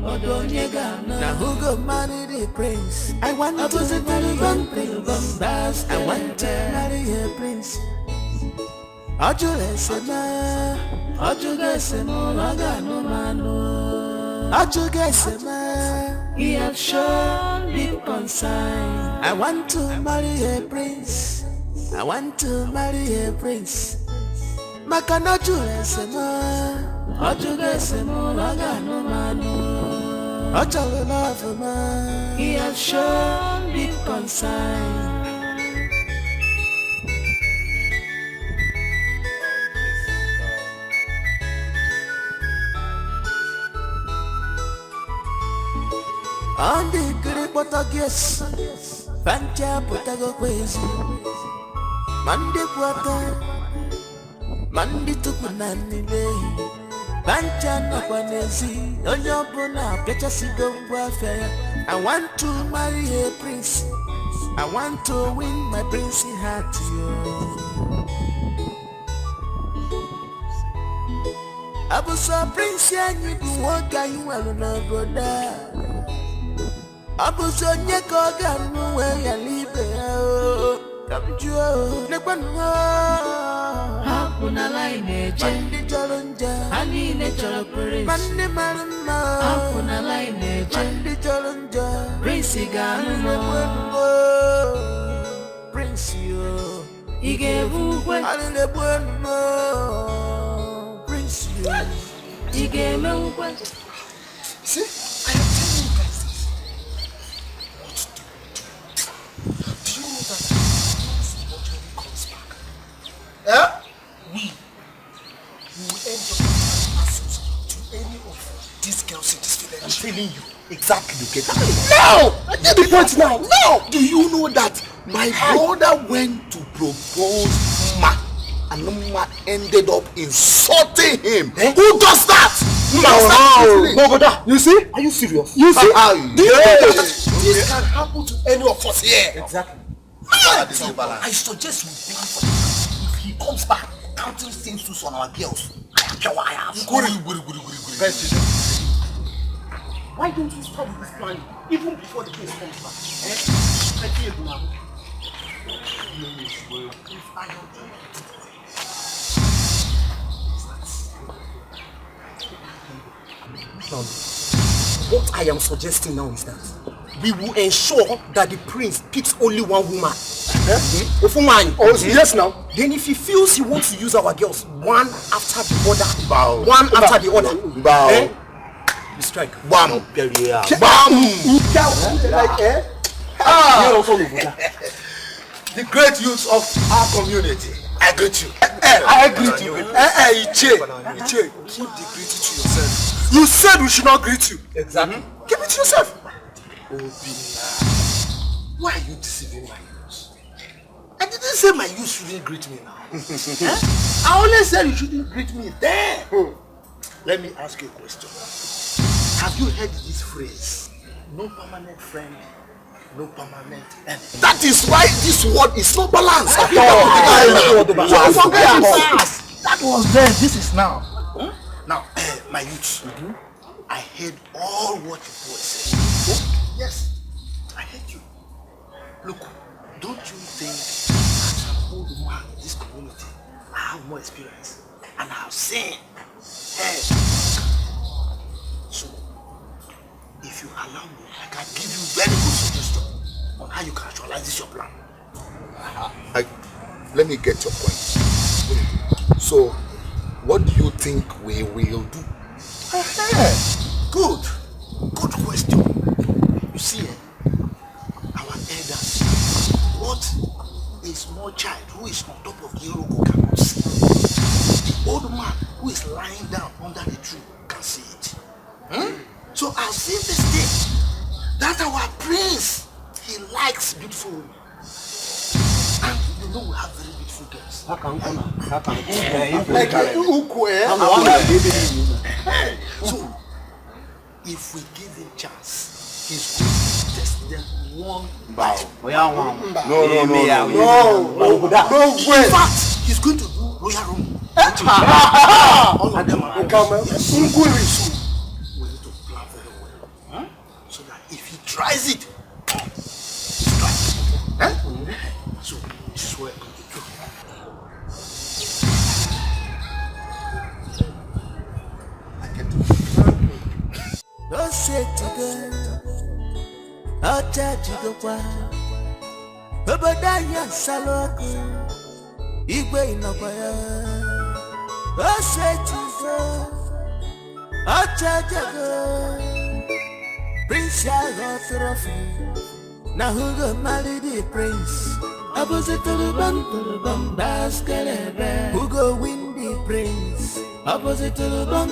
odonyega. Now who go marry the prince? I want opposite to the bum, baskelebe. I want to marry a prince. Ojugesema, agano mano. Ojugesema, he have shown deep concern. I want to marry a prince. I want to marry a prince. Makano Ojugesema, agano mano. Ojule love man, he have shown deep concern. On the great Portuguese, Pancha Potago Quays, Mandi Quata, Mandi Tupunani Day, Pancha Napanesi, Onyopona, Petasigo Warfare. I want to marry a prince. I want to win my princely heart. I was a prince, and you do what you will not go down. Abusonye koga where you live. Kamjo nekwano. Hakuna line mandi jalonja. Ani ne jalopere. Mandi maruma. Hakuna line mandi jalonja. Prince gano. Prince yo. Igevugwe. Ani ne bueno. Prince yo. Igevugwe. See? We will end up ourselves to any of these girls in this village. I'm telling you. Exactly, you get it. No! I get the point now. No! Do you know that my brother went to propose Ma and Ma ended up insulting him? Who does that? No, brother. You see? Are you serious? You see? Do you know that this can happen to any of us here? Exactly. I suggest we plan for this. If he comes back counting things on our girls, I have. Why don't you stop this plan even before the case comes back? I feel now. What I am suggesting now is that we will ensure that the prince picks only one woman. Oh, yes now. Then if he feels he wants to use our girls one after the other, one after the other, we strike. Bam. Bam. The great youth of our community. I greet you. I greet you. Iche. Keep the greeting to yourself. You said we should not greet you. Exactly. Keep it to yourself. Why are you deceiving my youth? I didn't say my youth shouldn't greet me now. I only said you shouldn't greet me there. Let me ask you a question. Have you heard this phrase? No permanent friend, no permanent enemy. That is why this word is not balanced. So forget the past. That was then, this is now. Now, my youth, I heard all what you boys said. Yes, I heard you. Look, don't you think as an old man in this community, I have more experience and I have seen. So, if you allow me, I can give you very good suggestion on how you can actualize this your plan. Let me get your point. So, what do you think we will do? Good question. You see, our elders, what a small child who is on top of the Iroko cannot see, the old man who is lying down under the tree can see it. So I've seen this thing that our prince, he likes beautiful women. And you know we have very beautiful girls. So if we give him chance, he's going to test them one by one. No way. In fact, he's going to do royal room. All of them are we need to plan very well. So that if he tries it, strike. So this is what I'm going to do. I get to don't say to go, I'll charge you the one. Obadiah Saloku, Igwe Inobaya. Don't say to go, I'll charge you go. Prince Trophy. Now who go marry the prince? Opposite to the bum, basket. Who go win the prince? Opposite to the bum,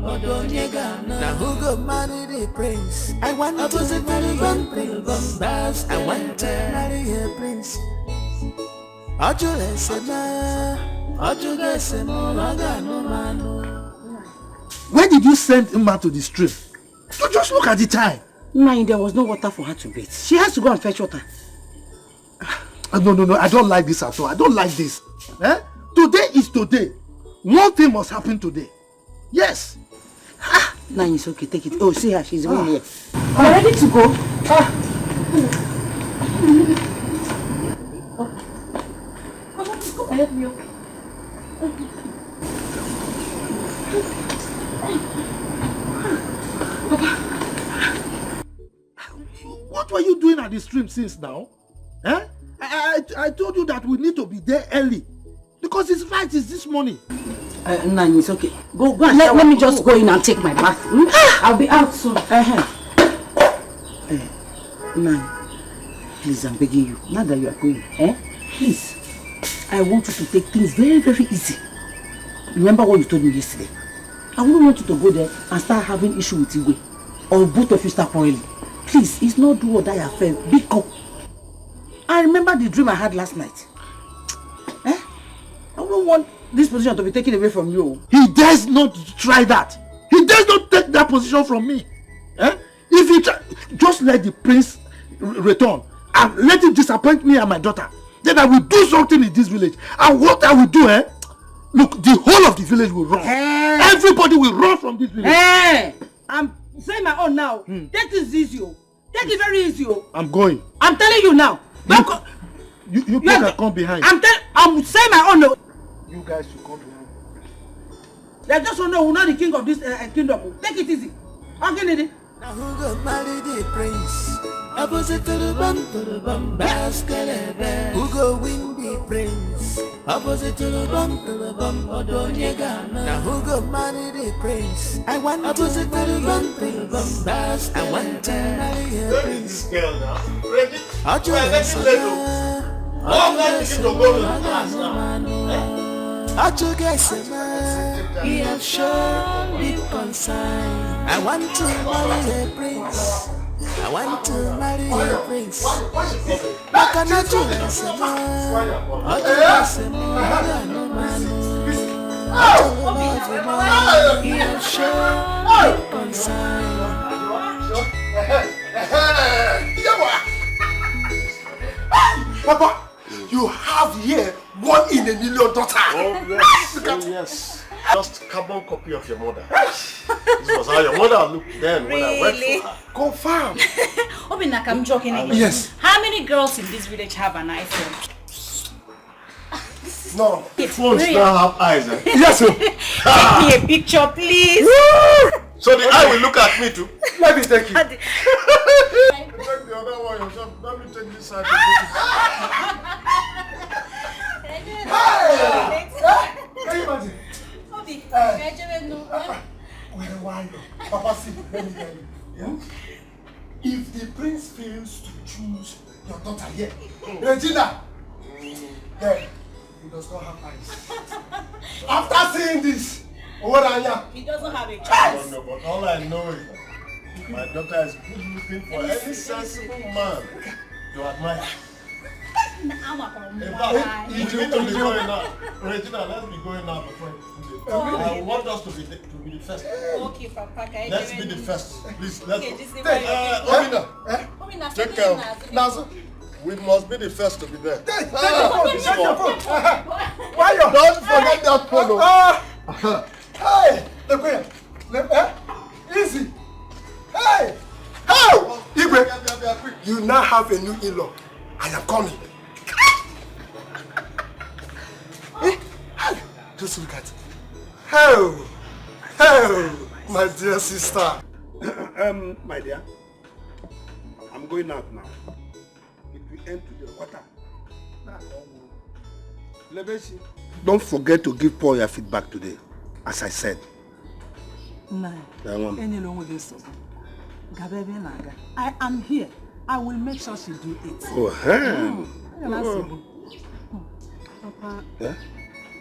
Odonyega. Now who go marry the prince? I want opposite to the bum, basket. I want to marry a prince. Where did you send Imba to the stream? You just look at the time. Nine, there was no water for her to bathe. She has to go and fetch water. No, I don't like this at all. I don't like this. Today is today. One thing must happen today. Yes. Nine, it's okay. Take it. Oh, see her. She's going here. Are you ready to go? Help me. What were you doing at the stream since now? I told you that we need to be there early. Because his flight is this morning. Nani, it's okay. Go and let me just go in and take my bath. I'll be out soon. Nani, please, I'm begging you. Now that you are going, please. I want you to take things very, very easy. Remember what you told me yesterday. I wouldn't want you to go there and start having issue with Igwe. Or both of you start quarreling. Please, it's not do or die affair. Be calm. I remember the dream I had last night. I don't want this position to be taken away from you. He dares not try that. He dares not take that position from me. If he just let the prince return and let him disappoint me and my daughter, then I will do something in this village. And what I will do, look, the whole of the village will run. Everybody will run from this village. I'm saying my own now. Take this easy. Take it very easy. I'm going. I'm telling you now. You can come behind. I'm saying my own. You guys should come behind. They just don't know who's not the king of this kingdom. Take it easy. Okay, lady. Now who go marry the prince? Opposite to the bum, baskelebe. Who go win the prince? Opposite to the bum, odonyega. Now who go marry the prince? I want opposite to the bum, baskelebe. I want to marry a prince. Girl now. Ready? I'll just he has shown me concern. I want to marry a prince. I want to marry a prince. I cannot do this. He has shown me concern. Papa, you have here 1 in a million daughter. Oh yes, oh, yes. Just carbon copy of your mother. This was how your mother looked then when I went for her. Confirm. Obinak, I'm joking again. Yes. How many girls in this village have an iPhone? No, phones now have eyes. Eh? Yes, sir. Take me a picture, please. So the eye will look at me too. Let me take you. Take the other one yourself. Let me take this side. Hey! Can you imagine? Papa, see, let me tell you. Yeah? If the prince fails to choose your daughter here, Regina, then he does not have eyes. After seeing this, he doesn't have a choice. Oh, no, but all I know is my daughter is good looking for any sensible man to admire. In fact, you need to be going now. Regina, let's be going now before I want us to be the first. Okay, Papa. Let's be the first. Please, let's go. Omina, take care of Nazo. We must be the first to be there. Take your phone. Why don't forget that photo. Hey, the easy. Hey, how? Igwe, you now have a new in-law. I am coming. Just look at it. How, my dear sister. My dear, I'm going out now. If we end today, quarter. Don't forget to give Paul your feedback today, as I said. I am here. I will make sure she do it. Oh, Papa, yeah?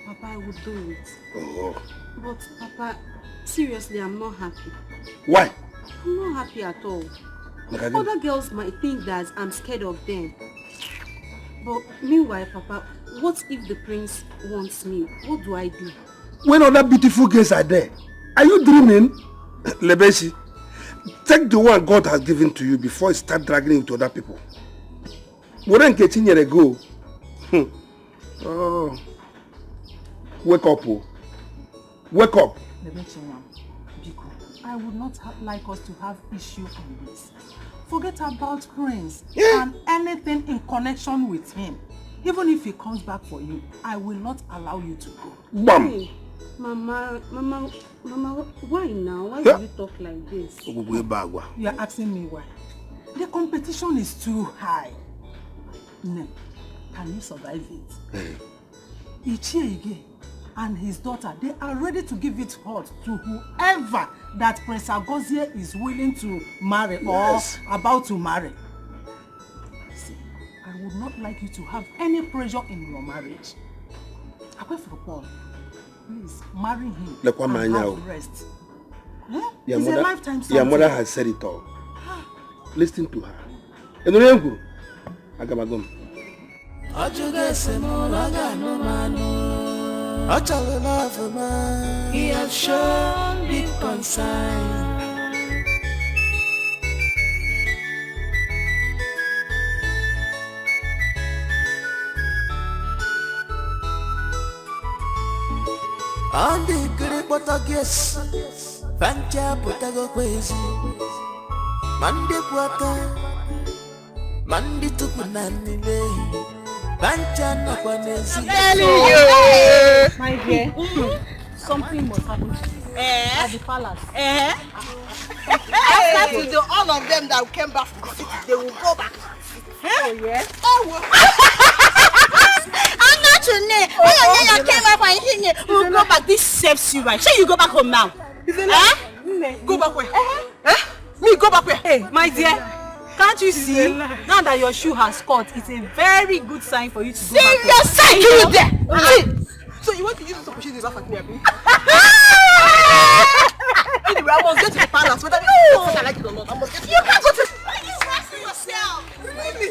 Papa, I would do it. Oh. But Papa, seriously, I'm not happy. Why? I'm not happy at all. Other girls might think that I'm scared of them. But meanwhile, Papa, what if the prince wants me? What do I do? When other beautiful girls are there, are you dreaming? Lebeshi, take the one God has given to you before you start dragging it to other people. Wouldn't get in here ago. Oh. Wake up, oh. Wake up. I would not like us to have issue on this. Forget about Prince and anything in connection with him. Even if he comes back for you, I will not allow you to go. Bam! Hey, Mama, why now? Why do you talk like this? You are asking me why? The competition is too high. No, can you survive it? Ichiege and his daughter, they are ready to give it hot to whoever that Prince Agozie is willing to marry or about to marry. See, I would not like you to have any pressure in your marriage. Apart from Paul, please marry him and have rest. It's a lifetime something. Your mother has said it all. Listen to her. He has shown big concern. On the great Portuguese, Fancha Potago crazy. Mandi Puata, Mandi Tupunani, Fancha Napanesi. My dear, something must happen at the palace. After to all of them that came back from the city, they will go back. Oh, yes? I'm not your name. Oh, you came back and you will go back. This saves you, right? Shall you go back home now? Go back where? Me, go back where? Hey, my dear. Can't you see? Now that your shoe has caught, it's a very good sign for you to go back. Serious sign, you there? So you want to use this opportunity to laugh at me, Abi? Anyway, I must get to the palace. Whether I like it or not, I must get to the palace. You can't go to the palace. You can't see yourself. Really?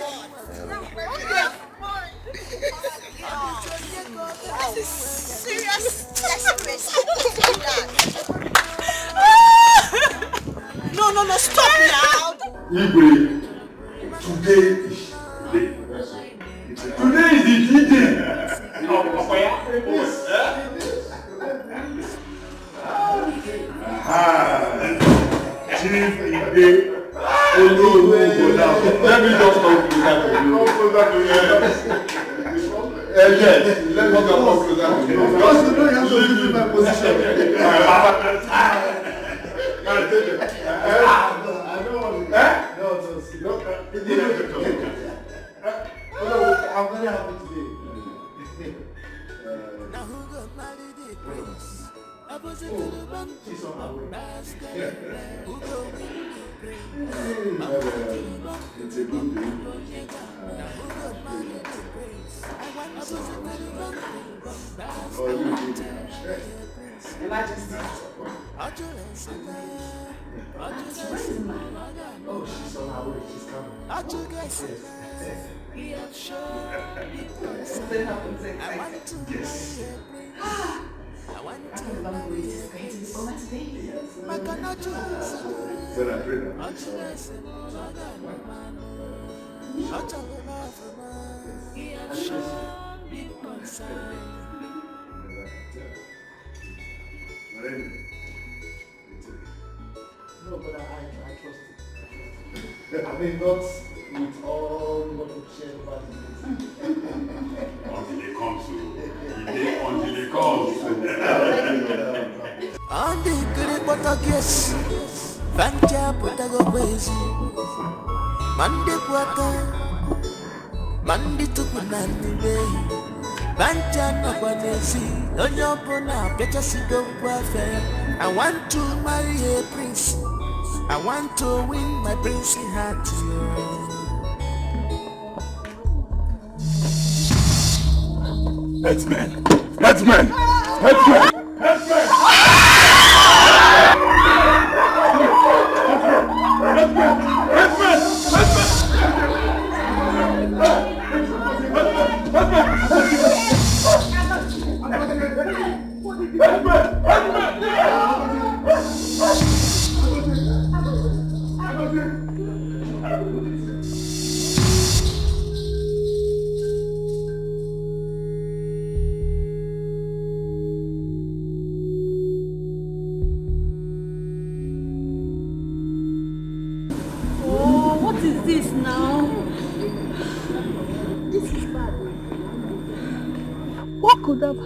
This is serious desperation. No, stop now. Igwe, today is the day. Today is the day. Chief Igwe. Oh no, now. Let me just come closer to you. Yes, let me come closer to you. Because you know you have to give me my position. I don't want to. No. I'm very happy today. She's on her way. It's a good day. Majesty. Oh, she's on her way. She's coming. Something happens excited. Yes. I love the way this is going to discover today. Yes. But I pray that no, but I trust it. I mean, not with all what we share about it. Until it comes to until it comes. On the good Portuguese, Vanja Potagoesi, Mande Quaka, Mandi Tupunani, Vanja Nabanesi, Onyopona, Petasigo Quafe. I want to marry a prince. I want to win my princely heart. Headsman!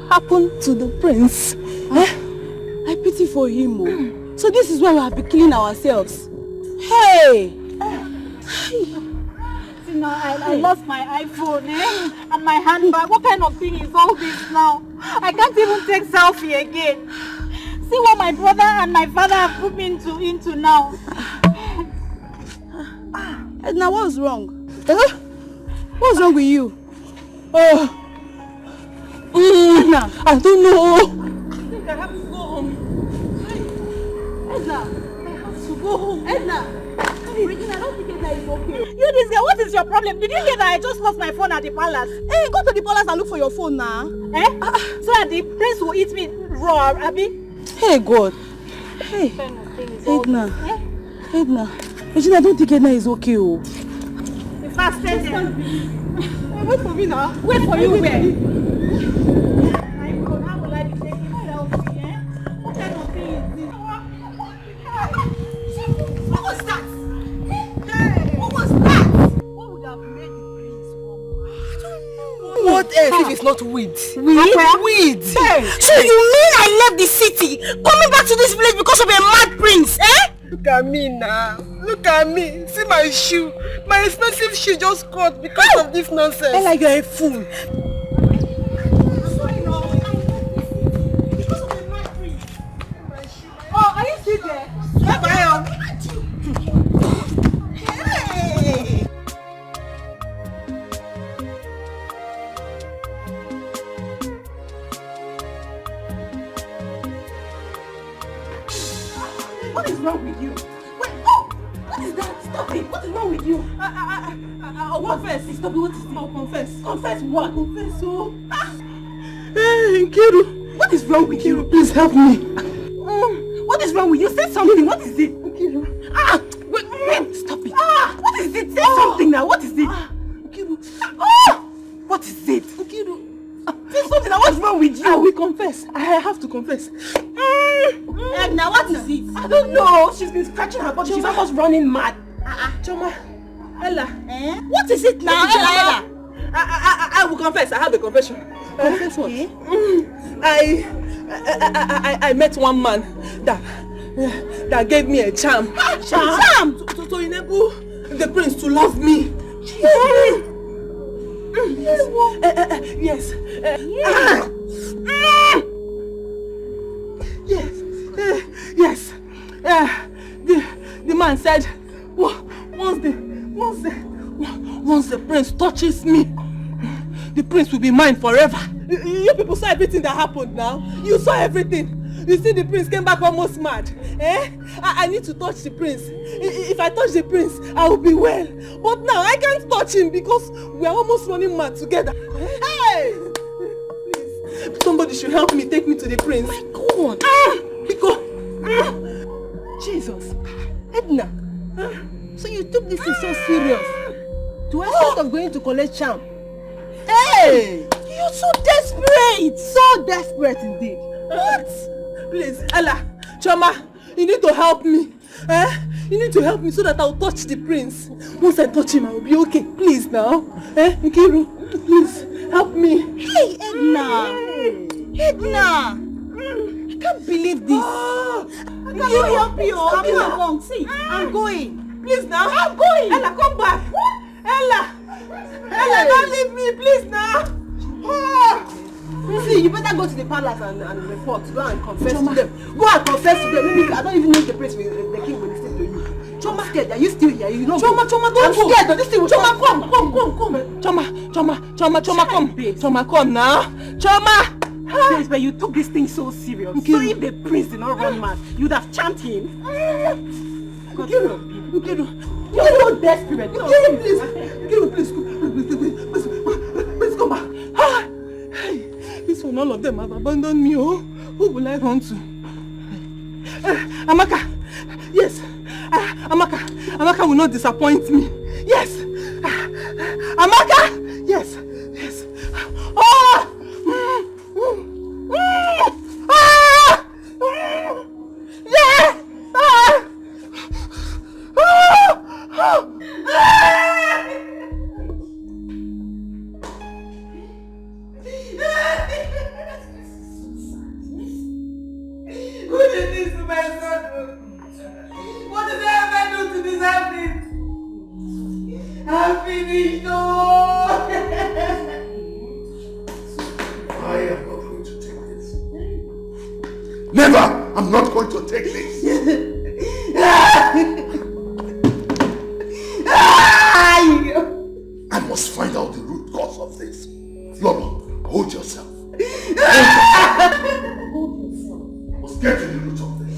Happened to the prince. I pity for him. So this is why we have been killing ourselves. Hey! You know, I lost my iPhone and my handbag. What kind of thing is all this now? I can't even take selfie again. See what my brother and my father have put me into now. Now what's wrong? What's wrong with you? Edna, I don't know. I think I have to go home. Edna, I have to go home. Edna, Regina, I don't think Edna is okay. You this girl, what is your problem? Did you hear that I just lost my phone at the palace? Hey, go to the palace and look for your phone now. So that the prince will eat me raw, Abby? Hey, God. Hey, Edna. Edna. Regina, I don't think Edna is okay. The fastest. Wait for me now. Wait for you where? How will I be taking selfie, What kind of thing is this? What was that? What was that? What would have made the prince walk? I don't know. What else if it's not weed? Weed? So you mean I left the city, coming back to this village because of a mad prince, Look at me now. Look at me. See my shoe. My expensive shoe just caught because of this nonsense. Ella, you're a fool. Oh, are you still there? Bye-bye. Hey! What is wrong with you? Wait, oh! What is that? Stop it! What is wrong with you? I'll confess. Stop it, what is it? I'll confess. Confess what? Confess, oh! Hey, Nkiru! What is wrong with you? Please help me. What is wrong with you? Say something. What is it? Nkiru. Wait, stop it. What is it? Say something now. What is it? Nkiru. What is it? Nkiru. Say something now. What's wrong with you? I will confess. I have to confess. Now what is it? I don't know. She's been scratching her body. She's almost running mad. Choma. Ella. What is it now? Ella. I will confess. I have a confession. Confess what? I met one man that gave me a charm. Charm? To enable the prince to love me. Yes. Yes. The man said, once the prince touches me, the prince will be mine forever. You people saw everything that happened now. You saw everything. You see the prince came back almost mad. I need to touch the prince. If I touch the prince, I will be well. But now I can't touch him because we are almost running mad together. Hey! Please, somebody should help me, take me to the prince. My God! Because... Jesus! Edna! So you took this thing so serious? To extent of going to collect charm? Hey! You're so desperate! So desperate indeed. What? Please, Ella, Choma, you need to help me. You need to help me so that I'll touch the prince. Once I touch him, I will be okay. Please now. Nkiru, please, help me. Hey, Edna! Edna! I can't believe this. I can't help you. Come along. See, I'm going. Please now. I'm going. Ella, come back. Ella, don't leave me, please now. See, you better go to the palace and report. Go and confess to them. Go and confess to them. Maybe I don't even know if the prince will, the king will listen to you. Choma, scared. Are you still here? You know. Choma, don't go. I'm scared. But this thing will Choma, come. Choma, come now. Choma. Yes, but you took this thing so serious. So if the prince did not run mad, you'd have charmed him. Nkiru, you're so desperate. Nkiru, please come back. Hey, this one, all of them have abandoned me. Oh, who will I run to? Amaka, yes. Amaka will not disappoint me. Yes. Amaka, yes. Who did this to my son? What did I ever do to deserve this? I'm finished. Oh! I am not going to take this. Never! I'm not going to take this. I must find out the root cause of this. Lolo, hold yourself. Let's get to the root of this.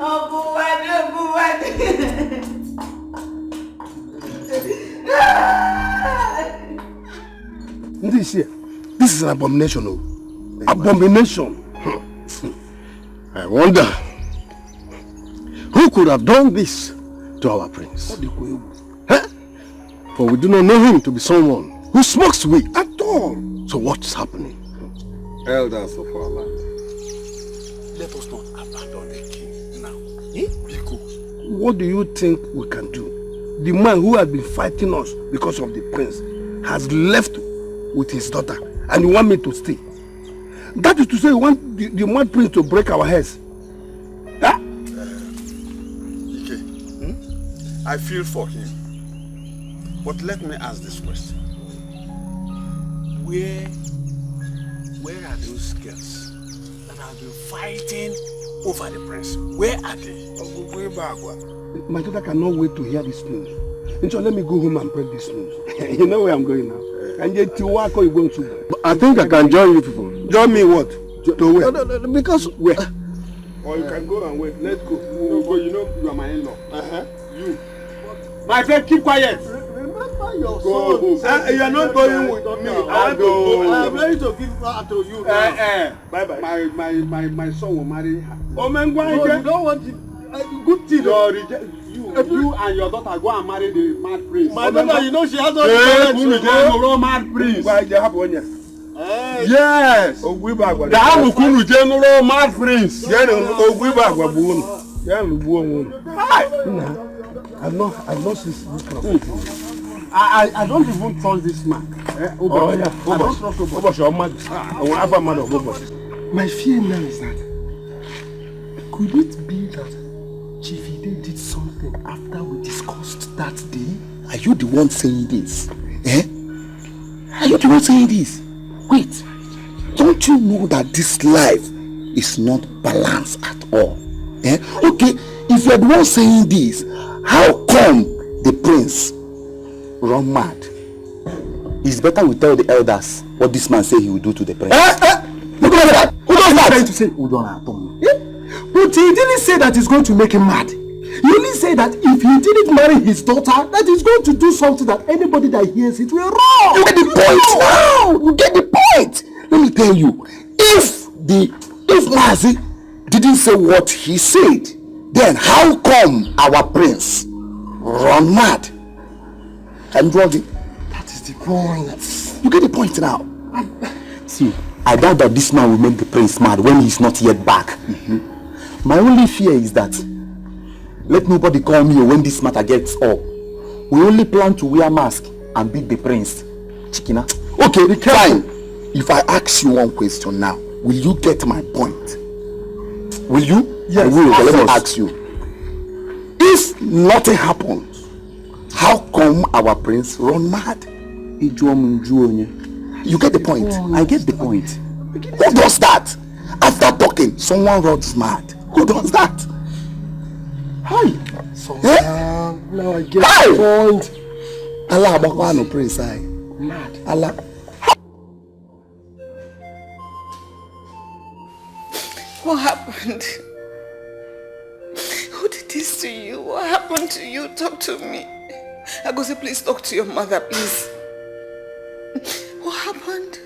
Uncle, This is an abomination. Oh. Abomination. I wonder who could have done this to our prince. Huh? For we do not know him to be someone who smokes weed at all. So what's happening? Elders of our land, let us not abandon the king now. Because what do you think we can do? The man who has been fighting us because of the prince has left with his daughter, and you want me to stay? That is to say, you want the mad prince to break our heads. Huh? Dikeh, I feel for him. But let me ask this question. Where are those girls that have been fighting over the prince? Where are they? My daughter cannot wait to hear this news. And so let me go home and break this news. You know where I'm going now. And yet to work or you going to. I think I can join you people. Join me what? To where? No, because where? Or you can go and wait. Let's go. You know you are my in-law. You. My friend, keep quiet. Remember your son. You are not going with me. I am ready to give her to you. Bye bye. My son will marry her. Oh man, why? No, you don't want it. Good thing. You and your daughter go and marry the mad prince. My daughter, you know she has all the parents. Mad prince. Why they have one year? Yes. The Amukunu General Mad Prince. I've not seen this kind of thing. I don't even trust this man. I don't trust nobody. My fear now is that could it be that Chief Ide did something after we discussed that day? Are you the one saying this? Are you the one saying this? Wait, don't you know that this life is not balanced at all? Okay, if you're the one saying this, how come the prince run mad? It's better we tell the elders what this man say he will do to the prince. Look at that! Who does that? Trying to say but he didn't say that he's going to make him mad. He only said that if he didn't marry his daughter, that he's going to do something that anybody that hears it will wrong. You get the point now! You get the point! Let me tell you, if Mazi didn't say what he said, then how come our prince run mad? And that is the point. You get the point now. See, I doubt that this man will make the prince mad when he's not yet back. My only fear is that let nobody call me when this matter gets up. We only plan to wear mask and beat the prince. Chikina. Okay, fine. If I ask you one question now, will you get my point? Will you? Yes. I will. Let me ask you. If nothing happens, how come our prince run mad? You get the point? I get the point. Who does that? After talking, someone runs mad. Who does that? Hi. So now I get the point. Allah Bakwano prince. Mad. Allah. What happened? Who did this to you? What happened to you? Talk to me. I go say, please talk to your mother, please. What happened?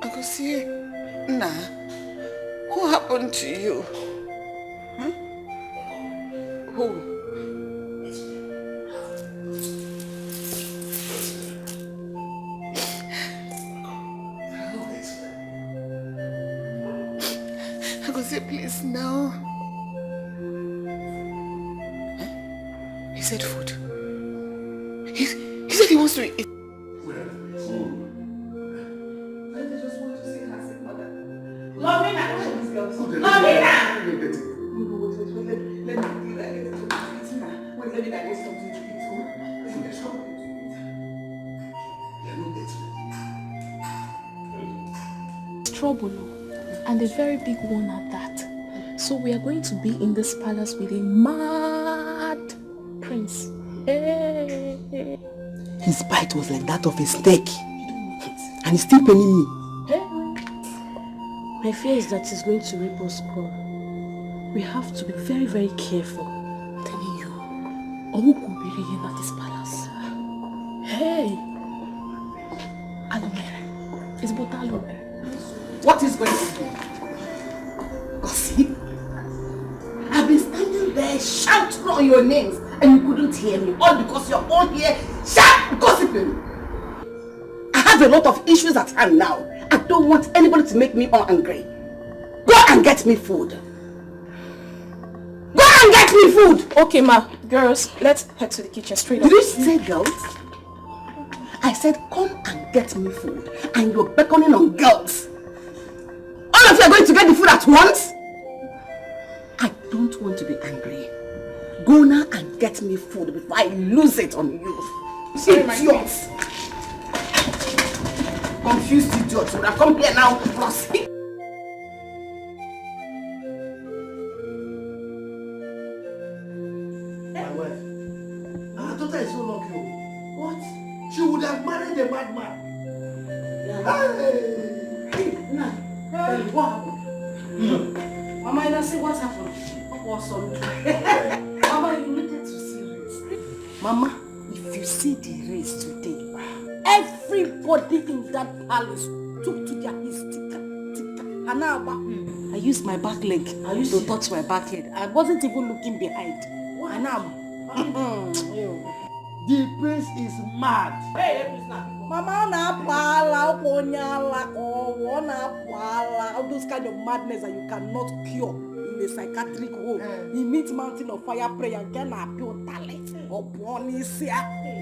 I go say, nah. What happened to you? Huh? Who? I go say, please now. Huh? He said food. He said he wants to eat. Trouble, and a very big one at that. So we are going to be in this palace with a mad prince. Hey. His bite was like that of a snake, and he's still paining me. Hey. My fear is that he's going to rape us all. we have to be very, very careful. I'm telling you. Who could be reading at this palace? Hey! Alome. It's about Alome. What is going to do? Gossip? I've been standing there shouting on your names and you couldn't hear me. All because you're all here gossiping. I have a lot of issues at hand now. I don't want anybody to make me angry. Go and get me food. Go and get me food! Okay, ma. Girls, let's head to the kitchen straight up. Did you say girls? I said come and get me food. And you're beckoning on girls. All of you are going to get the food at once? I don't want to be angry. Go now and get me food before I lose it on you. Idiots! Confused idiots would have come here now. My wife. Our daughter is so lucky. What? She would have married a madman. Hey, what happened? Mama, you see what happened? What's on? Mama, you needed to see race. Mama, if you see the race today, everybody in that palace took to their tika. I used my back leg to touch my back head. I wasn't even looking behind. The prince is mad. Hey, Mama, all those kind of madness that you cannot cure in a psychiatric home. He meets mountain of fire prayer and can appeal talent.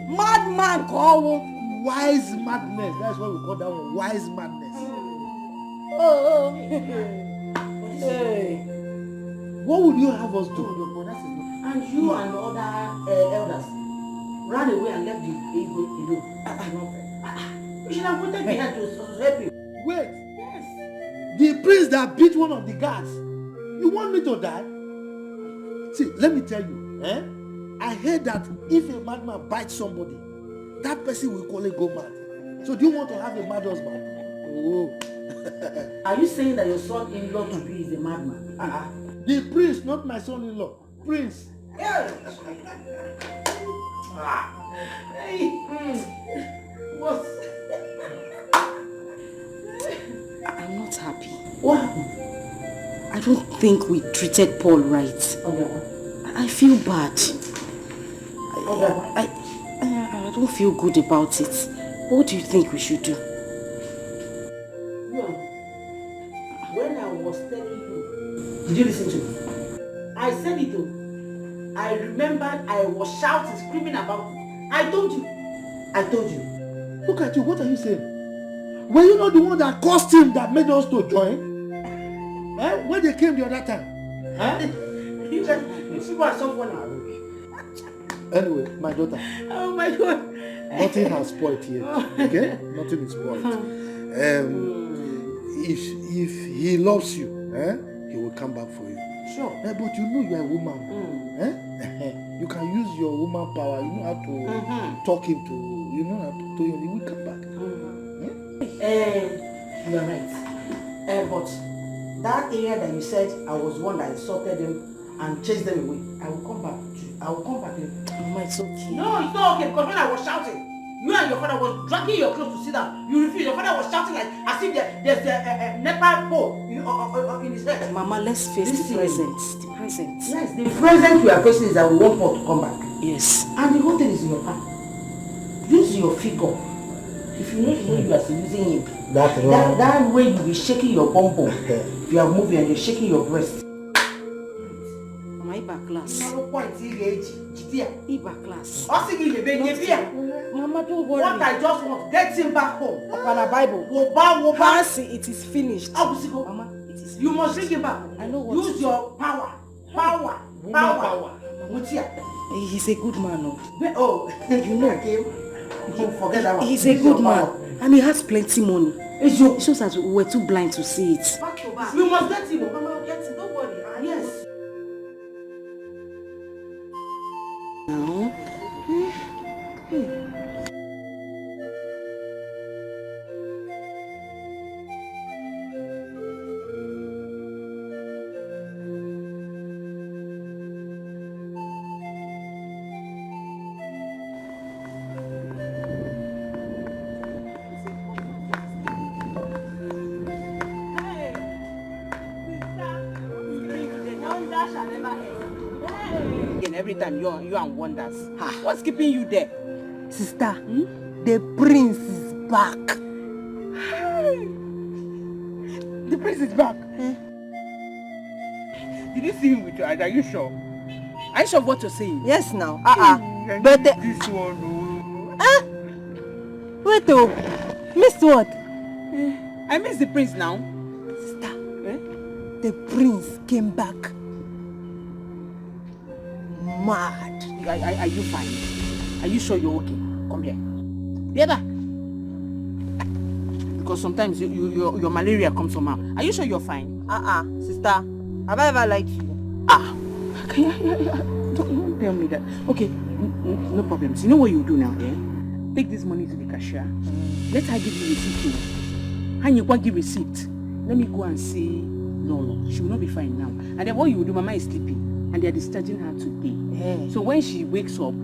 Madman call wise madness. That's what we call that one. Wise madness. Hey. What would you have us do? And you and the other elders ran away and left the Igbo alone. You should have wanted me here to help you. Wait. Yes. The prince that beat one of the guards. You want me to die? See, let me tell you. I heard that if a madman bites somebody, that person will call it go mad. So do you want to have a mad husband? Oh. Are you saying that your son-in-law to be is a madman? The prince, not my son-in-law. Prince. Hey. What? I'm not happy. What happened? I don't think we treated Paul right. I feel bad. I don't feel good about it. What do you think we should do? When I was telling you, did you listen to me? I said it though. I remembered I was shouting, screaming about it. I told you. Look at you, what are you saying? Were you not the one that caused him that made us to join? When they came the other time? You are someone. Anyway, my daughter. Oh my God. Nothing has spoiled yet. Okay? Nothing is spoiled. If he loves you, he will come back for you. Sure. But you know you are a woman. You can use your woman power. You know how to talk him to. You know how to talk to him. He will come back. You are right. But that area that you said I was one that insulted them and chased them away, I will come back. Mama, it's okay. No, it's not okay because when I was shouting, you and your father was dragging your clothes to sit down. You refused. Your father was shouting like as if there's a Nepal pole in his head. Mama, let's face the present. The present. Yes, the present we are facing is that we want Paul to come back. Yes. And the whole thing is in your hand. Use your figure. If you know the way you are using him, that way you will be shaking your bum bum. If you are moving and you're shaking your breast. Iba class. Iba class. Mama, don't worry. What I just want, get him back home. Upon a Bible. Fancy, it is finished. Mama, it is. You must bring him back. I know what. Use your power. Power. He's a good man. Oh, you know. Forget that one. He's a good man. And he has plenty money. It shows that we were too blind to see it. Back to back. We must get him. Mama, we'll get him. Don't worry. Yes. Now. And every time you and wonders. What's keeping you there? Sister, the prince is back. The prince is back. Did you see him with your eyes? Are you sure? Are you sure of what you're saying? Yes, now. But this one. Wait, oh, missed what? I missed the prince now. Sister, the prince came back. Mad. Are you fine? Are you sure you're okay? Come here. The other. Because sometimes your malaria comes somehow. Are you sure you're fine? Sister, have I ever lied to you? Don't tell me that. Okay, no problems. You know what you do now, eh? Take this money to the cashier. Let her give you receipt. And you can't give receipt. Let me go and see Lolo. She will not be fine now. And then what you will do, Mama is sleeping. And they are discharging her today. So when she wakes up,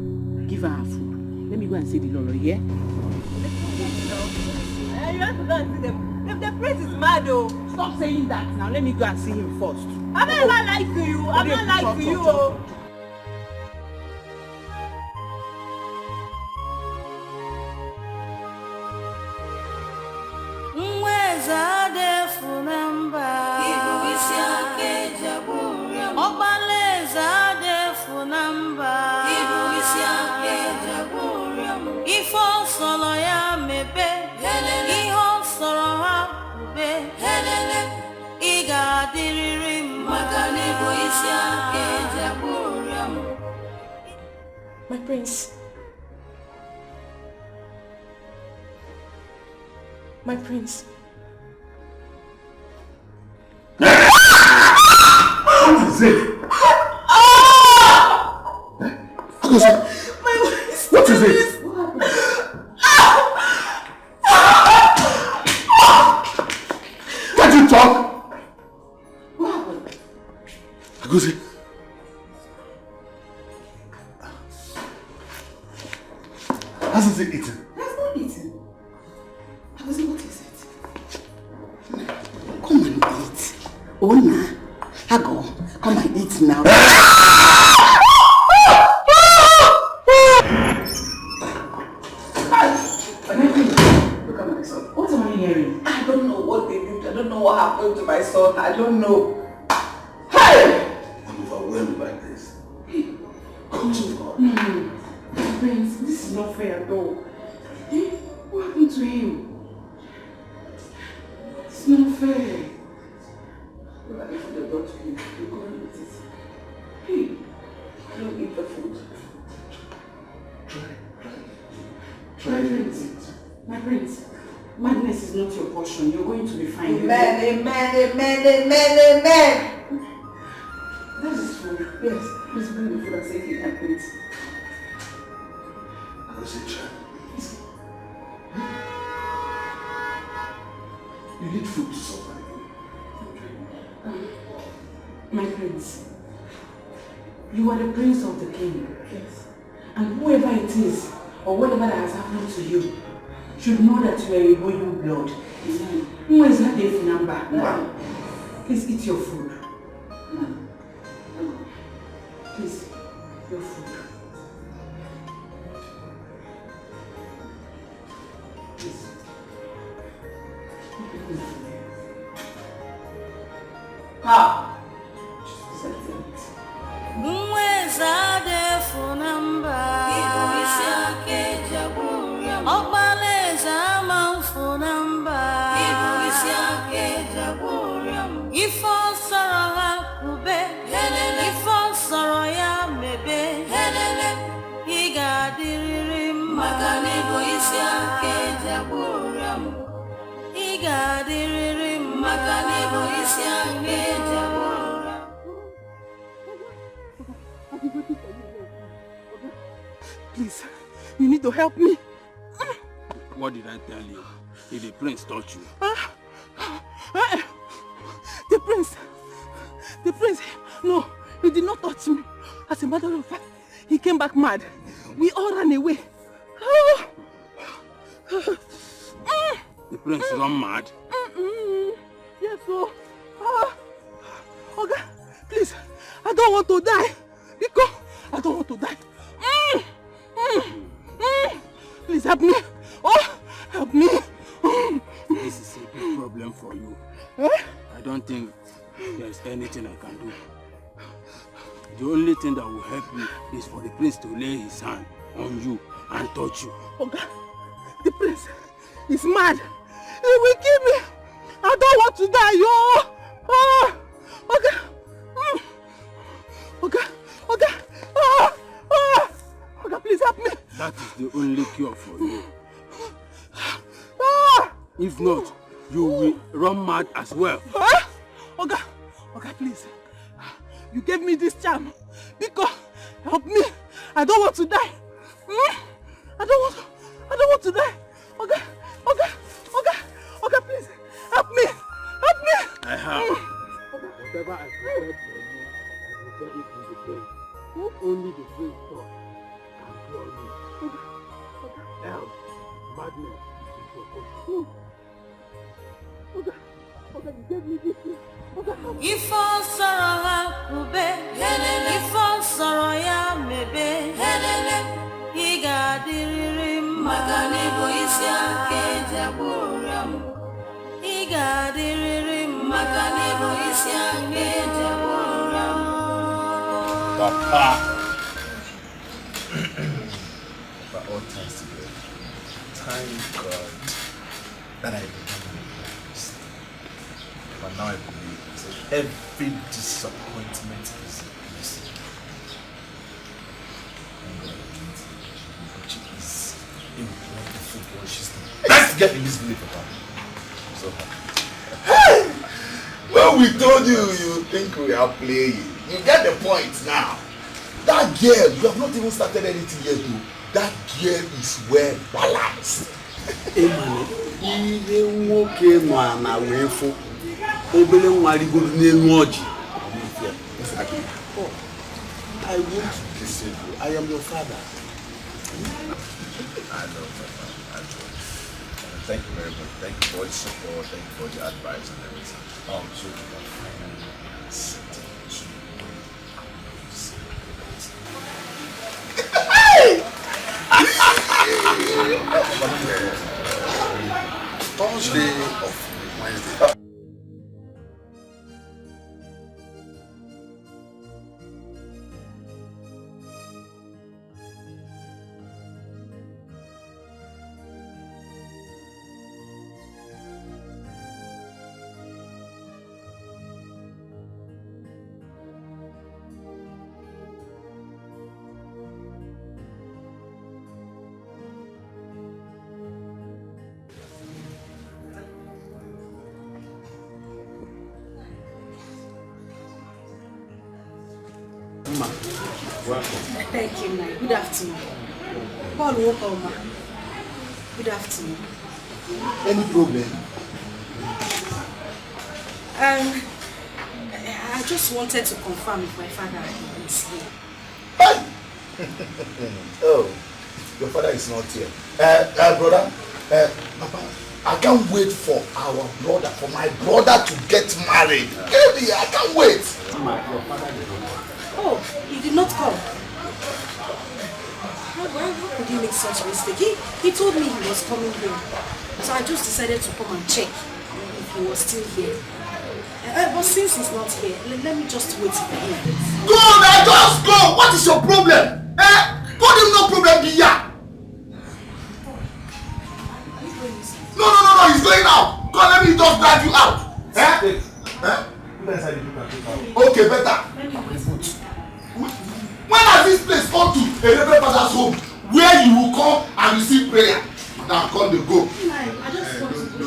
give her food. Let me go and see the Lolo, yeah? You have to go and see them. The prince is mad, oh. Stop saying that now. Let me go and see him first. I'm not lying to you. I'm not lying to you, oh. My prince. My prince. What is it? What is it? Can't you talk? Agosi. Hasn't it eaten? Has not eaten. Agosi, what is it? Come and eat. Ona, Ago, come and eat now. Look at my son. What am I hearing? I don't know what they did. I don't know what happened to my son. I don't know. Hey! I'm overwhelmed by this. Come to God. No. Prince, this is not fair at all. What happened to him? It's not fair. Look at the food they brought to you. You couldn't eat it. Hey, I don't eat the food. Try it. My prince, madness is not your portion. You're going to be fine. Amen. That is food. Yes, please bring the food and say it and eat. You need food to survive. My prince, you are the prince of the king. Yes. And whoever it is, or whatever that has happened to you, should know that you are a royal blood. Who is that Dave number? No. Please eat your food. No. Please, your food. Please. Ah! Please, you need to help me. What did I tell you? If the prince touched you? The prince, no, he did not touch me. As a matter of fact, he came back mad. We all ran away. The prince run mad? Yes, so. Okay, please, I don't want to die. Because I don't want to die. Please help me. Oh, help me. This is a big problem for you. I don't think there's anything I can do. The only thing that will help you is for the prince to lay his hand on you and touch you. Okay. The prince is mad. He will kill me. I don't want to die, yo. Oh, okay. Okay. Okay. Okay, please help me. That is the only cure for you. If not, you will run mad as well. Okay. Okay, please. You gave me this charm. Because help me. I don't want to die. I don't want to die. Okay. Okay. Okay. Okay, please. Help me. Help me. I have. Whatever I prepared for you, I prepared it in the place. Only the great God can cure you. Help, madness is your portion. Okay. Okay, you gave me this. If all sorrow hakube, if all sorrow ya mebe, iga diriri magani bo isya keja boram. Iga diriri magani bo isya keja boram. Papa. But all times together, thank God that I became a priest. But now I believe that every disappointment is a blessing. And God is a wonderful boy. She's the best girl in this village, Papa. I'm so happy. When we told you, you think we are playing. You get the point now. That girl, you have not even started anything yet, though. That girl is well balanced. Ihe nwoke nwa na wefu obele nwa rigoro n'elu ọjị. I want to listen to you. I am your father. I know, Papa. I know. Thank you very much. Thank you for the support. Thank you for the advice and everything. So you can finally accept it. Thursday of Wednesday. Welcome. Thank you, ma. Good afternoon. Paul, welcome, ma. Good afternoon. Any problem? I just wanted to confirm if my father is here. Oh, your father is not here. Brother, Papa, I can't wait for my brother to get married. Baby, I can't wait. Your father is not. Oh, he did not come. How could he make such a mistake? He told me he was coming here. So I just decided to come and check if he was still here. But since he's not here, let me just wait for him. Go now, just go! What is your problem? God him no problem be here. No, he's going out. God, let me just drive you out. Okay, better. When has this place come to a Reverend Father's home where you will come and receive prayer? Now come to go. I just want to go.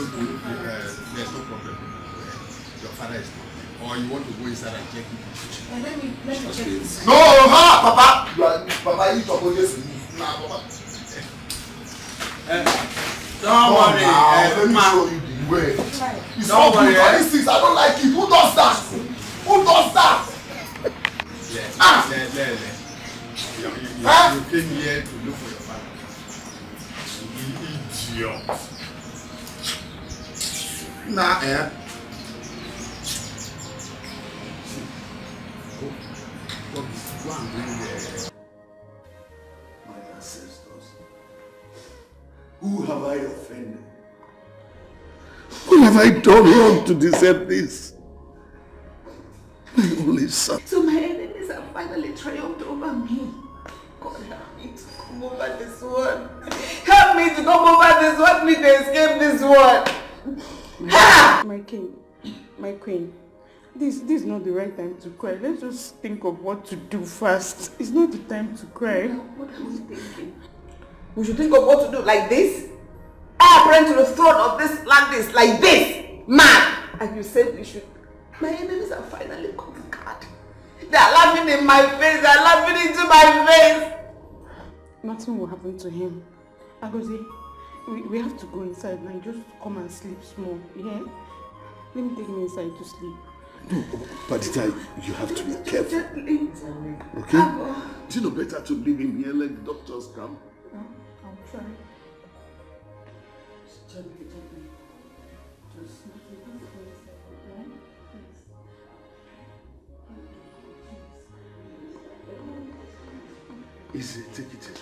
There's no problem. Your father is not. Or you want to go inside and check it? Let me check this. No, Papa. Papa, you talk about this. Don't worry. Let me show you the way. It's not good for these things. I don't like it. Who does that? Who does that? You came here to look for your father. You idiot. Nah, What am I doing there? My ancestors. Who have I offended? What have I done wrong to deserve this? My only son. So my enemies have finally triumphed over me. God help me to come over this one. Help me to come over this one. Help me to escape this one. My king, my queen, this is not the right time to cry. Let's just think of what to do first. It's not the time to cry. What are we thinking? We should think of what to do like this. I apprehend to the throne of this land like this. Man! And you said we should. My enemies are finally conquered. They are laughing in my face. They are laughing into my face. Nothing will happen to him. Agozi, we have to go inside now. Just come and sleep small. Yeah? Let me take him inside to sleep. No, Padita, you have to be careful. Okay? Is it not better to leave him here, let the doctors come? I'll try. Easy, take it in.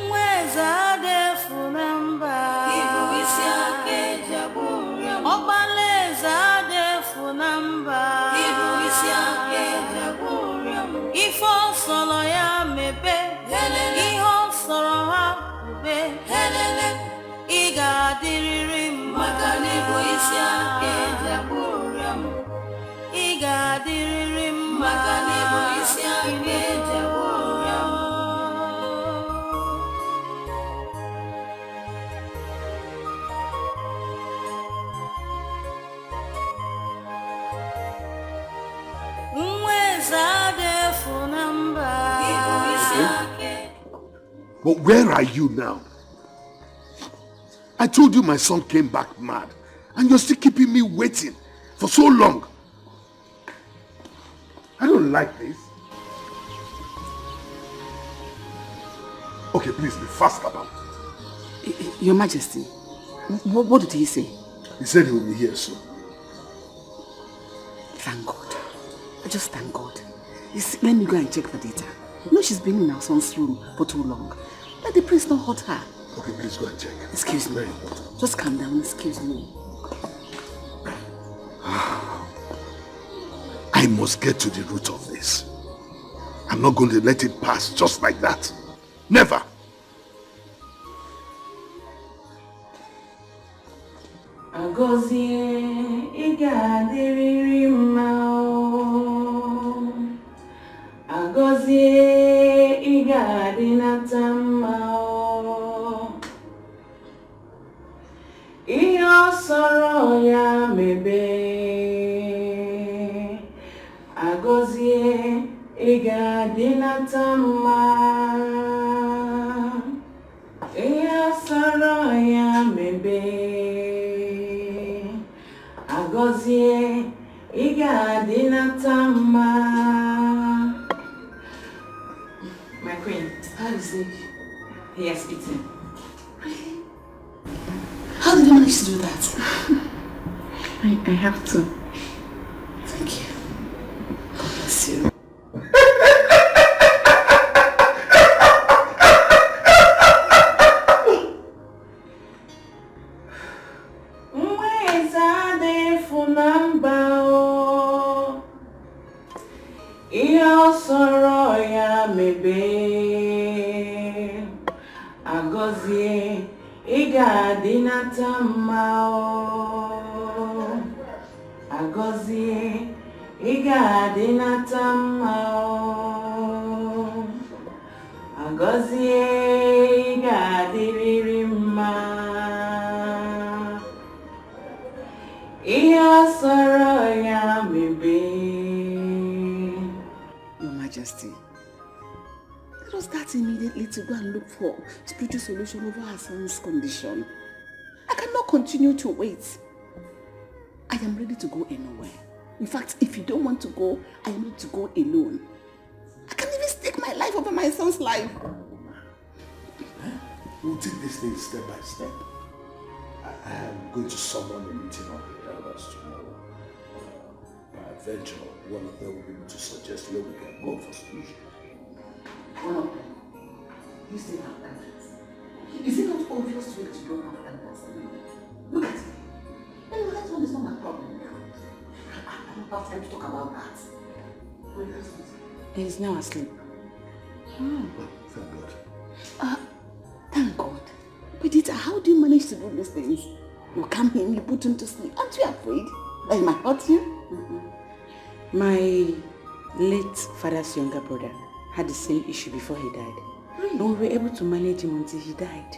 Mweza defu namba Ibu isi ake jaburia Obaleza defu namba Ibu isi ake jaburia Ifo solo ya mebe Helele Iho soro ha ube Helele Iga diriri maka Ibu isi ake jaburia Iga diriri maka Ibu isi ake jaburia But where are you now? I told you my son came back mad, and you're still keeping me waiting for so long. I don't like this. Okay, please be fast about it. Your Majesty, what did he say? He said he will be here soon. Thank God. Just thank God. Let me go and check the data. You know she's been in our son's room for too long. Let the prince not hurt her. Okay, please go and check. Excuse me. Just calm down, excuse me. I must get to the root of this. I'm not going to let it pass just like that. Never. Agozie igadiriri mao. Agozie igadinata mao. Iyo soro ya mebe. Agozie igadinata mao. Iyo soro ya mebe. Agozie igadinata mao. My queen, how is it? He has eaten. How did you manage to do that? I have to. Thank you. God bless you. Agozie igadinata mao. Agozie igadinata mao. Agozie igadiriri ma. Iyo soro ya mebe. Your Majesty, let us start immediately to go and look for spiritual solution over our son's condition. I cannot continue to wait. I am ready to go anywhere. In fact, if you don't want to go, I am ready to go alone. I can't even stake my my son's life. We'll take this thing step by step. I am going to summon a meeting of the elders tomorrow. Peradventure, one of them will be able to suggest where we can go for solution. One of them. You still have elders. Is it not obvious to you that you don't have elders? Look at it. Anyway, that one is not my problem now. I don't have time to talk about that. Where is it? He's now asleep. Thank God. Thank God. Perdita, how do you manage to do these things? You come in, you put him to sleep. Aren't you afraid that he might hurt you? My late father's younger brother had the same issue before he died. Really? And we were able to manage him until he died.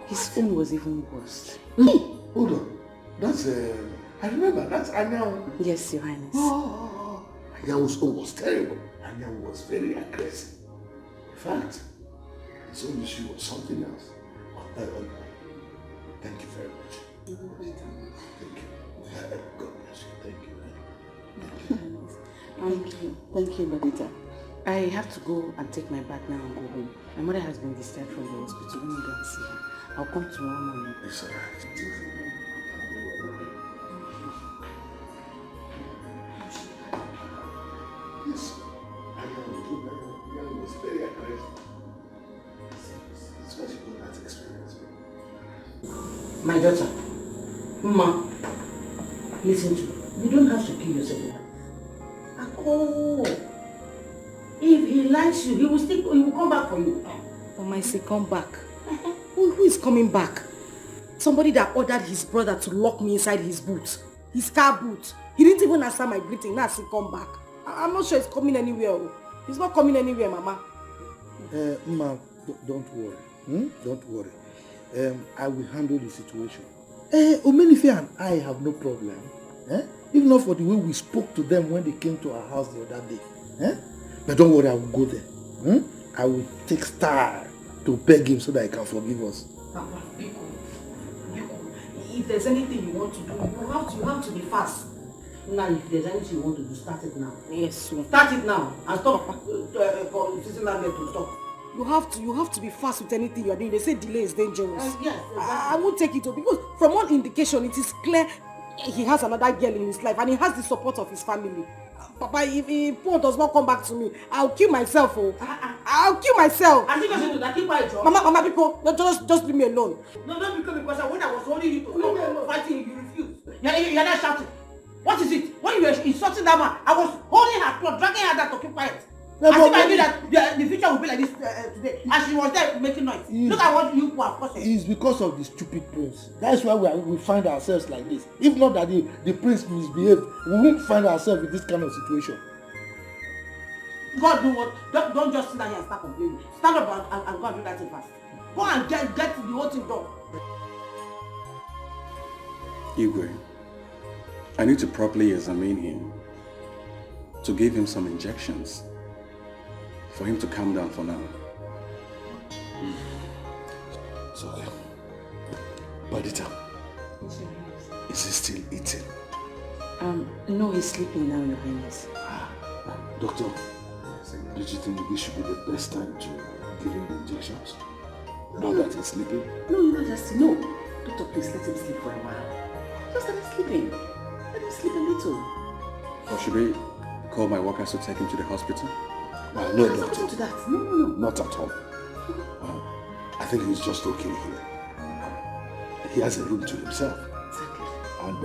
His own was even worse. Hold on. That's, I remember, that's Anyan. Yes, Your Highness. Anyan's own was terrible. Anyan was very aggressive. In fact, his own issue was something else. Thank you very much. Thank you. God bless you. Thank you. Thank you, Perdita. I have to go and take my bath now and go home. My mother has been discharged from the hospital. Let me go and see her. I'll come tomorrow morning. It's all right. Yes. Anyan was very aggressive. That's why she got that experience. My daughter, Ma, listen to me. You don't have to kill yourself. Oh, if he likes you, he will come back for you. Mama, I say come back. Who is coming back? Somebody that ordered his brother to lock me inside his boot. His car boot. He didn't even answer my greeting. Now I say come back. I'm not sure he's coming anywhere. He's not coming anywhere, Mama. Ma, don't worry. Don't worry. I will handle the situation. Omenife and I have no problem. If not for the way we spoke to them when they came to our house the other day. But don't worry, I will go there. I will take style to beg him so that he can forgive us. Papa, if there's anything you want to do, you have to be fast. Now, if there's anything you want to do, start it now. Yes, sir. Start it now and stop sitting down there to stop. You have to be fast with anything you are doing. They say delay is dangerous. Yes, exactly. I won't take it because from all indication, it is clear he has another girl in his life and he has the support of his family. Papa, if Paul does not come back to me, I'll kill myself. I'll kill myself. I think I should do that. Keep quiet, John. Mama, people, just leave me alone. No, don't become a question. When I was holding you to stop fighting, you refused. You're not shouting. What is it? When you were insulting that man, I was holding her clothes, dragging her down to keep quiet. As if I knew that the future would be like this today. And she was there making noise. Look at what you have caused. It's because of the stupid prince. That's why we find ourselves like this. If not that the prince misbehaved, we won't find ourselves in this kind of situation. God do what? Don't just sit down here and start complaining. Stand up and go and do that thing fast. Go and get the whole thing done. Igwe, I need to properly examine him, to give him some injections, for him to calm down for now. It's okay. Perdita, is he still eating? No, he's sleeping now, Your Highness. Doctor, do you think this should be the best time to give him the injections? Now that he's sleeping? No. Doctor, please let him sleep for a while. Just let him sleeping. Let him sleep a little. Or should we call my workers to take him to the hospital? No, doctor. To that. No. Not at all. I think he's just okay here. He has a room to himself. Exactly. And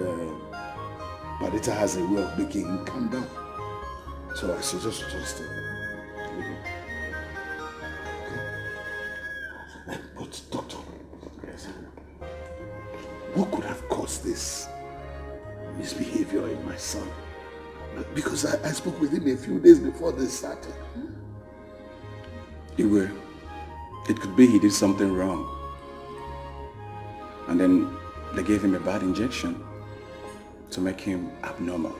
Perdita has a way of making him calm down. So I suggest you just leave him. Okay? But doctor, yes, what could have caused this misbehavior in my son? Because I spoke with him a few days before this started. Igwe, it could be he did something wrong. And then they gave him a bad injection to make him abnormal.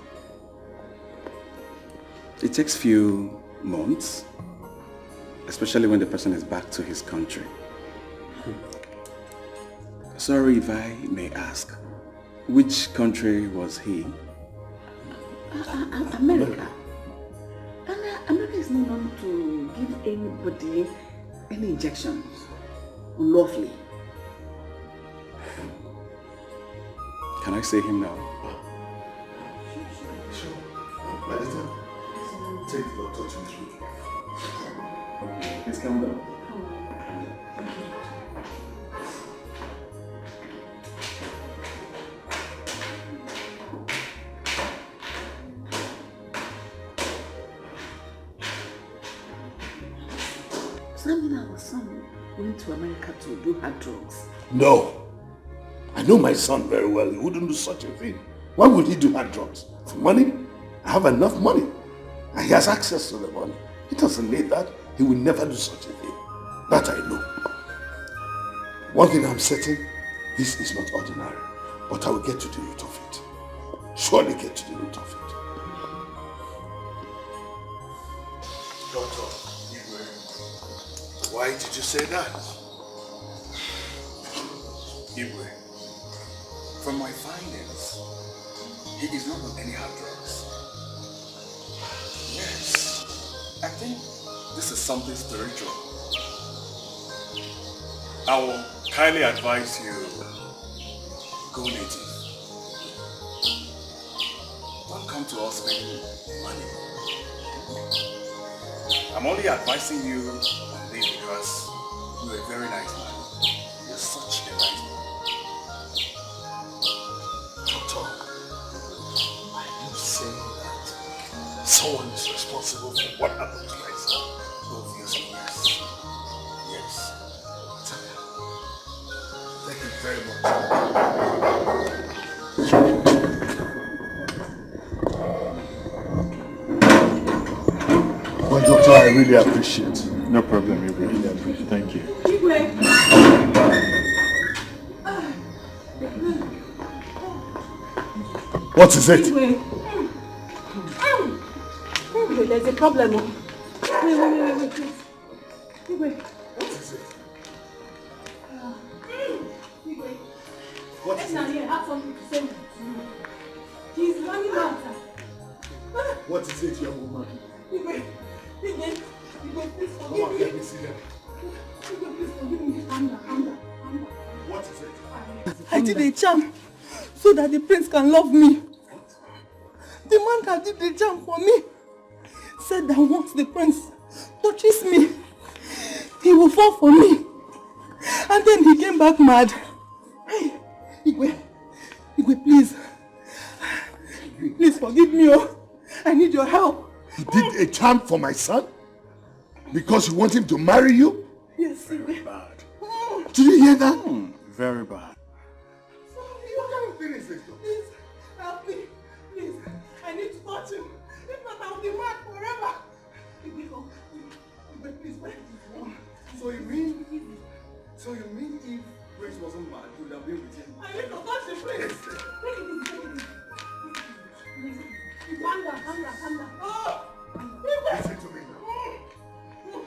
It takes few months, especially when the person is back to his country. Sorry if I may ask, which country was he? America. America is not known to give anybody any injection unlawfully. Can I see him now? Sure. Madam, take the doctor to me. Please calm down. Something our son went to America to do hard drugs. No. I know my son very well. He wouldn't do such a thing. Why would he do hard drugs? For money? I have enough money. And he has access to the money. He doesn't need that. He will never do such a thing. That I know. One thing I'm certain, this is not ordinary. But I will get to the root of it. Surely get to the root of it. Doctor, why did you say that? Igwe, from my findings, he is not on any hard drugs. Yes, I think this is something spiritual. I will kindly advise you, go native. Don't come to us begging money. I'm only advising you on this because you're a very nice man. You're such a nice man. Doctor, are you saying that someone is responsible for what happened to my son? Obviously, yes. Yes. Thank you very much. Well, Doctor, I really appreciate it. No problem, I really appreciate it. Thank you. What is it? There's a problem. Wait, please. What is it? What is it? I have something to say to you. He's running out. What is it, young woman? Please Come forgive on, me. let me see them. Please forgive me. Calm down. What is it? I did a charm so that the prince can love me. The man that did the charm for me said that once the prince touches me, he will fall for me. And then he came back mad. Hey, Igwe, please. Please forgive me. Oh. I need your help. You did a charm for my son? Because you want him to marry you? Yes, very bad. Did you hear that? Very bad. What kind of thing is this? Please, help me. Please, I need to touch him. If not, I'll be mad forever. Please, wait. So you mean if Grace wasn't mad, you would have been with him? I need to touch him, please. Calm down. Oh! Listen to me now.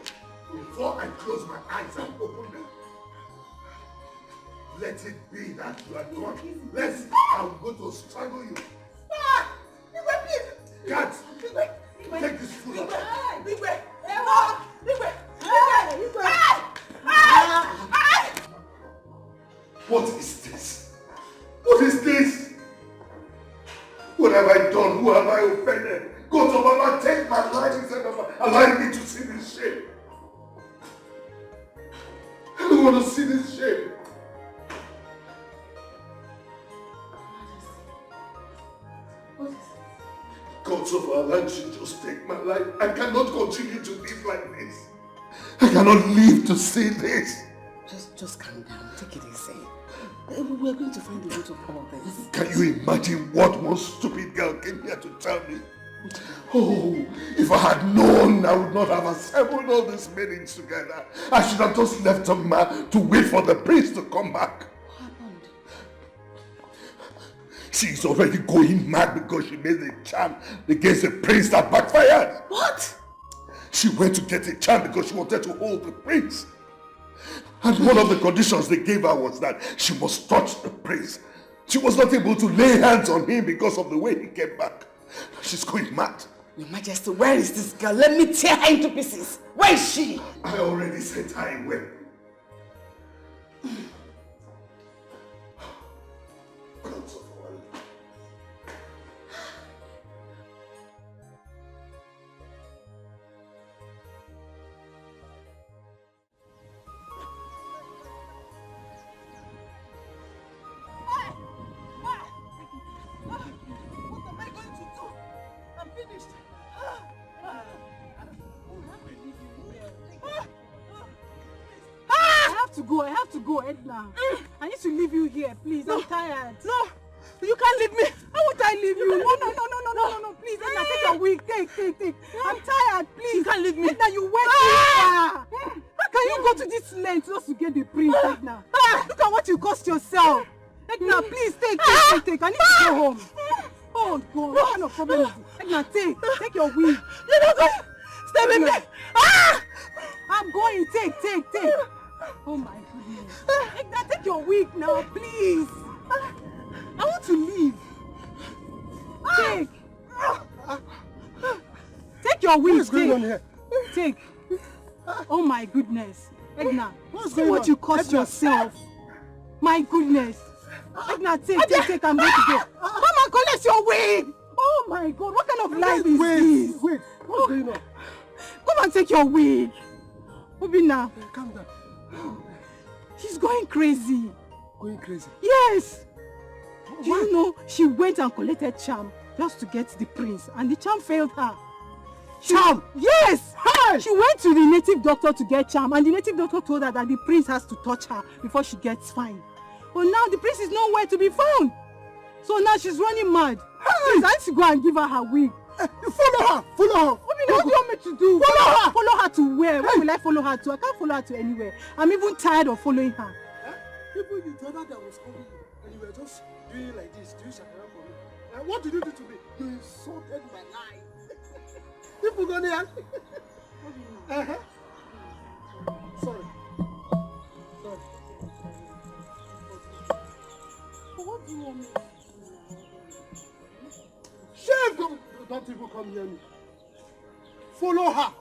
Before I close my eyes and open them, let it be that you are gone. I'm going to strangle you. Stop! Please! Cat! Take this food out. What is this? What is this? What have I done? Who have I offended? God of Mama, take my life instead of allowing me to see this shame. I don't want to see this shame. God of our land should just take my life. I cannot continue to live like this. I cannot live to see this. Just calm down. Take it easy. We're going to find the root of all this. Can you imagine what one stupid girl came here to tell me? Oh, if I had known, I would not have assembled all these meetings together. I should have just left her to wait for the prince to come back. What happened? She's already going mad because she made a charm against the prince that backfired. What? She went to get a charm because she wanted to hold the prince. And one of the conditions they gave her was that she must touch the prince. She was not able to lay hands on him because of the way he came back. She's going mad. Your Majesty, where is this girl? Let me tear her into pieces. Where is she? I already sent her away. I have to go, Edna. I need to leave you here, please. I'm tired. No, you can't leave me. How would I leave you? No, please, Edna, take your wig. Take. I'm tired, please. You can't leave me. Edna, you went too far. How can you go to this length just to get the prince, Edna? Look at what you cost yourself. Edna, please, take. I need to go home. Oh, God, what kind of problem is it? Edna, take your wig. You're not going. Stay with me. I'm going, take. Oh my goodness. Edna, take your wig now, please. I want to leave. Take your wig. What's going on here? Take. Oh my goodness. Edna, What's see going what on? you cost yourself. My goodness. Edna, take. I'm going to go. Come and collect your wig. Oh my God, what kind of life is this? Wait, what's going on? Come and take your wig. Obina. Calm down. She's going crazy. Going crazy? Yes. Do you know she went and collected charm just to get the prince, and the charm failed her. Charm? Yes. Hi. She went to the native doctor to get charm, and the native doctor told her that the prince has to touch her before she gets fine. But now the prince is nowhere to be found. So now she's running mad. Please, I need to go and give her her wig. You follow her. What do you want me to do? Follow her to where? Where will I follow her to? I can't follow her to anywhere. I'm even tired of following her. People you told her that was calling you, and you were just doing like this, doing shakara for me. And what did you do to me? You insulted my life. People go there. Sorry. What do you want me to do? Shame! Don't even come near me. Follow her.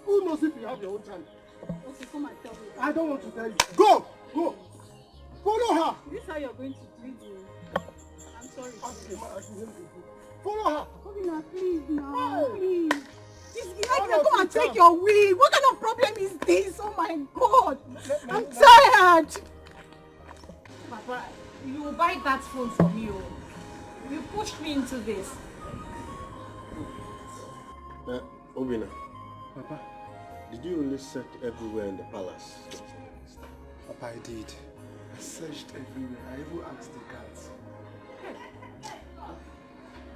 Who knows if you have your own channel? Okay, come and tell me. I don't want to tell you. Go! Follow her. Is this how you're going to treat me? I'm sorry. Follow her. Obina, please now. Please. Go and take your wig. What kind of problem is this? Oh my God. I'm tired. Papa, you buy that phone for me. You pushed me into this. Obina, Papa, did you really search everywhere in the palace? Papa, I did. I searched everywhere. I even asked the guards.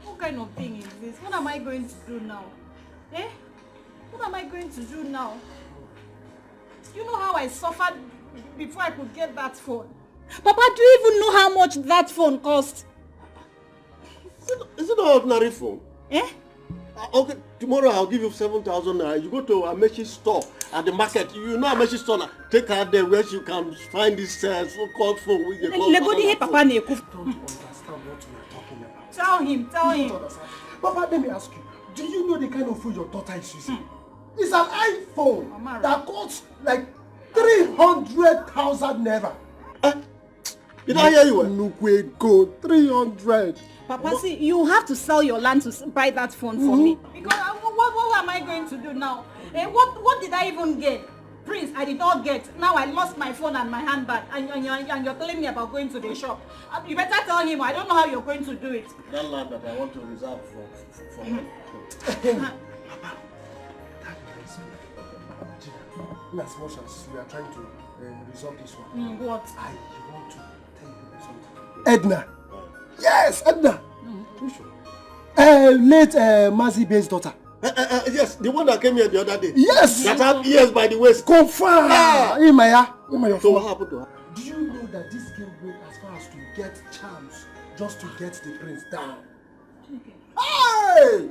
What kind of thing is this? What am I going to do now? What am I going to do now? You know how I suffered before I could get that phone? Papa, do you even know how much that phone cost? Is it an ordinary phone? Okay, tomorrow I'll give you 7,000 naira. You go to Ameshi's store at the market. You know Ameshi's store now. Take her there where she can find this so-called phone. Papa, don't understand what we are talking about. Tell him. Papa, let me ask you. Do you know the kind of phone your daughter is using? It's an iPhone that costs like 300,000 naira. Did I hear you? Nukwe go 300. Papa, see, you have to sell your land to buy that phone for me. Because what am I going to do now? What did I even get? Prince, I did not get. Now I lost my phone and my handbag. And you're telling me about going to the shop. You better tell him. I don't know how you're going to do it. That land that I want to reserve for me. Papa, that is in as much as we are trying to resolve this one. What? I want to tell you something. Edna. Yes, Edna. Late Mazi-Bey's daughter. Yes, the one that came here the other day. Yes. That had ears by the waist. Confirm. So what happened to her? Do you know that this girl went as far as to get charms just to get the prince down? Hey!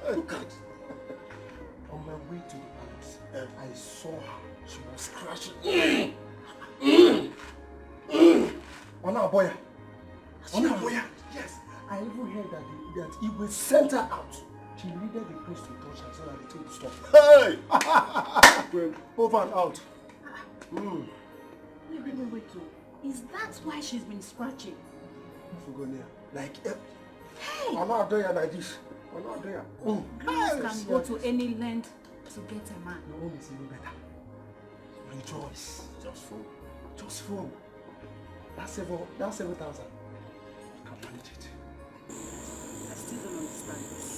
Look at. On my way to the palace, I saw her. She was crashing. Ona Boya. Yes. I even heard that he will send her out. She needed the prince to touch her so that the thing would stop. Hey! Well, over and out. Wait. Is that why she's been scratching? Fugonia. Like, hey! I'm not doing like this. I'm not doing Girls can go to any length to get a man. Your own is even better. Rejoice. Just phone. That's 7,000. You can manage it. I still don't understand this.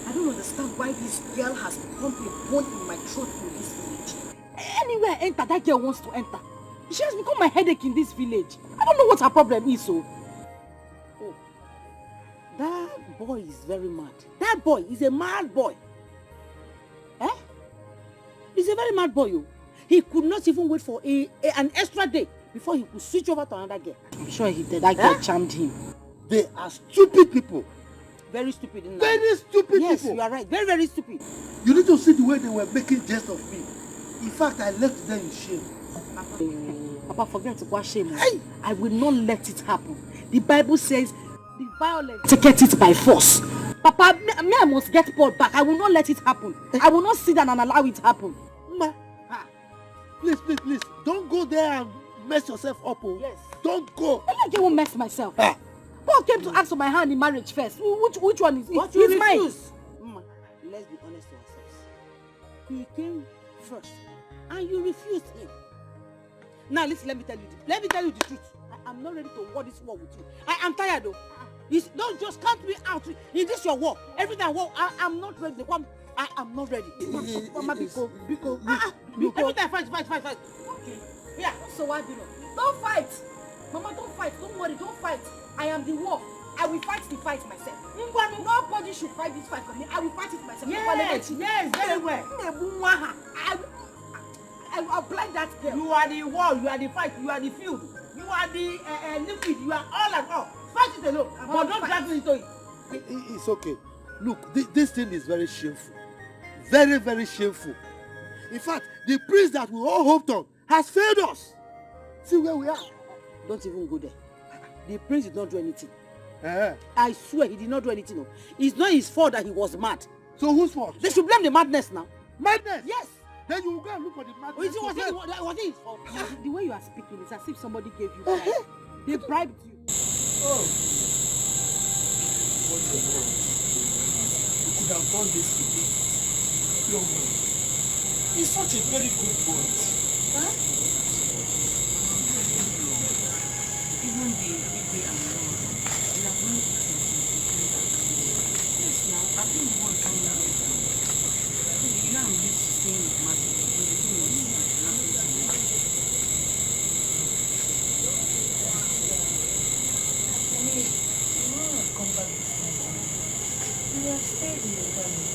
I don't understand why this girl has become a bone in my throat in this village. Anywhere I enter, that girl wants to enter. She has become my headache in this village. I don't know what her problem is, so. Oh, that boy is very mad. That boy is a mad boy. Eh? He's a very mad boy, oh. He could not even wait for an extra day before he could switch over to another girl. I'm sure he did. That girl charmed him. They are stupid people. Very stupid. Very stupid people. Yes, you are right. Very, very stupid. You need to see the way they were making jest of me. In fact, I left them in shame. Papa, forget to wash shame. I will not let it happen. The Bible says the violent take it by force. Papa, me I must get Paul back. I will not let it happen. I will not sit down and allow it to happen. Ma, please. Don't go there and mess yourself up. Oh. Yes. Don't go. I'm not going to mess myself. Paul came to ask for my hand in marriage first. Which one is it? What you refuse? Mine. Let's be honest to ourselves. He came first, and you refused him. Now listen, let me tell you the truth. I am not ready to war this war with you. I am tired though. Don't just count me out in this your war. Every time war, I am not ready. I am not ready. Mama, because every time fight. Okay. Yeah. So what do you know? Don't fight. Mama, don't fight. Don't worry. Don't fight. I am the war. I will fight the fight myself. Nobody should fight this fight for me. I will fight it myself. Yes, very well. I will apply that girl. You are the war, you are the fight, you are the field, you are the liquid, you are all and all. Fight it alone, but don't drag me into it. It's okay. Look, this thing is very shameful. Very, very shameful. In fact, the priest that we all hoped on has failed us. See where we are. Don't even go there. The prince did not do anything. I swear he did not do anything. No. It's not his fault that he was mad. So whose fault? They should blame the madness now. Madness? Yes. Then you will go and look for the madness. Was it his fault? The way you are speaking is as if somebody gave you bribe. They bribed you. Oh. What a wrong. You could have done this to me. Young man. He's such a very good boy. Huh? Even the big and small, we are going to yes, now, I think one coming out. You know, I'm used to staying with Martin, but the thing was happening to me. You want to come back this time? You have stayed in the family.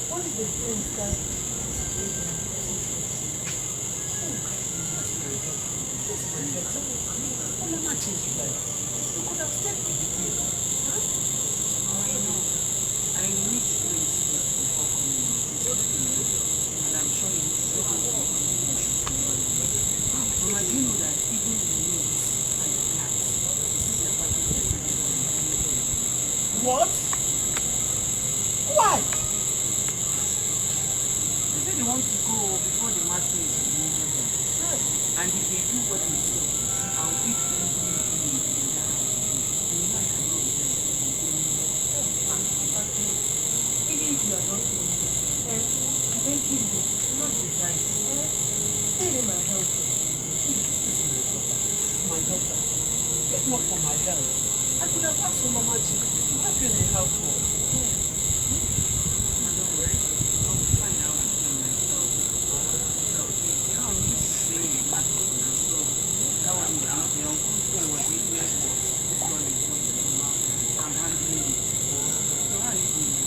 What is the thing that What am I changing like? You could have stayed with the thing. Oh, I know. I need to do it before coming in. And I'm sure you will Mama, do you know that even the meats and the plants, this is the part of the What? Why? They say they want to go before the master is removed. And if they do what they say, I'll give them in that house. even if you are not doing it, thank you, not the time. Stay in my house. This is my daughter. It's my daughter. If not for my health, I could have asked for Mama G. I've been in the house for. Don't worry. I'll find out for myself. So, you know, I'm used to saying it, but so that one is the uncle's phone was witness was. This one is going to come out. I'm handling it. So how are you doing?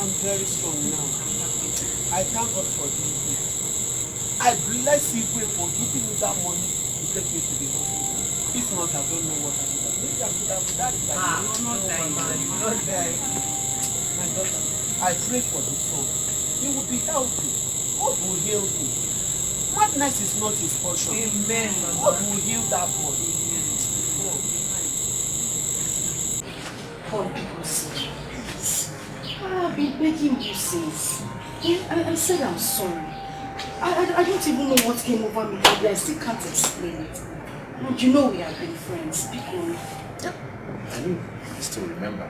I'm very strong now. I thank God for doing it. I bless you for giving me that money to take me to the hospital. If not, I don't know what I would have. Maybe I could have died. You're not dying. You're not dying. My daughter, I pray for the son. He will be healthy. God will heal him. Madness is not his portion. Amen. God will heal that boy. Amen. Oh. all people see. I've been begging you since. I said I'm sorry. I don't even know what came over me, but I still can't explain it. And you know we have been friends, because... Yeah. I do. I still remember.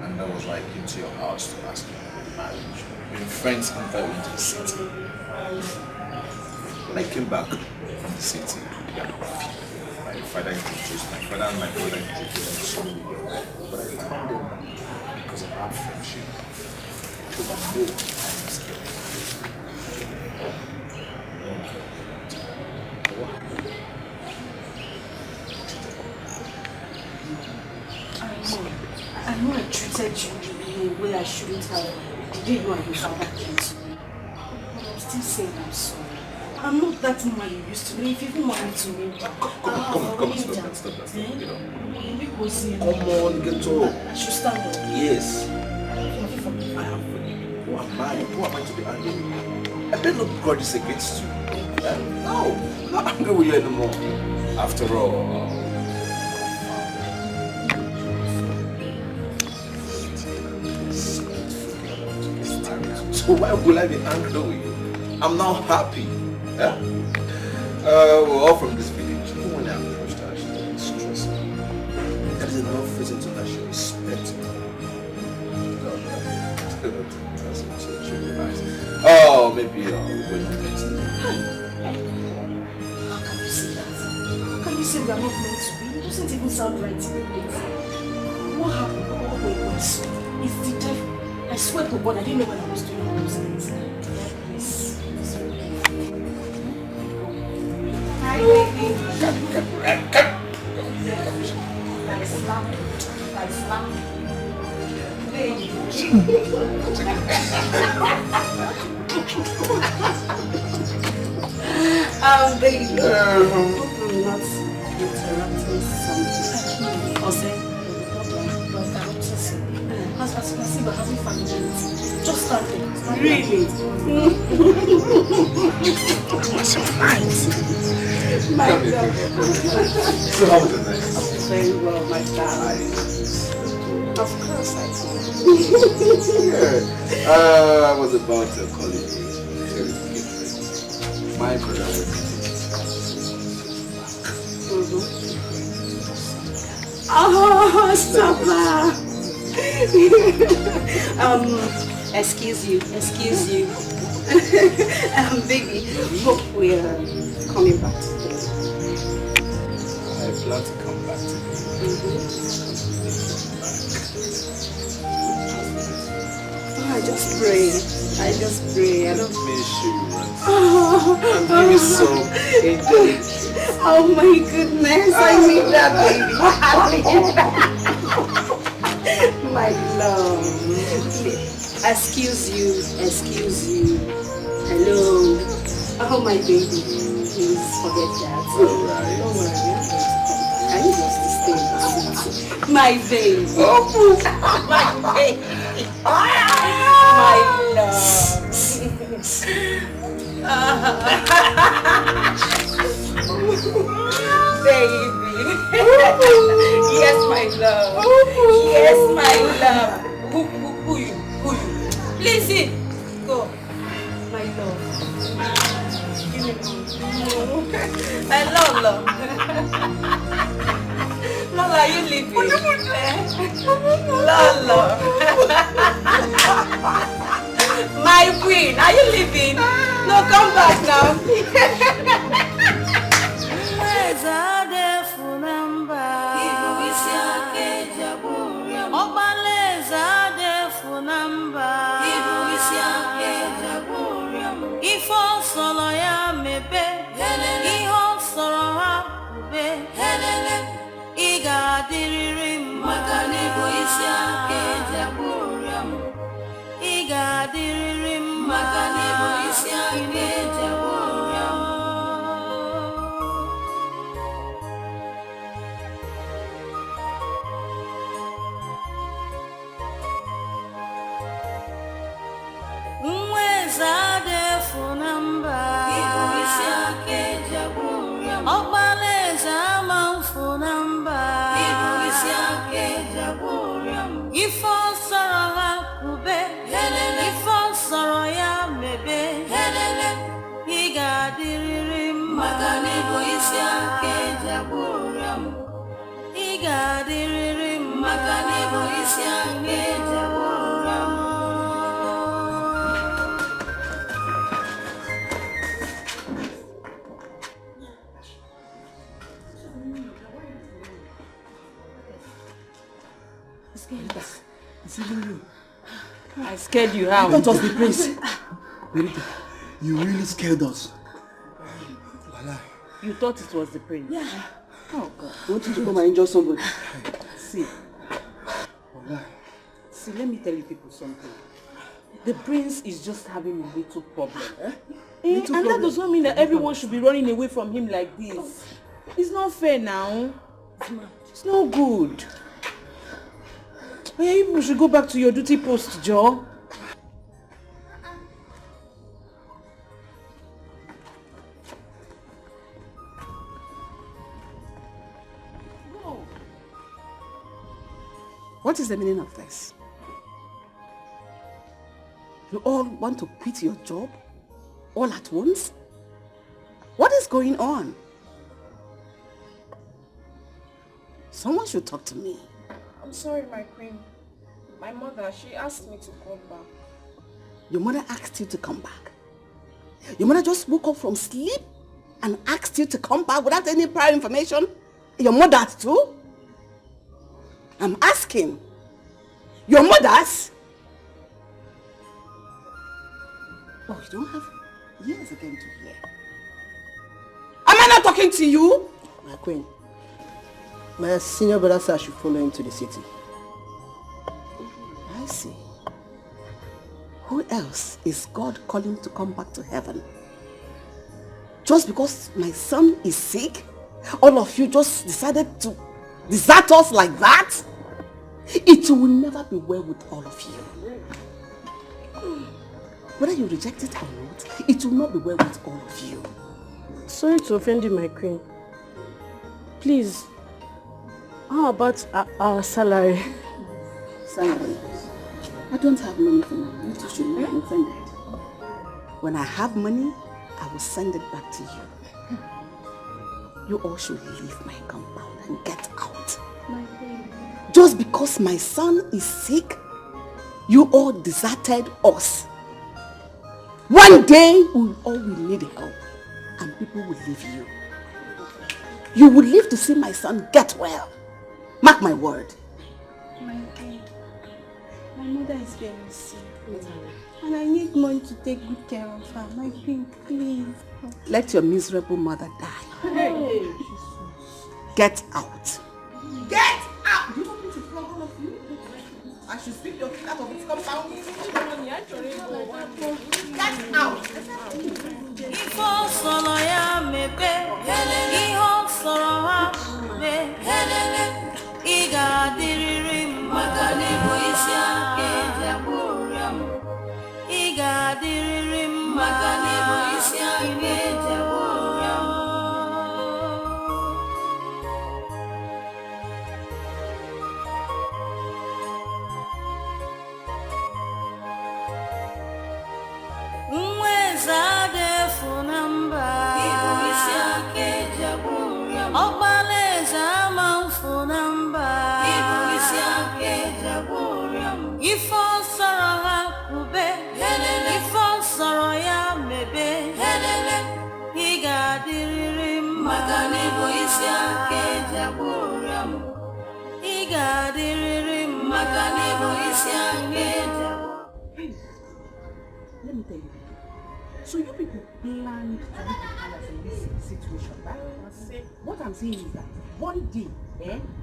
And that was why I came to your house to ask you about marriage. We were friends until we went to the city. When I came back from the city, my father introduced my father and my brother introduced me to you. But I found them because of our friendship. Because I know I am scared. I know I treated you in a way I shouldn't have. The day you and your father came to me. But I'm still saying I'm sorry. I'm not that woman you used to be. If you even want me to meet you. Come, stop that. You know. Come on, get up. I should stand up. Yes. I have forgiven. Who am I? Who am I to be angry with you? I better not God is against you. No, I'm not angry with you anymore. After all, so why will I be angry with you? I'm now happy. Yeah? We're all from this village. Even when I approached her, she didn't stress me. There is enough reason to that she respects me. That's really nice. Oh, maybe we're not meant to be. How can you say that? How can you say we are not meant to be? It doesn't even sound right to me. What happened? It's the devil. I swear to God, I didn't know what I was doing all those things. Please. Hi, baby. Baby. Not interrupting something. Jose. As you can see, we're having family meetings. Just started. Really? My God. So how was it nice? Very well, my darling. Of course I do. Yeah. I was about to call you. My brother was stop that. Excuse you. Baby, hope we're coming back today. I plan to come back today. I just pray. I don't miss you. I'm giving so angelic. Oh my goodness, I need that, baby. My love. Excuse you. Hello. Oh my baby. Please forget that. Alright. Don't worry. Can you just stay? My baby. My baby. My love. Baby. Yes, my love. Yes, my love. Who you? Please sit. Go. My love. Give me my love. Lola, are you leaving? Lola. My queen, are you leaving? No, come back now. Ibu isi ake jaburi Ifo soro ha kube, ifo soro ya mebe, iga diriri magani bo isi ake jaburam. Iga diriri magani bo isi ake jaburam. I scared you how? That was the prince. You really scared us. You thought it was the prince? Yeah. Oh God. I want you to come and injure somebody. See, let me tell you people something. The prince is just having a little problem. And that does not mean that everyone should be running away from him like this. It's not fair now. It's not good. Yeah, you should go back to your duty post, Joe. What is the meaning of this? You all want to quit your job all at once? What is going on? Someone should talk to me. I'm sorry, my queen. My mother, she asked me to come back. Your mother asked you to come back? Your mother just woke up from sleep and asked you to come back without any prior information? Your mother too? I'm asking. Your mother's? Oh, you don't have ears again to hear. Am I not talking to you? My queen, my senior brother said I should follow him to the city. I see. Who else is God calling to come back to heaven? Just because my son is sick, all of you just decided to desert us like that? It will never be well with all of you. Whether you reject it or not, it will not be well with all of you. Sorry to offend you, my queen. Please, how about our salary? Salary? I don't have money for now. You two should not be offended. When I have money, I will send it back to you. You all should leave my compound and get out. My queen. Just because my son is sick, you all deserted us. One day, we all will need help and people will leave you. You will live to see my son get well. Mark my word. My queen, my mother is very sick. And I need money to take good care of her. My queen, please. Let your miserable mother die. Hey. Get out. Get out! You want me to flog all of you? I should sweep your feet out of this compound. Get out! Ifo solo ya mebe, iho solo ha me, iga diriri magani bo isi ake jaburam. Iga diriri magani bo isi ake jaburam. Mwezade funamba, ibu isi ake jaburam. Obaleza ma funamba, ibu isi ake jaburam. Ifo soro ha kube, ifo soro ya mebe, iga diriri magani bo isi ake jaburam. Iga diriri magani bo isi ake jaburam. Let me tell you. So you people planned to make the palace in this situation, right? What I'm saying is that one day,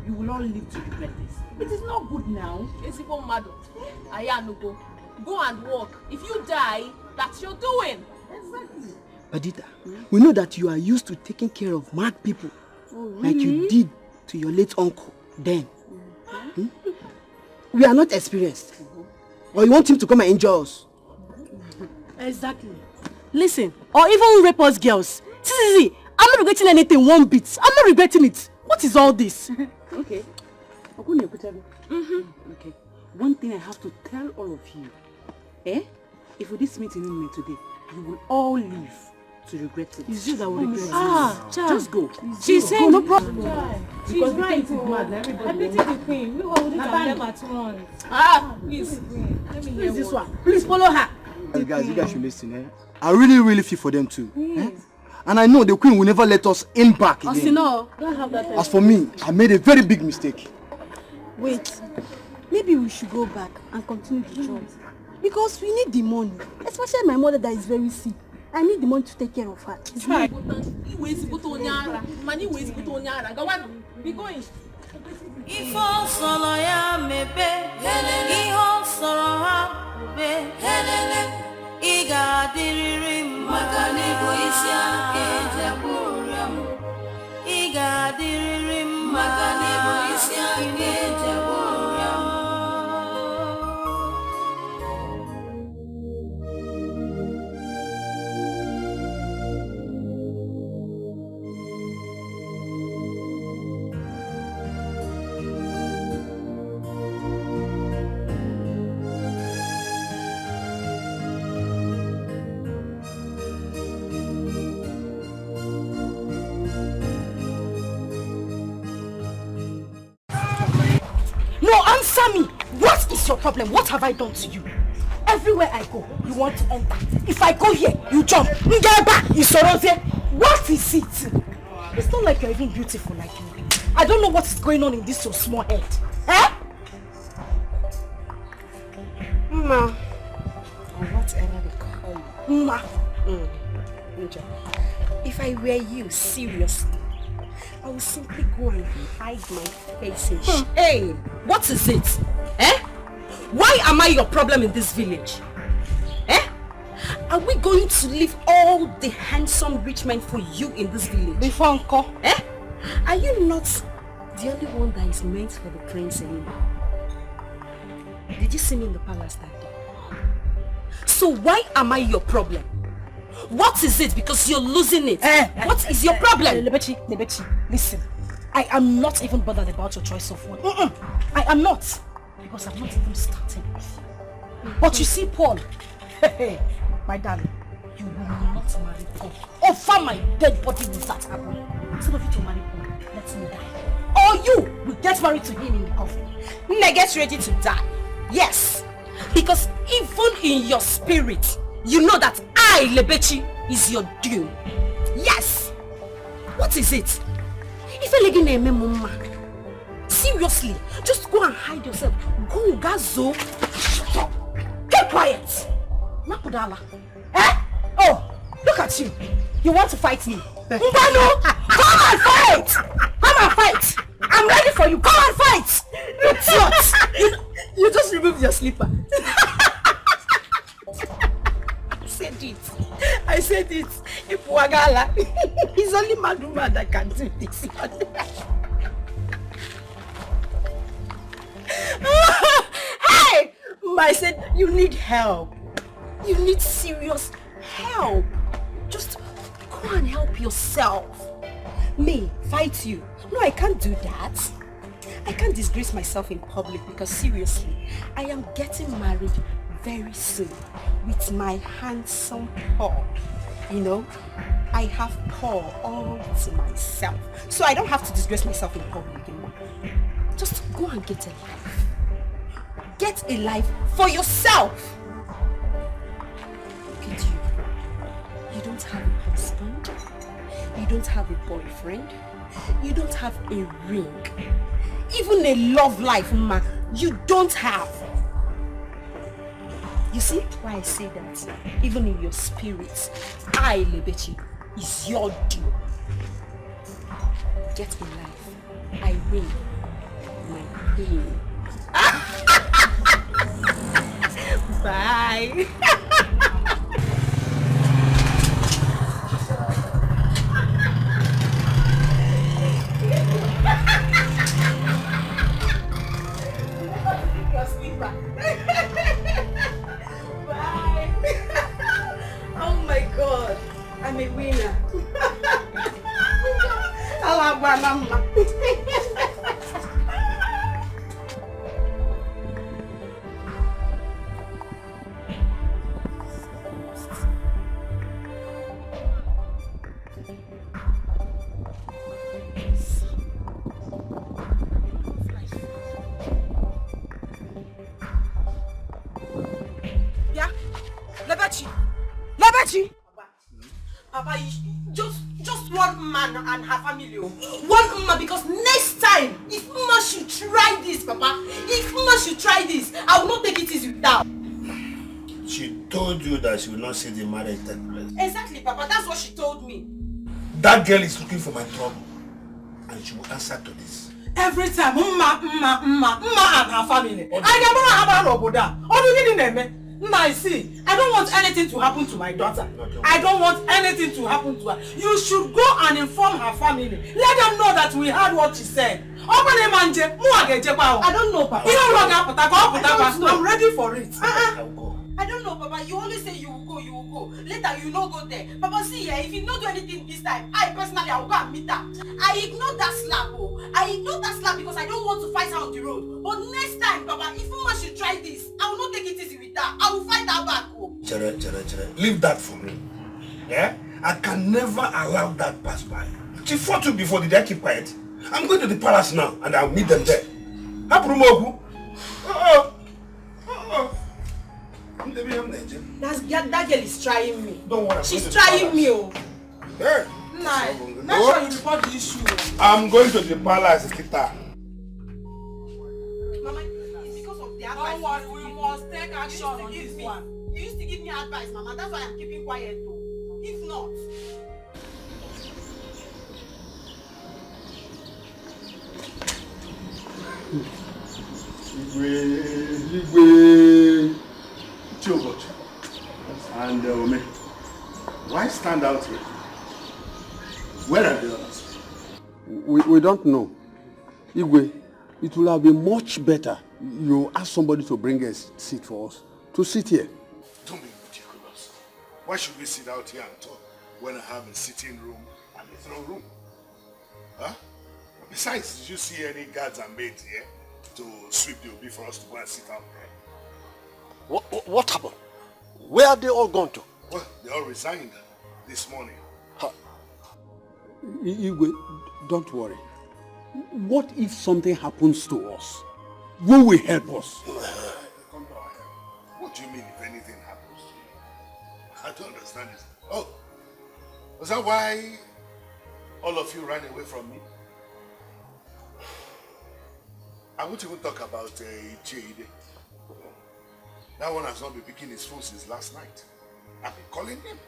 you will all live to regret this. It is not good now. It's even mad. Ayanugo, go and work. If you die, that's your doing. Exactly. Badita, we know that you are used to taking care of mad people. Like you did to your late uncle then. We are not experienced. Or you want him to come and injure us? Exactly. Listen, or even rape us girls. See, I'm not regretting anything one bit. I'm not regretting it. What is all this? Okay. Okay. one thing I have to tell all of you. If with this meeting in me today, you will all leave to regret it. It's you that will regret it. Just go. She said no problem. She's right. I pity the queen. We all need them at once. Please. Let me hear this one. Please follow her. Guys, you guys should listen. I really feel for them too. And I know the queen will never let us in back again. Don't have that. As for me, I made a very big mistake. Wait, maybe we should go back and continue the chores. Because we need the money. Especially my mother that is very sick. I need the money to take care of her. It's very important. Be going. If all solo ya mebe, iho soro ha ube, iga diriri magani boisia keja buriam, iga diriri magani boisia keja buriam. No, answer me! What is your problem? What have I done to you? Everywhere I go, you want to enter. If I go here, you jump. What is it? It's not like you're even beautiful like me. I don't know what is going on in this so small head. Ma. Or whatever they call you. Ma. If I were you, seriously, I will simply go and hide my face in shame. Hey, what is it? Why am I your problem in this village? Are we going to leave all the handsome rich men for you in this village? Before Uncle. Are you not the only one that is meant for the prince anymore? Did you see me in the palace that day? So why am I your problem? What is it? Because you're losing it. What is your problem? Lebechi, listen. I am not even bothered about your choice of word. I am not. Because I'm not even starting with you. But you see, Paul, my darling, you will not marry Paul. Offer my dead body will that happen. Instead of you to marry Paul, let me die. Or you will get married to him in the coffin. Now get ready to die. Yes. Because even in your spirit, you know that I, Lebechi, is your doom. Yes. What is it? If you're legging a mama, seriously, just go and hide yourself. Go, Gazo. Shut up. Get quiet. Nakudala. Oh, look at you. You want to fight me? Mbano, come and fight. Come and fight. I'm ready for you. Come and fight. What? You just removed your slipper. I said it. Ipuagala. It's only Maduma that can do this. Hey! I said you need help. You need serious help. Just go and help yourself. Me, fight you. No, I can't do that. I can't disgrace myself in public because seriously, I am getting married very soon with my handsome Paul. You know, I have Paul all to myself. So I don't have to disgrace myself in public anymore. Just go and get a life. Get a life for yourself. Look at you. You don't have a husband. You don't have a boyfriend. You don't have a ring. Even a love life, ma, you don't have. You see why I say that? Even in your spirit, I, Lebechi, is your due. Get a life. I win. My queen. Bye. Oh my God, I'm a winner. I'll have my mama. Lebechi! Papa, just one man and her family. One woman, because next time, if Mama should try this, Papa, if Mama should try this, I will not take it easy with her. She told you that she will not see the marriage take place. Exactly, Papa, that's what she told me. That girl is looking for my trouble, and she will answer to this. Every time, Mama and her family. I never have a roboda. I see. I don't want anything to happen to my daughter. I don't want anything to happen to her. You should go and inform her family. Let them know that we heard what she said. I don't know, Papa. I'm ready for it. I don't know, Papa. You always say you will go. Later, you no go there. Papa, see here, if you not do anything this time, I will go and meet her. I ignore that slap, I ignore that slap because I don't want to fight her on the road. But next time, Papa, if Mama should try this, I will not take it easy with her. I will fight her back, Chere. Leave that for me. Yeah? I can never allow that pass by. She fought you before. Did I keep quiet? I'm going to the palace now, and I'll meet them there. That girl is trying me. Don't worry. She's trying me. Hey. Make sure you report the issue. I'm going to the palace, Kita. Mama, it's because of the advice. Don't worry, we must take action on this one. You used to give me advice, Mama. That's why I'm keeping quiet though. If not. Igwe. Chobot. And Ome. Why stand out here? Where are the others? We don't know. Igwe, it will have been much better you ask somebody to bring a seat for us. To sit here. Don't be ridiculous. Why should we sit out here and talk when I have a sitting room and a throne room? Huh? Besides, did you see any guards and maids here to sweep the obi for us to go and sit out there? What happened? Where are they all gone to? Well, they all resigned this morning. Igwe, don't worry. What if something happens to us? Who will help us? Come to our help. What do you mean if anything happens to you? I don't understand this. Oh, was that why all of you ran away from me? I won't even talk about J.E.D. That one has not been picking his phone since last night. I've been calling him.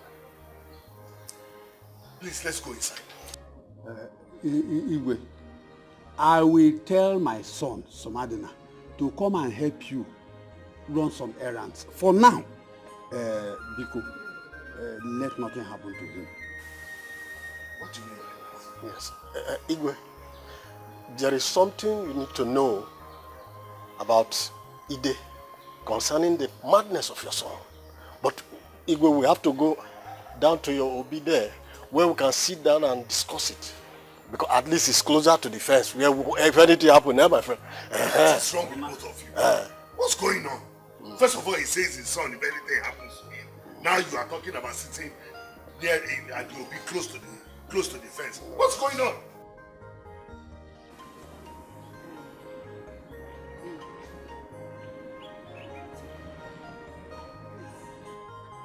Please, let's go inside. Igwe, I will tell my son, Somadina, to come and help you run some errands. For now, Biko, let nothing happen to him. What do you mean? Yes. Igwe, there is something you need to know about Ide concerning the madness of your son. But Igwe, we have to go down to your Obi there where we can sit down and discuss it. Because at least it's closer to the fence where if anything happens, my friend. What's wrong with both of you? What's going on? First of all, he says his son, if anything happens to him. Now you are talking about sitting there and you'll be close to the fence. What's going on?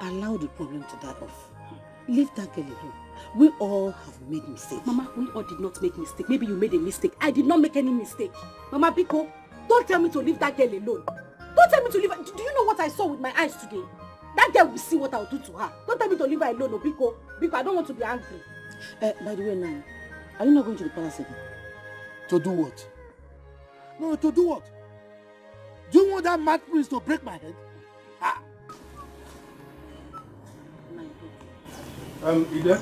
Allow the problem to die off. Leave that girl alone. We all have made mistakes. Mama, we all did not make mistake. Maybe you made a mistake. I did not make any mistake. Mama Biko, don't tell me to leave that girl alone. Don't tell me to leave her. Do you know what I saw with my eyes today? That girl will see what I'll do to her. Don't tell me to leave her alone, Biko. Biko, I don't want to be angry. By the way, Nan, are you not going to the palace again? To do what? No, to do what? Do you want that mad prince to break my head? Ida,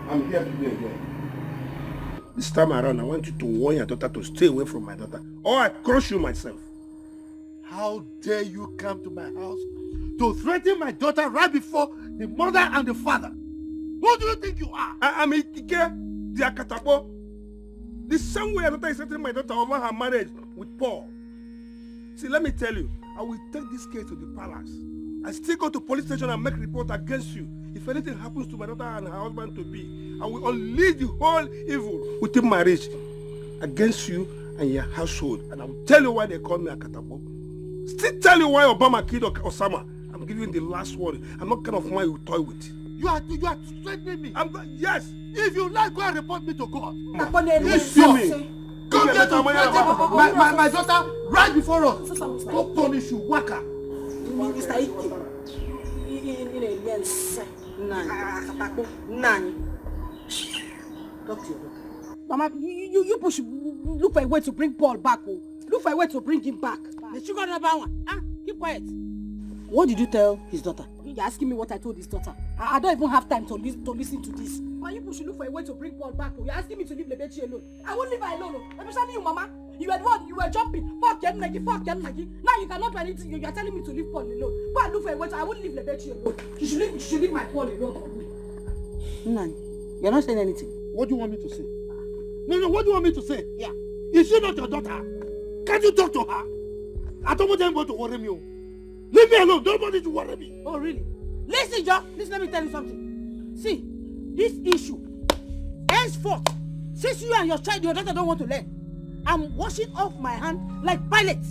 I'm here today again. This time around, I want you to warn your daughter to stay away from my daughter, or I crush you myself. How dare you come to my house to threaten my daughter right before the mother and the father? Who do you think you are? I'm Dikeh, the Akatabo. The same way your daughter is threatening my daughter over her marriage with Paul. See, let me tell you, I will take this case to the palace. I still go to police station and make report against you. If anything happens to my daughter and her husband to be, I will unleash the whole evil within my reach against you and your household. And I will tell you why they call me Akatabo. Still tell you why Obama killed Osama I'm giving the last word. I'm not kind of man you toy with. You are threatening me. Yes. If you like, go and report me to God. You see me. Come here to threaten my daughter right before us. Go punish you, Waka. Mr. Ike. Nani. Talk to your daughter. Mama, you push. Look for a way to bring Paul back. Oh. Look for a way to bring him back. The sugar number one. Keep quiet. What did you tell his daughter? You're asking me what I told his daughter. I don't even have time to listen to this. Why you should look for a way to bring Paul back? You're asking me to leave Lebechi alone. I won't leave her alone. Especially you, Mama. You were the one. You were jumping. Fuck Nagi. Now you cannot do anything. You're telling me to leave Paul alone. Go and look for a way. I won't leave Lebechi alone. You should leave my Paul alone for me. Nani, you're not saying anything. What do you want me to say? No, what do you want me to say? Yeah. Is she not your daughter? Can't you talk to her? I don't want anybody to worry me. Leave me alone. Nobody to worry me. Oh, really? Listen, Joe. Listen, let me tell you something. See, this issue, henceforth, since you and your daughter don't want to learn, I'm washing off my hand like Pilate.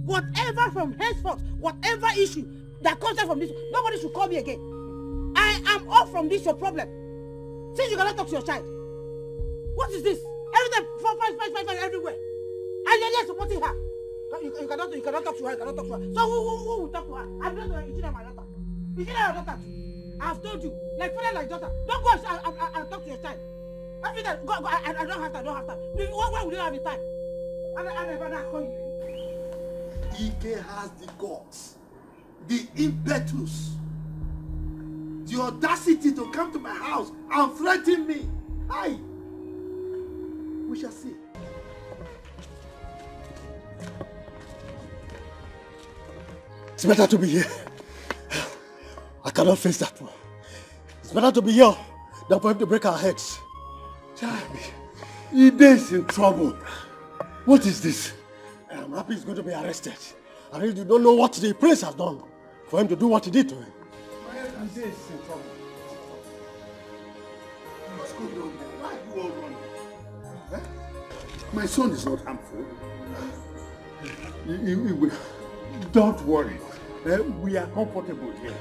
Whatever from henceforth, whatever issue that comes out from this, nobody should call me again. I am off from this, your problem. Since you cannot talk to your child. What is this? Every time, fight everywhere. And you're just supporting her. You cannot talk to her. So who will talk to her? I'm not going to my daughter. Is she not your daughter too? I've told you, like father, like daughter. Don't go and talk to your child. Every time, go. I don't have time. Why would you have the time? I never call you. Ike has the guts, the impetus, the audacity to come to my house and threaten me. Hi. We shall see. It's better to be here. I cannot face that one. It's better to be here than for him to break our heads. Ide is in trouble. What is this? I'm happy he's going to be arrested. I really don't know what the prince has done for him to do what he did to him. Ide is in trouble. What's going on there? Why are you all running? My son is not harmful. Don't worry. We are comfortable here.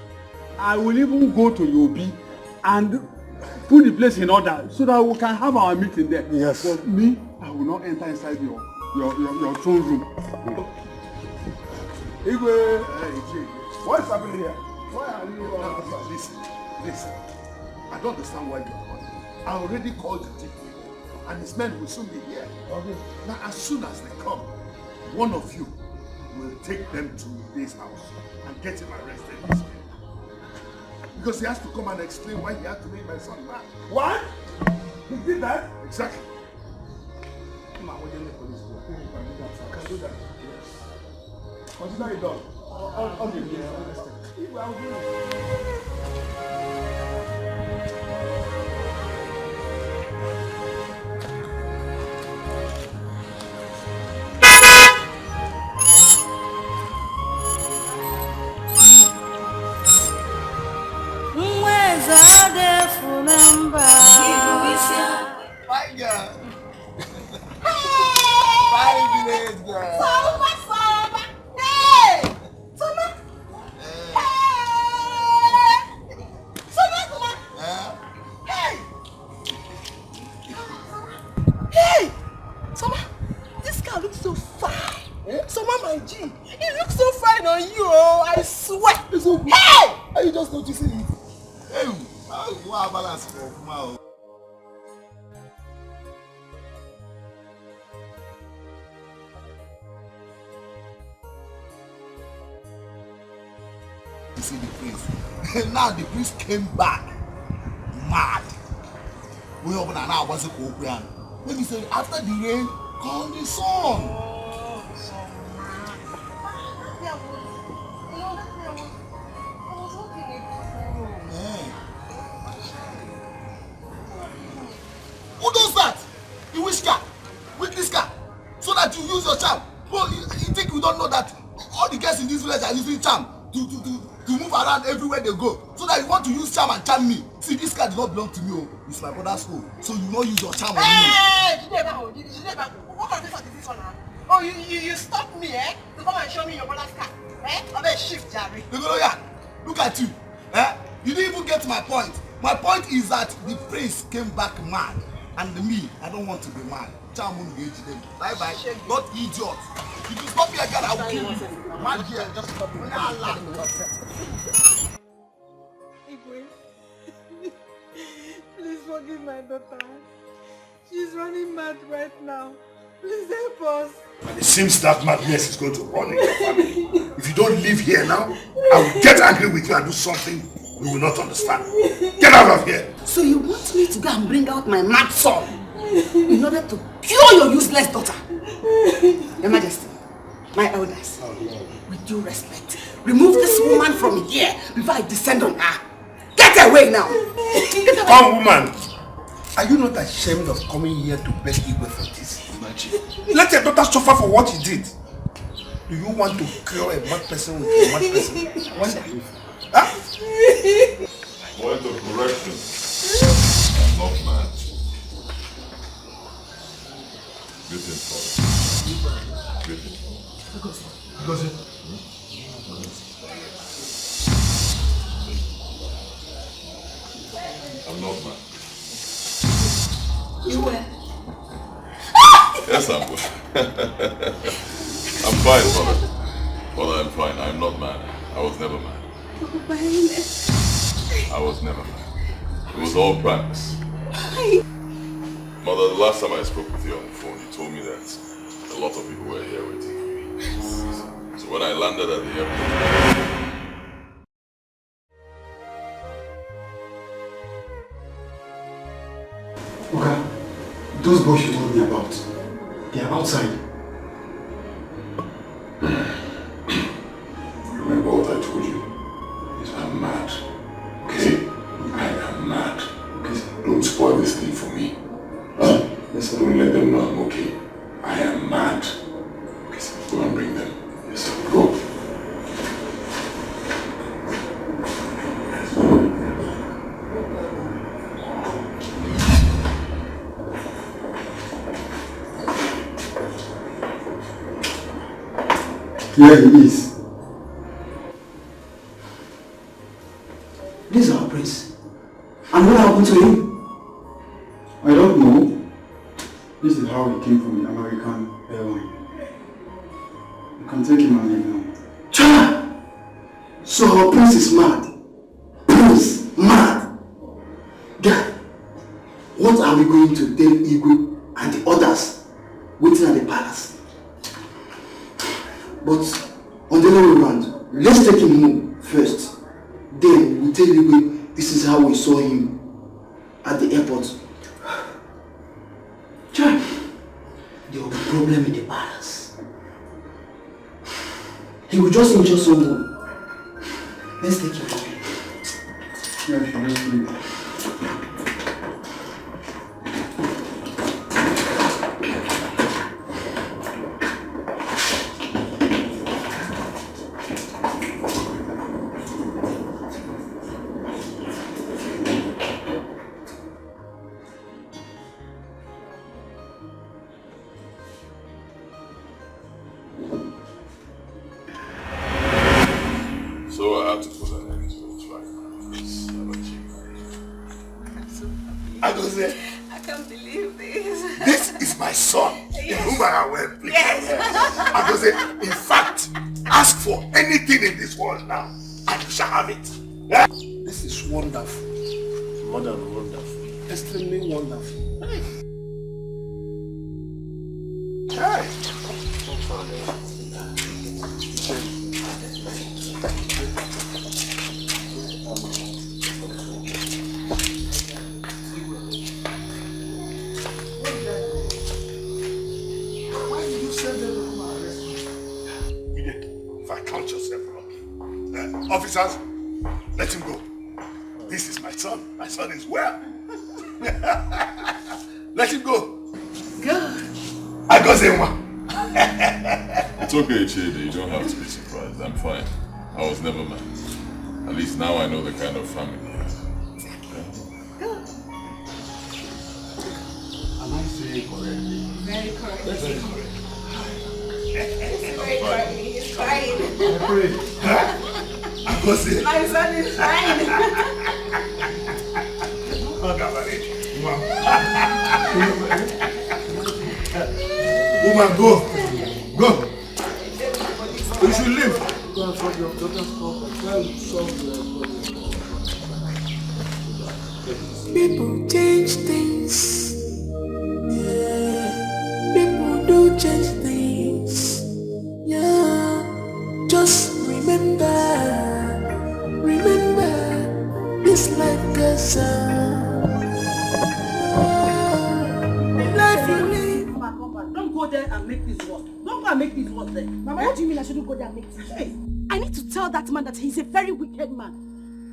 I will even go to Yobi and put the place in order so that we can have our meeting there. Yes. But me, I will not enter inside your throne room. Igwe, what's happening here? Why are you Listen. I don't understand why you are calling. I already called the chief and his men will soon be here. Okay. Now, as soon as they come, one of you will take them to this house and get him arrested. Because he has to come and explain why he had to make my son mad. What? He did that? Exactly. Can do that. Yes. Consider it done. Okay. See the prince. Now the prince came back mad. We open an hour once a copian. When he said after the rain, come the sun. Who does that? In which car? With this car? So that you use your charm. Well, you think you don't know that all the guests in this village are using charm to move around everywhere they go. So that you want to use charm and charm me. See, this car does not belong to me. Oh. It's my brother's home. So you not use your charm on me. Hey, what kind of this is this one? Oh, you stopped me, eh? To come and show me your brother's car. Shift, Jerry. Look at you. You didn't even get my point. My point is that the prince came back mad. And me, I don't want to be mad. Bye bye. Not idiot. If you stop me again, I will kill you. Mad here. Just stop me. Please forgive my daughter. She's running mad right now. Please help us. And it seems that madness is going to run in your family. If you don't live here now, I will get angry with you and do something you will not understand. Get out of here! So you want me to go and bring out my mad son in order to cure your useless daughter? Your Majesty, my elders, with due respect, remove this woman from here before I descend on her. Get away now! Come, woman! Are you not ashamed of coming here to beg Igwe for this? Imagine. Let your daughter suffer for what he did. Do you want to cure a mad person with a mad person? Wonder. Point of correction. I'm not mad. Good info. Good info. I'm not mad. You were? Yes, I'm good. I'm fine, mother. Mother, I'm fine. I'm not mad. I was never mad. I was never mad. It was all practice. Mother, the last time I spoke with you on the phone, you told me that a lot of people were here waiting for me. So when I landed at the airport... Okay, those boys you told me about, they are outside. Remember what I told you? I'm mad. Okay? I am mad. Okay? Don't spoil this thing for me. Huh? Yes, sir. Don't let them know I'm okay. I am mad. Okay, sir. Go and bring them. Yes, sir. Go. Here he is. This is our prince. And what happened to him? I don't know. This is how he came from the American airline. You can take him and leave now. Chana! So our prince is mad. Prince, mad. Guy, what are we going to tell Igwe and the others waiting at the palace? But on the other way around, let's take him home first. Then we'll tell Igwe this is how we saw him at the airport. Chai, there will be a problem in the palace. He will just injure someone. Let's take him home. Yeah, let's leave. So I had to put an end to it right now. It's I'm so happy. I can't believe this. This is my son, in whom I am well pleased. Yes. In fact, ask for anything in this world now, and you shall have it. Yeah? This is wonderful. More than wonderful. Extremely wonderful. Hey. Officers, let him go. This is my son. My son is well. Let him go. Good. I got him. It's okay, Chidi. You don't have to be surprised. I'm fine. I was never mad. At least now I know the kind of family he has. Am I saying correctly? Very correct. Very correct. It's very correct. fine. I pray. I go see. My son is fine. Woman, go. You should leave. Go and solve your daughter's problem. Go and solve the People change things. Yeah. People do change things. Yeah. Just remember, this life goes on. Life you live. Don't go there and make this worse. Don't go and make this worse there. Mama, what do you mean I shouldn't go there and make this worse? I need to tell that man that he's a very wicked man.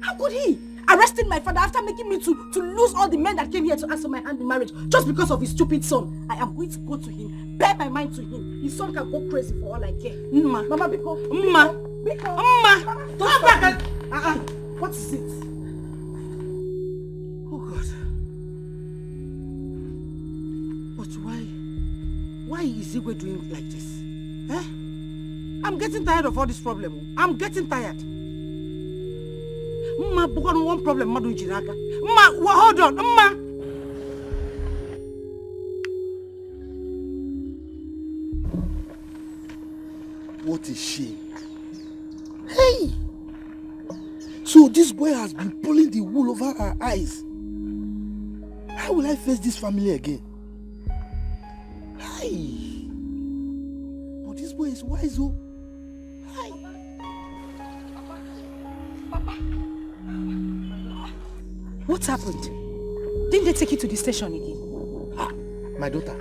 How could he? Arresting my father after making me to lose all the men that came here to ask for my hand in marriage just because of his stupid son. I am going to go to him, bear my mind to him. His son can go crazy for all I care. Mama, Biko. Biko. Don't back. What is it? Oh God. But why is Igwe doing it like this? Eh? I'm getting tired of all this problem. I'm getting tired. Mma, one problem, Madu Jinaka. Mma, hold on, Mma. What a shame. Hey! So this boy has been pulling the wool over our eyes. How will I face this family again? Hey! But this boy is wise, oh. What happened? Didn't they take you to the station again? My daughter,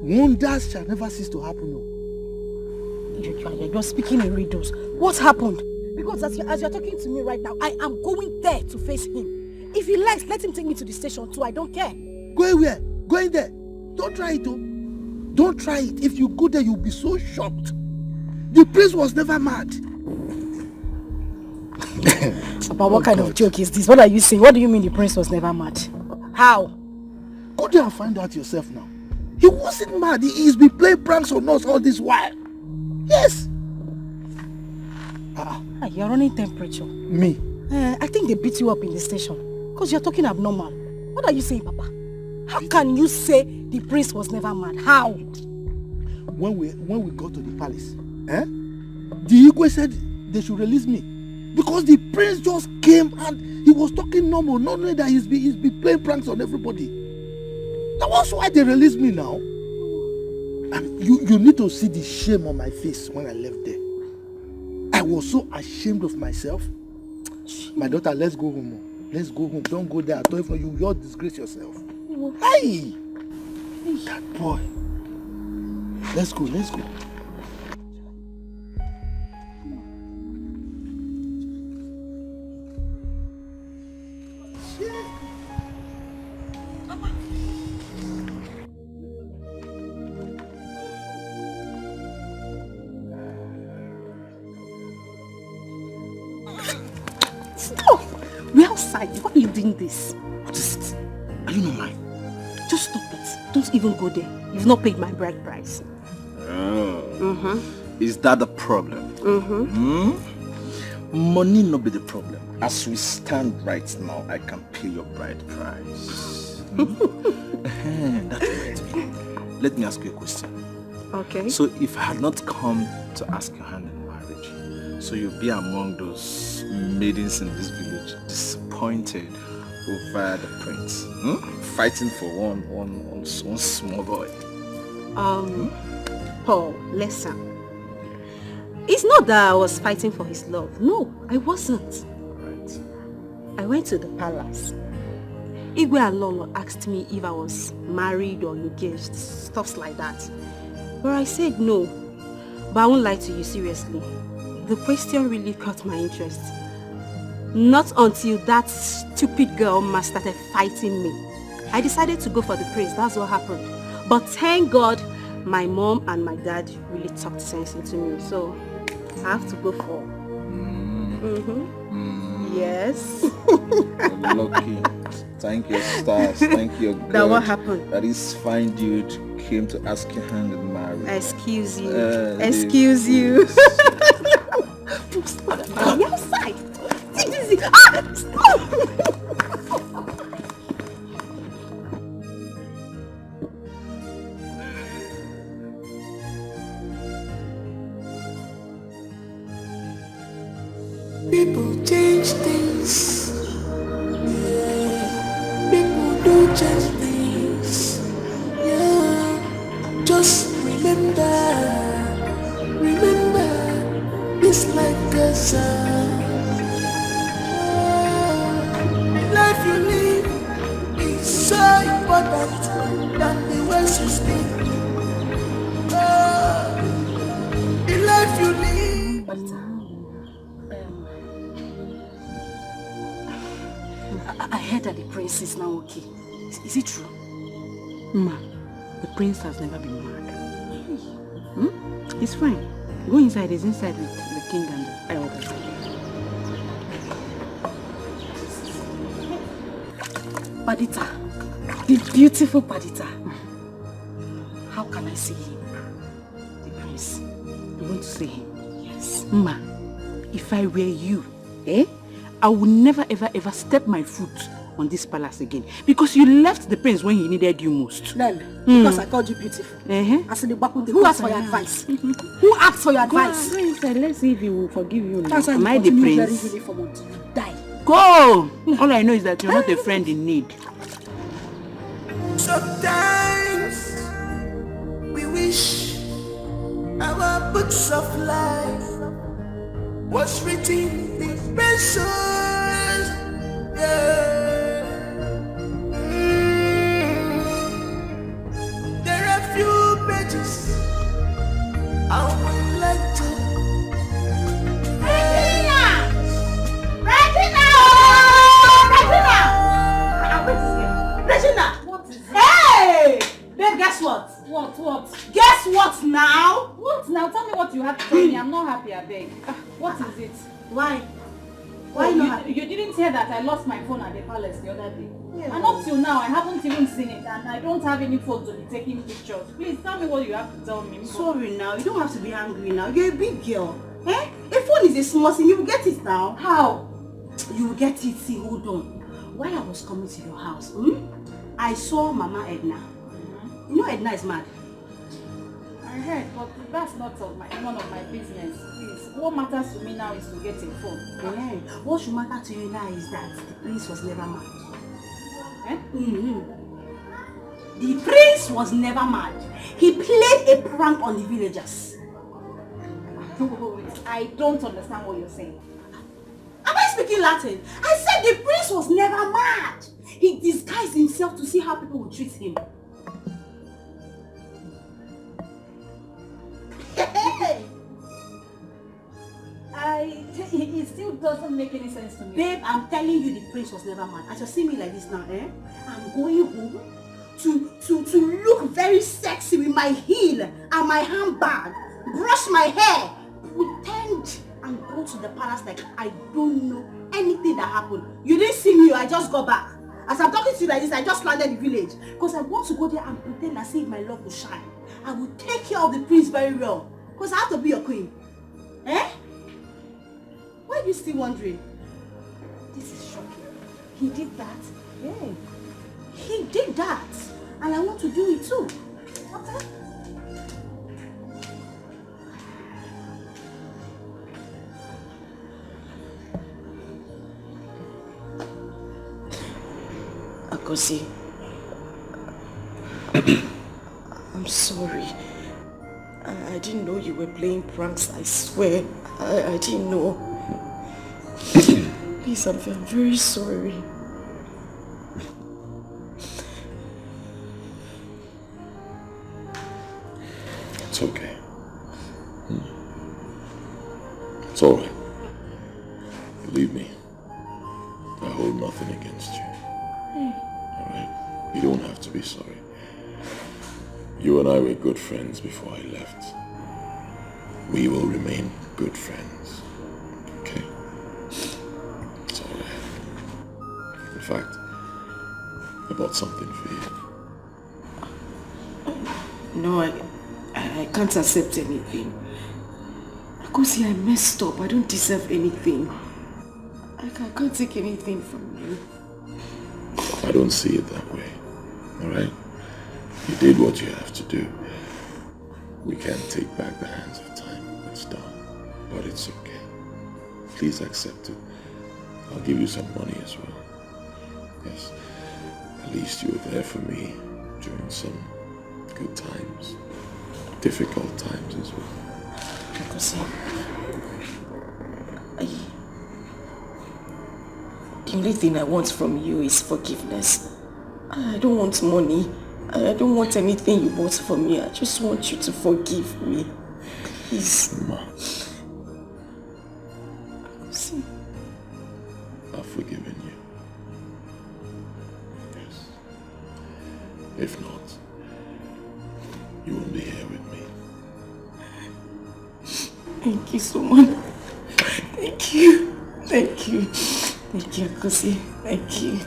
wonders shall never cease to happen. No. You're speaking in riddles. What happened? Because as you're talking to me right now, I am going there to face him. If he likes, let him take me to the station too. I don't care. Going where? Going there. Don't try it, oh. Don't try it. If you go there, you'll be so shocked. The prince was never mad. But what kind of joke is this? What are you saying? What do you mean the prince was never mad? How? Go there and find out yourself now. He wasn't mad. He's been playing pranks on us all this while. Yes. You're running temperature. Me? I think they beat you up in the station. Because you're talking abnormal. What are you saying, Papa? How can you say the prince was never mad? How? When we got to the palace, the Igwe said they should release me. Because the prince just came and he was talking normal, not knowing that he's been playing pranks on everybody. That was why they released me now. And you need to see the shame on my face when I left there. I was so ashamed of myself. My daughter, let's go home. Let's go home. Don't go there. I told you, you'll disgrace yourself. Hey! That boy. Let's go. We're outside. Why are you doing this? What is it? Are you not mine? Just stop it. Don't even go there. You've not paid my bride price. Is that the problem? Money not be the problem. As we stand right now, I can pay your bride price. That reminds me. Let me ask you a question. Okay. So if I had not come to ask your hand in marriage, so you'll be among those maidens in this village disappointed over the prince, fighting for one small boy. Paul, listen. It's not that I was fighting for his love. No, I wasn't. Right. I went to the palace. Igwe Alolo asked me if I was married or engaged, stuff like that. But I said no. But I won't lie to you, seriously. The question really caught my interest. Not until that stupid girl started fighting me. I decided to go for the prince, that's what happened. But thank God, my mom and my dad really talked sense into me. So, I have to go for... Yes. You're lucky. Thank your stars. Thank your God. That what happened? That is fine dude came to ask your hand in marriage. Excuse you. Excuse you. Are you outside? Take this easy. Stop! People change things. Yeah. People do change things. Yeah. Just remember this life goes on. Life you live is so important than the words you speak. The life you live. I heard that the prince is now okay. Is it true? Ma, the prince has never been mad. He's fine. Go inside. He's inside with the king and the elders. Padita, the beautiful Padita. How can I see him? The prince. You want to see him? Yes. Ma, if I were you, I would never ever step my foot on this palace again. Because you left the prince when he needed you most. Then, because I called you beautiful. As in the Bakundi, who asked for your advice? Who asked for your advice? Go, prince, let's see if he will forgive you now. Am I the prince? You die. Go! All I know is that you're not a friend in need. Sometimes we wish our books of life was written in pencils. There are few pages I would like to. Regina! What is it? Hey! Babe, guess what? What? Guess what now? What now? Tell me what you have to tell me. I'm not happy, I beg. What is it? Why? Why not happy? You didn't hear that I lost my phone at the palace the other day. Yeah. And up till now, I haven't even seen it, and I don't have any phone to be taking pictures. Please tell me what you have to tell me. Sorry now, you don't have to be angry now. You're a big girl. A phone is a small thing. You will get it now. How? You will get it. See, hold on. While I was coming to your house, I saw Mama Edna. You know Edna is mad. I heard, but that's not none of my business. Please, what matters to me now is to get a phone. Yeah. What should matter to you now is that the prince was never mad. The prince was never mad. He played a prank on the villagers. I don't understand what you're saying. Am I speaking Latin? I said the prince was never mad. He disguised himself to see how people would treat him. It still doesn't make any sense to me. Babe, I'm telling you the prince was never mad. As you see me like this now, I'm going home to look very sexy with my heel and my handbag, brush my hair, pretend and go to the palace like I don't know anything that happened. You didn't see me, I just got back. As I'm talking to you like this, I just landed the village because I want to go there and pretend as if my love will shine. I will take care of the prince very well because I have to be your queen. Why are you still wondering? This is shocking. He did that? Yeah. He did that. And I want to do it too. Okay? Akosi, I'm sorry. I didn't know you were playing pranks, I swear. I didn't know. Please, I'm very sorry. It's okay. It's alright. Believe me, I hold nothing against you. Alright? You don't have to be sorry. You and I were good friends before I left. We will remain good friends. Okay? It's alright. In fact, I bought something for you. No, I can't accept anything. Because I messed up. I don't deserve anything. I can't take anything from you. I don't see it that way. Alright? You did what you have to do. We can't take back the hands of time. It's done. But it's okay. Please accept it. I'll give you some money as well. Yes. At least you were there for me during some good times. Difficult times as well. Because the only thing I want from you is forgiveness. I don't want money. I don't want anything you bought for me. I just want you to forgive me. Please. Ma. See. I've forgiven you. Yes. If not, you won't be here with me. Thank you so much. Thank you. Thank you. Thank you, Akosi. Thank you.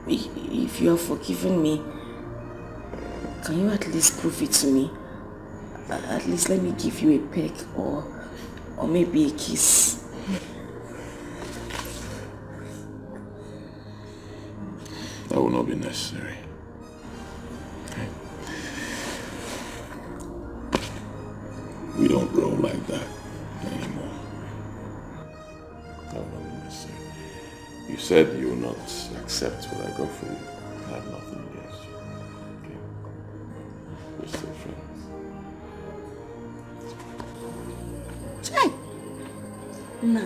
If you have forgiven me, can you at least prove it to me? At least let me give you a peck or maybe a kiss. That will not be necessary. Okay. We don't roll like that anymore. That will not be necessary. You said you will not accept what I got for you. I have nothing against you. Okay? We're still friends. Chai! No.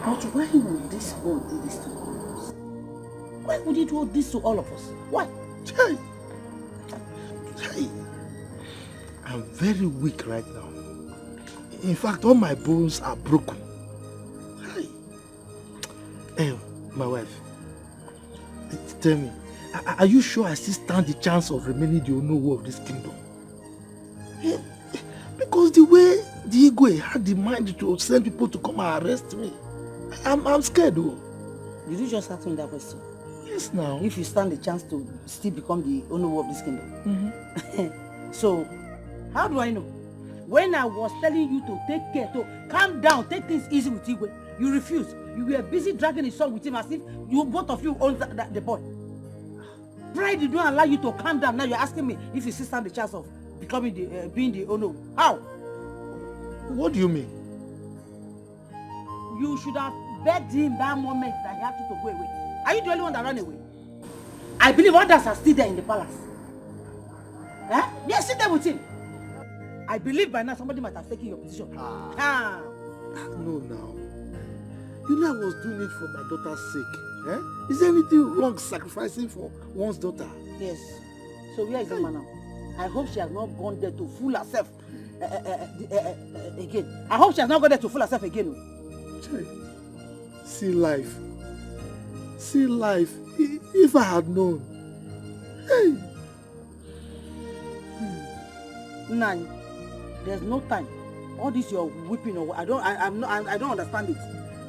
But why would this boy do this to all of us? Why would he do this to all of us? Why? Chai! Chai! I'm very weak right now. In fact, all my bones are broken. Hey, my wife, tell me, are you sure I still stand the chance of remaining the Onowu of this kingdom? Because the way the Igwe had the mind to send people to come and arrest me, I'm scared though. Did you just ask me that question? Yes, now. If you stand the chance to still become the Onowu of this kingdom. Mm-hmm. So, how do I know? When I was telling you to take care, to calm down, take things easy with Igwe, you refused. You were busy dragging his son with him as if you both of you own the boy. Pride did not allow you to calm down. Now you're asking me if you still stand the chance of becoming being the Onowu. How? What do you mean? You should have begged him that moment that he had to go away. Are you the only one that ran away? I believe others are still there in the palace. Huh? Yes, sit there with him. I believe by now somebody might have taken your position. No, now. You know I was doing it for my daughter's sake. Eh? Is there anything wrong sacrificing for one's daughter? Yes. So where is the man now? I hope she has not gone there to fool herself again. I hope she has not gone there to fool herself again. See life. See life. If I had known. Hey. Nani, there's no time. All this you're whipping or I don't understand it.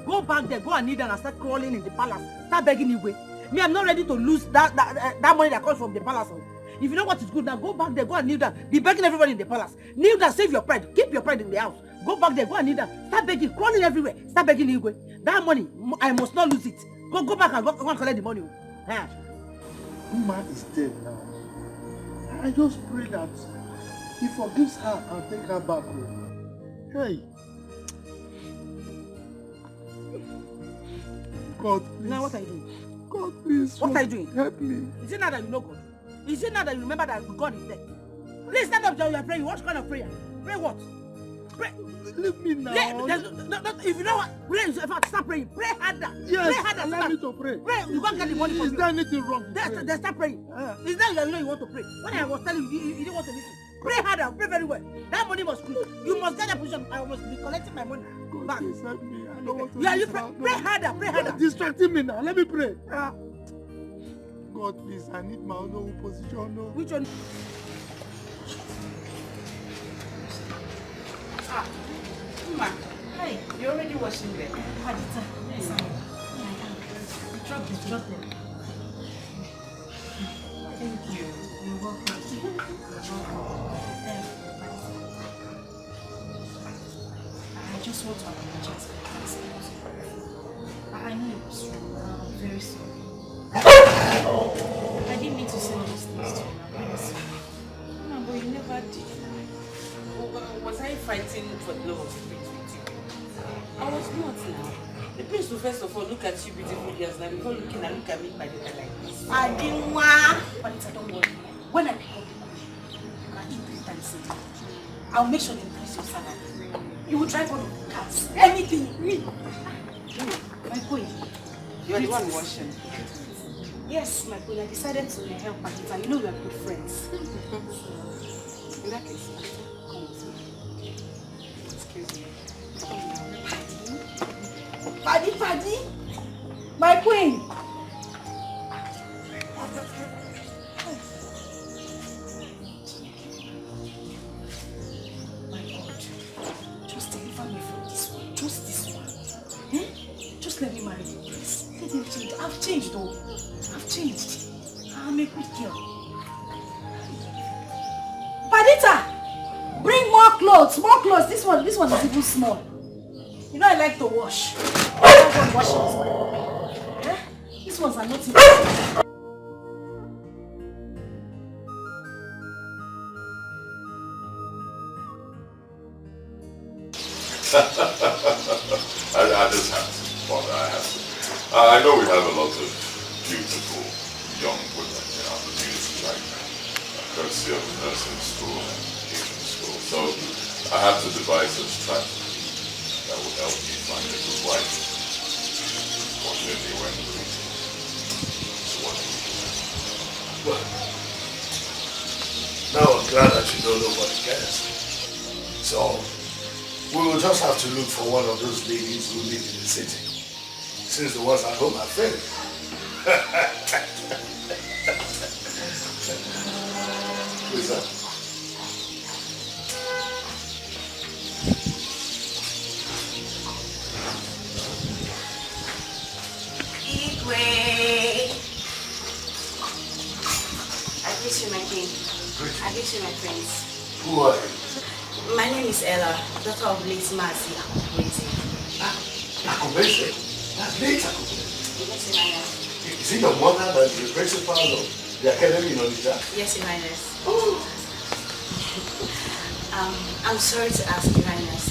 Go back there, go and kneel down and start crawling in the palace. Start begging Igwe. Me, I'm not ready to lose that money that comes from the palace. If you know what is good now, go back there, go and kneel down. Be begging everybody in the palace. Kneel down, save your pride. Keep your pride in the house. Go back there, go and kneel down. Start begging, crawling everywhere. Start begging Igwe. That money, I must not lose it. Go back and go and collect the money. Huh? Woman is dead now. I just pray that he forgives her and take her back home. Hey. God, please. Now what are you doing? God, please. What are you doing? Help me. Is it now that you know God? Is it now that you remember that God is there? Please stand up, John. You are praying. What kind of prayer? Pray what? Pray. Leave me now. If you know what, pray. In fact, start praying. Pray harder. Yes. Pray harder. Allow me to pray. Pray. You can't get the money from Is there anything wrong? Then start praying. Is that you know you want to pray? When I was telling you, you didn't want to listen. Pray harder. Pray very well. That money must come. You must get a position. I must be collecting my money back. Please help me. I don't want to. Yeah, you pray. Pray harder. Pray harder. You're distracting me now. Let me pray. God, please. I need my own position. No. Which one? Hey, you're already washing there. Yes, Drop them. Thank you. You're welcome. I just want to apologize for this. I know it was wrong. I'm very sorry. I didn't mean to say all these things to you. I'm very sorry. No, but you never did. Was I fighting for the love of the prince with you? I was not now. The prince will first of all look at you beautiful girls now before looking and look at me by the way like this. I didn't want. But don't worry. When I become the money, you can eat 3 times a day. I'll make sure they increase your salary. You will drive one of the cars. Anything. My queen. You are the one washing. Yes, my queen. I decided to help Padita. You know we are good friends. In that case, come with me. Excuse me. Paddy. My queen. My God. Just deliver me from this one. Just this one. Eh? Just let me marry you, please. Let me change. I've changed though. I've changed. I'm a good girl. Padita! Bring more clothes. More clothes. This one is even small. You know I like to wash. I don't want washing this one. Eh? These ones are not even. I just have to, Father, I have to. I know we have a lot of beautiful young women in our community right now, courtesy of nursing school and Asian school. So I have to devise a strategy that will help me find a good wife. Fortunately, we're in the meeting. So what do we do? Well, now I'm glad that you know nobody cares. So we will just have to look for one of those ladies who live in the city, since the ones at home are failing. Who is that? I greet you, my king. I greet you, my friends. Who are you? My name is Ella, daughter of late Mazi Akubese. Akubese? That's late Akubese. Yes, Your Highness. Is it your mother that is the principal of the academy in Onitsha? Yes, Your Highness. I'm sorry to ask, Your Highness.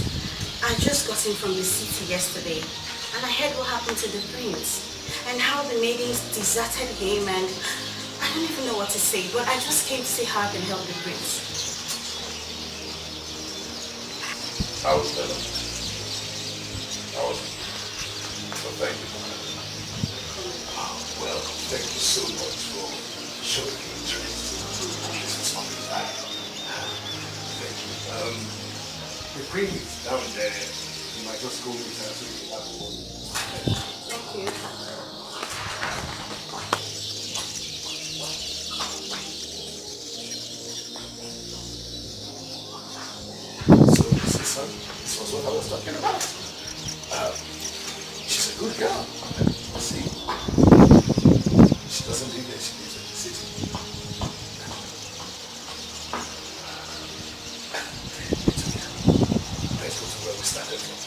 I just got in from the city yesterday, and I heard what happened to the prince, and how the maidens deserted him, and I don't even know what to say, but I just came to see how I can help the prince. I was better. So thank you. Well, thank you so much for showing me interest. This is something like thank you. The queen is down there. You might just go with her so you can have a word. Thank you. So this was what I was talking about. She's a good girl. See, she doesn't live there, she lives in the city. Let's go to where we started from.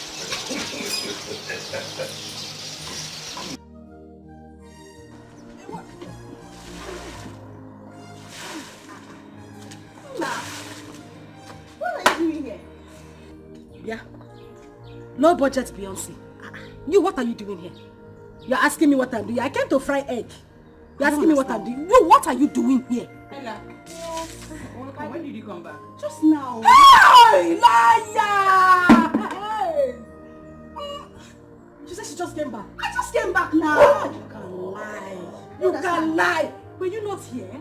What are you doing here? Yeah. Low budget Beyonce. You, what are you doing here? You're asking me what I'm doing. I came to fry egg. You're asking me what I'm doing. You, what are you doing here? Ella, when did you come back? Just now. Hey, liar! Hey. She said she just came back. I just came back now. You can lie. You can lie. Were you not here?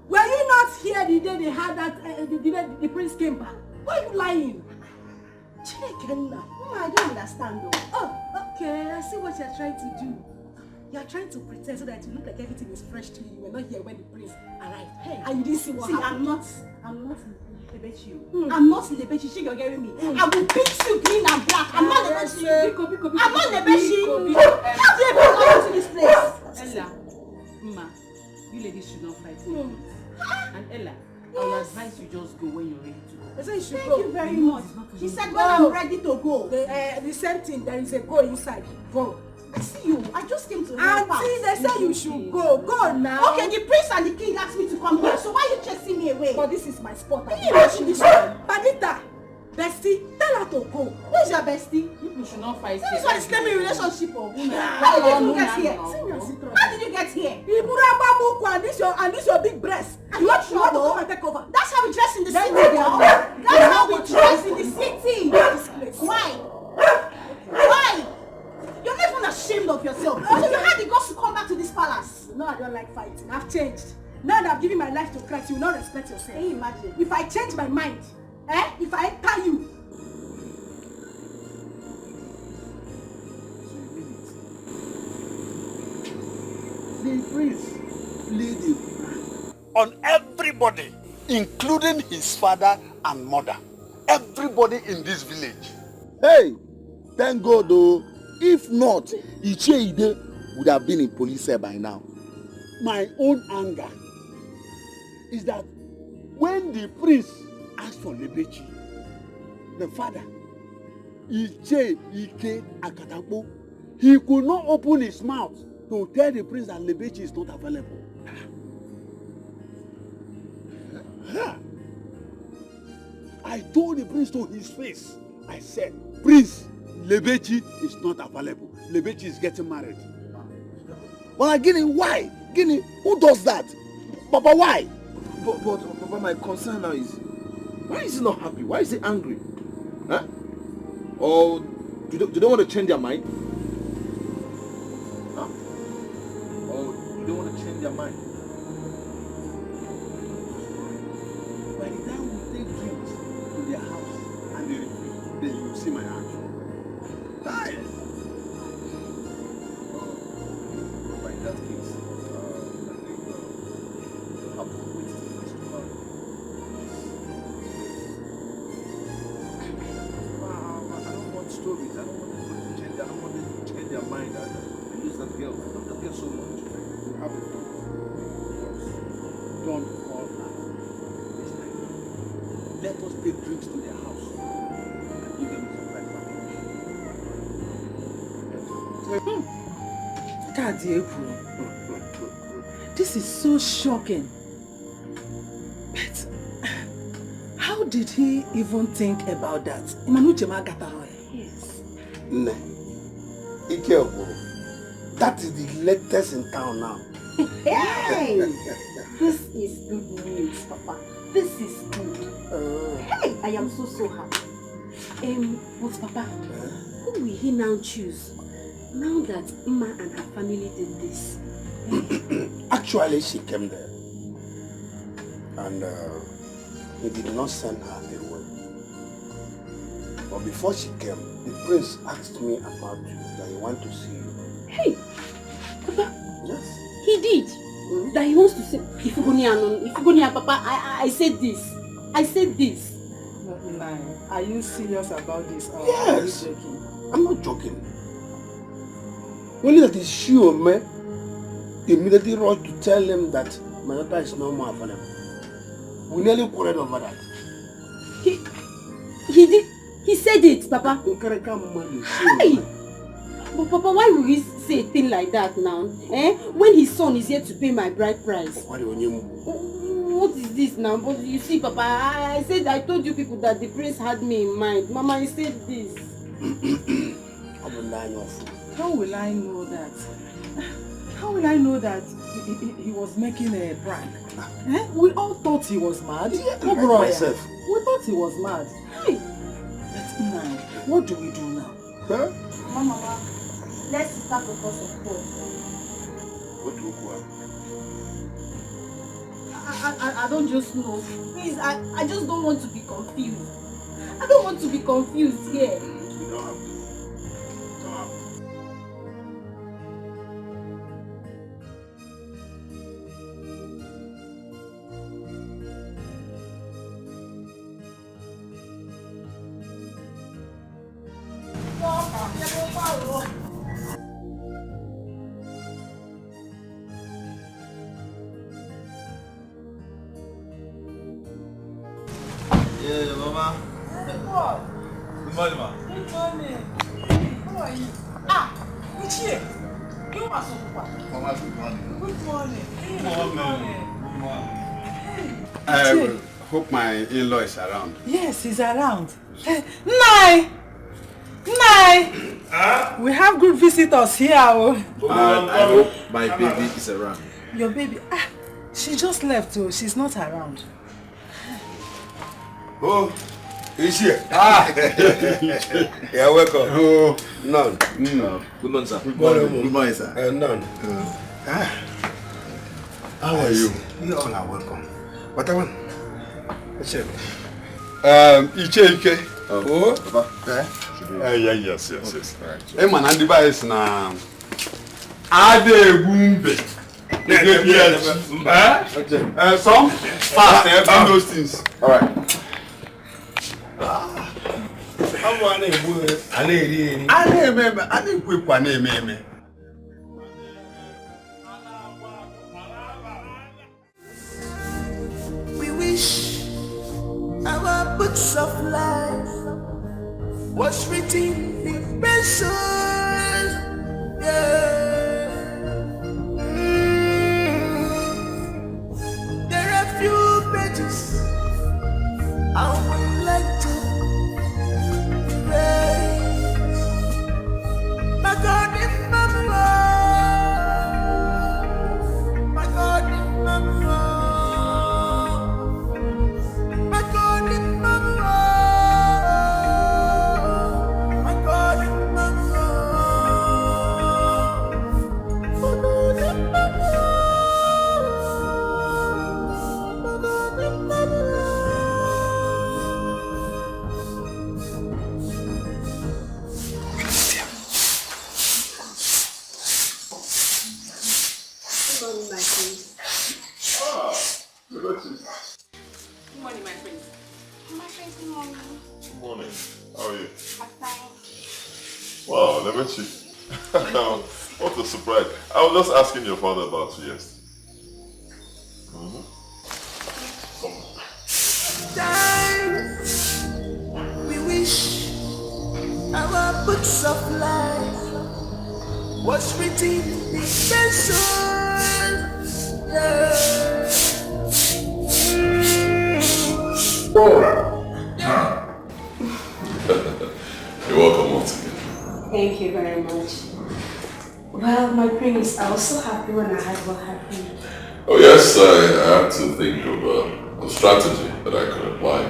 Were you not here the day they had that, the day the prince came back? Why are you lying? I don't understand though. Oh, okay. I see what you're trying to do. You're trying to pretend so that you look like everything is fresh to you. You were not here when the prince arrived. Hey, and you didn't see what happened. I'm not Lebechi. I'm not Lebechi. You're hearing me. I will beat you green and black. I'm not Lebechi. I'm not Lebechi. How do you even come to this place. Ella, Ma, you ladies should not fight. And Ella, I will advise you just go when you're ready to. I said you should Thank go. you very much. She said when I'm ready to go. The same thing, there is a go inside. Go. I see you. I just came to help out. Auntie, they say you should go. Go now. Okay, the prince and the king asked me to come here. So why are you chasing me away? But this is my spot. Can you imagine this one? Panita, bestie, tell her to go. Who is your bestie? You should not fight. This one is claiming relationship. Oh. How did you get here? How did you get here? And this your big breast. You want to come and take over? That's how we dress in the city. That's how we dress in the city. Why? Why? You're not even ashamed of yourself. So you had the guts to come back to this palace. No, I don't like fighting. I've changed. Now that I've given my life to Christ, you will not respect yourself. Can you imagine? If I change my mind, if I enter you. The prince played a on everybody, including his father and mother. Everybody in this village. Hey, thank God though. If not, Ichie Ide would have been in police cell by now. My own anger is that when the prince asked for Lebechi, the father, Ichie Ike Akatapo, he could not open his mouth to tell the prince that Lebechi is not available. I told the prince to his face, I said, Prince, Lebechi is not available. Lebechi is getting married. Well, Guinea, why? Guinea, who does that? Papa, why? But Papa, my concern now is, why is he not happy? Why is he angry? Huh? Or do they want to change their mind? Huh? Or do they want to change their mind? By the time we take drinks to their house and they refuse, then you will see my action. Die. By that case, I think I'll wait till the next tomorrow. I don't want stories. I don't want people to change. I don't want them to change their mind and lose that girl. I love that girl so much. You have it. Don't call her. This time, let us take drinks to their house and give them some right back. This is so shocking. But how did he even think about that? Yes. Nah. Ike Okoli. That is the latest in town now. Hey! This is good news, Papa. This is good. Hey! I am so happy. But Papa, who will he now choose? Now that Ima and her family did this. Actually, she came there. And he did not send her away. But before she came, the prince asked me about you, that he wants to see you. Hey! Papa! Yes. He did? That he wants to say, Ifugoni, Papa, I said this. I said this. Are you serious about this? Or Yes. Are you joking? I'm not joking. Only that is sure, man. Immediately rushed to tell him that my daughter is no more available. We nearly quarreled over that. He did? He said it, Papa. Hey! But Papa, why will he say a thing like that now? When his son is here to pay my bride price. What is this now? But you see, Papa, I said, I told you people that the prince had me in mind. Mama, he said this. How will I know that? How will I know that he was making a prank? We all thought he was mad. Myself. We thought he was mad. Hey. But now, what do we do now? Huh? Mama, let's start the course of God. What do you want? I don't just know. Please, I just don't want to be confused. I don't want to be confused here. You don't have to. Good morning, ma. Good morning. How are you? Uche. You must have Mama, good morning. Good morning. Good morning. Hey. I hope my in-law is around. Yes, he's around. Nai! We have good visitors here. I hope my baby is around. Your baby? She just left, so she's not around. Oh, is she? Yeah, welcome. Oh, none. Good morning, sir. Good morning, Good morning, sir. None. How are you? You all are welcome. What I want? Ike. Oh, Papa. Yes. Hey, man, and the boys now. Ade Gumbe. Some fast, those things. All right. We wish our books of life was written in pencil. There are few pages I would like to erase. My God, in Mama, my God, in Mama, my God, in Mama, my God, in Mama, my God, in Mama. Good morning, my friends. My friends, good morning. Good morning. How are you? I'm fine. Wow, Lebechi. What a surprise. I was just asking your father about you yesterday. We wish our books of life was written in pencil. You're welcome once again. Thank you very much. Well, my prince, I was so happy when I heard what happened. Oh yes, I had to think of a strategy that I could apply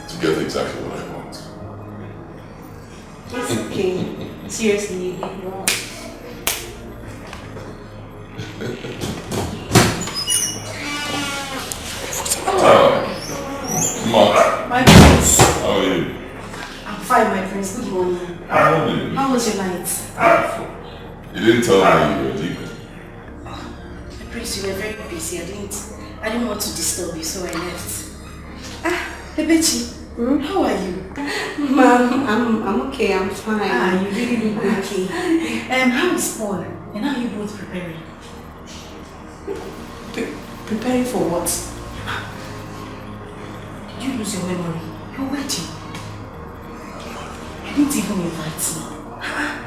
to get exactly what I want. It's okay. Seriously, you did well. Come on. My prince. How are you? I'm fine, my prince. Good morning. How are you? How was your night? You didn't tell me you were Dikeh. My prince, you were very busy. I didn't want to disturb you, so I left. Bebechi, how are you? Mom, I'm okay. I'm fine. You really look okay. How is Paul? And how are you both preparing? Preparing for what? Did you lose your memory? You're waiting. You didn't even invite me.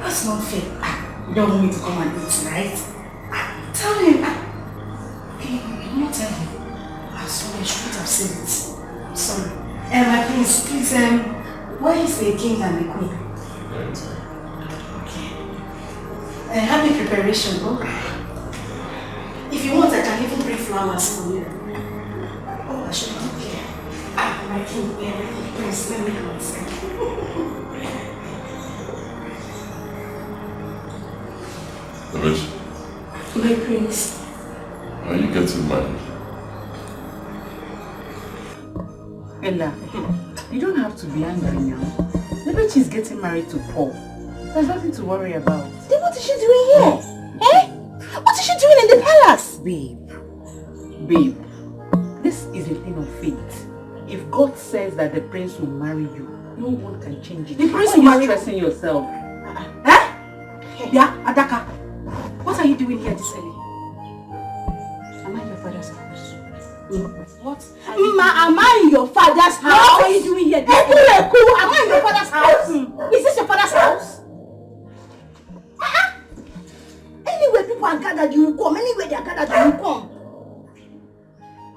That's not fair. You don't want me to come and eat, right? Tell him. Okay, you not tell him. Sorry, I shouldn't have said it. I'm sorry. My prince, please, where is the king and the queen? Okay. Happy preparation, bro. If you want, I can even bring flowers for you. Oh, I should be okay. My king, prince, let me go inside. Lebechi, My prince. are you getting married? Ella, you don't have to be angry now. Maybe she's getting married to Paul. There's nothing to worry about. Then what is she doing here? What is she doing in the palace? Babe, this is a thing of fate. If God says that the prince will marry you, no one can change it. The prince Why will are marry you stressing yourself? Yeah, Adaka. What are you doing here this early? Am I your father's house? What are am I in your father's house? What are you doing here? Am I in your father's house? Is this your father's house? Anyway, people are gathered, you will come. Anyway, they are gathered, you will come.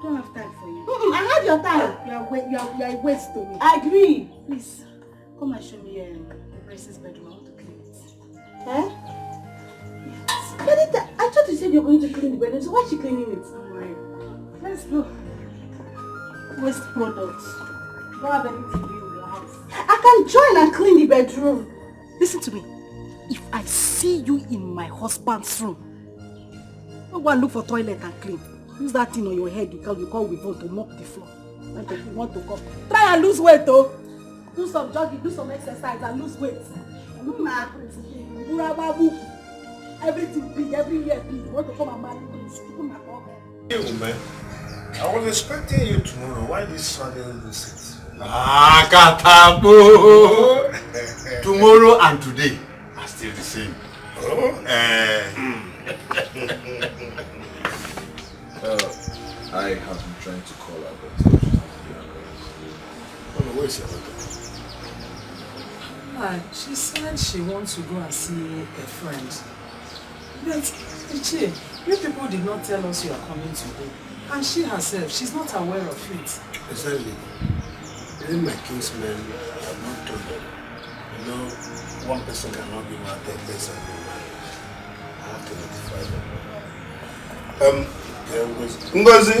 Don't have time for you. I have your time. You are a waste to me. I agree. Please, come and show me the princess bedroom. I want to clean it. Eh? Yes. I thought you said you were going to clean the bedroom, so why is she cleaning it? Don't worry. Let's go. Waste products. Don't have anything to do in your house. I can join and clean the bedroom. Listen to me. If I see you in my husband's room, don't go and look for toilet and clean. Use that thing on your head you call Wivon to mop the floor. When you want to come. Try and lose weight, though. Do some jogging, do some exercise and lose weight. Look at everything big, every year big. You want to come and marry me? Hey, woman. I was expecting you tomorrow. Why this sudden visit? Katapo! Tomorrow and today are still the same. I have been trying to call her, but where's your mother? She said she wants to go and see a friend. But, Ichi, you people did not tell us you are coming today. And she herself, she's not aware of it. Exactly. Even my kinsmen have not told them. You know, one person cannot be my third person in marriage. I have to notify them. Ngozi?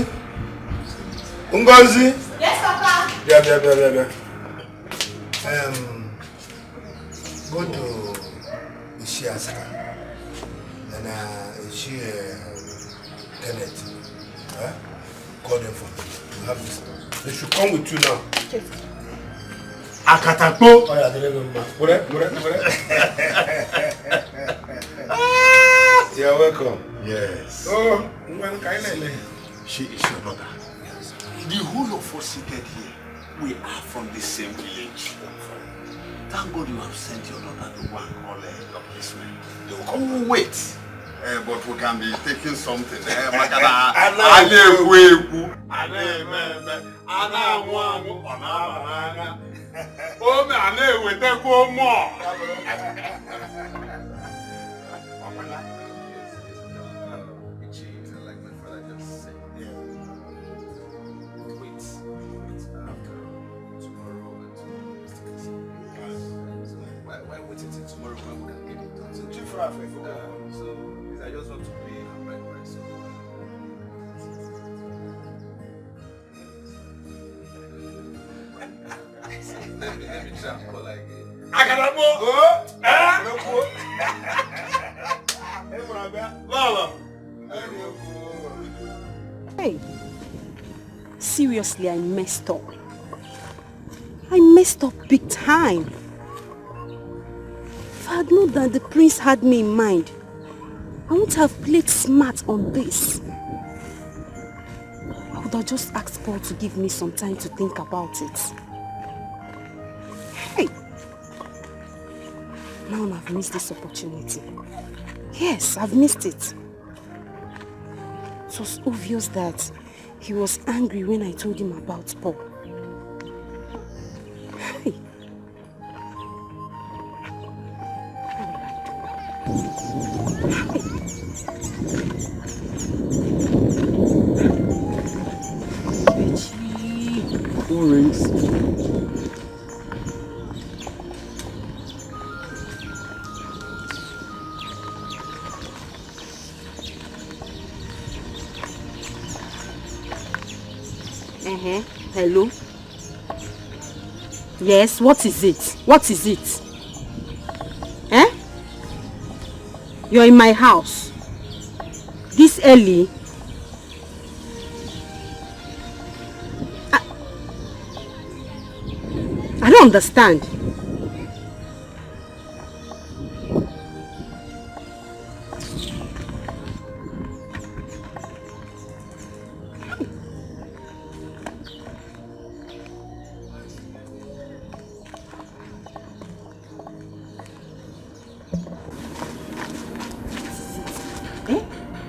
Ngozi? Yes, Papa. Yeah. Go to Ishiaska. And she Kenneth. Call them for me. You have this. They should come with you now. Yes. Akatapo! Oh yeah, they never know. You're welcome. Yes. Oh, she is your daughter. Yes. The whole of us seated here, we are from the same village. Thank God you have sent your daughter to go and call your policemen. They will come. Oh, wait. But we can be taking something. Tomorrow when we can get it done. So I just want to pay a right price. Let me try and call again. Akadamo! Hey, seriously, I messed up. I messed up big time. If I had known that the prince had me in mind, I wouldn't have played smart on this. I would have just asked Paul to give me some time to think about it. Hey! Now I've missed this opportunity. Yes, I've missed it. It was obvious that he was angry when I told him about Paul. Hey! Phone rings. Hello? Yes, what is it? What is it? Eh? You're in my house. This early? I don't understand.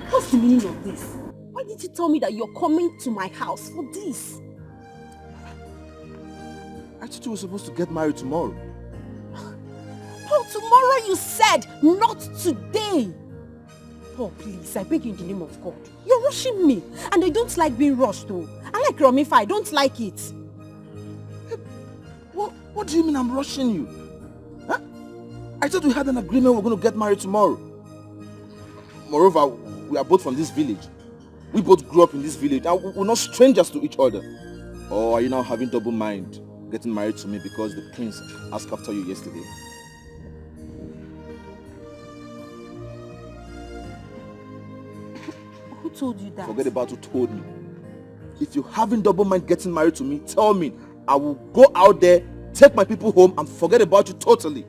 What's the meaning of this? Why did you tell me that you're coming to my house for this? thought you were supposed to get married tomorrow. Paul, tomorrow you said, not today. Paul, please, I beg you in the name of God. You're rushing me. And I don't like being rushed though. I like Romifa, I don't like it. What do you mean I'm rushing you? Huh? I thought we had an agreement we're going to get married tomorrow. Moreover, we are both from this village. We both grew up in this village and we're not strangers to each other. Or are you now having double mind getting married to me because the prince asked after you yesterday? Who told you that? Forget about who told me. If you're having double mind getting married to me, tell me. I will go out there, take my people home and forget about you totally.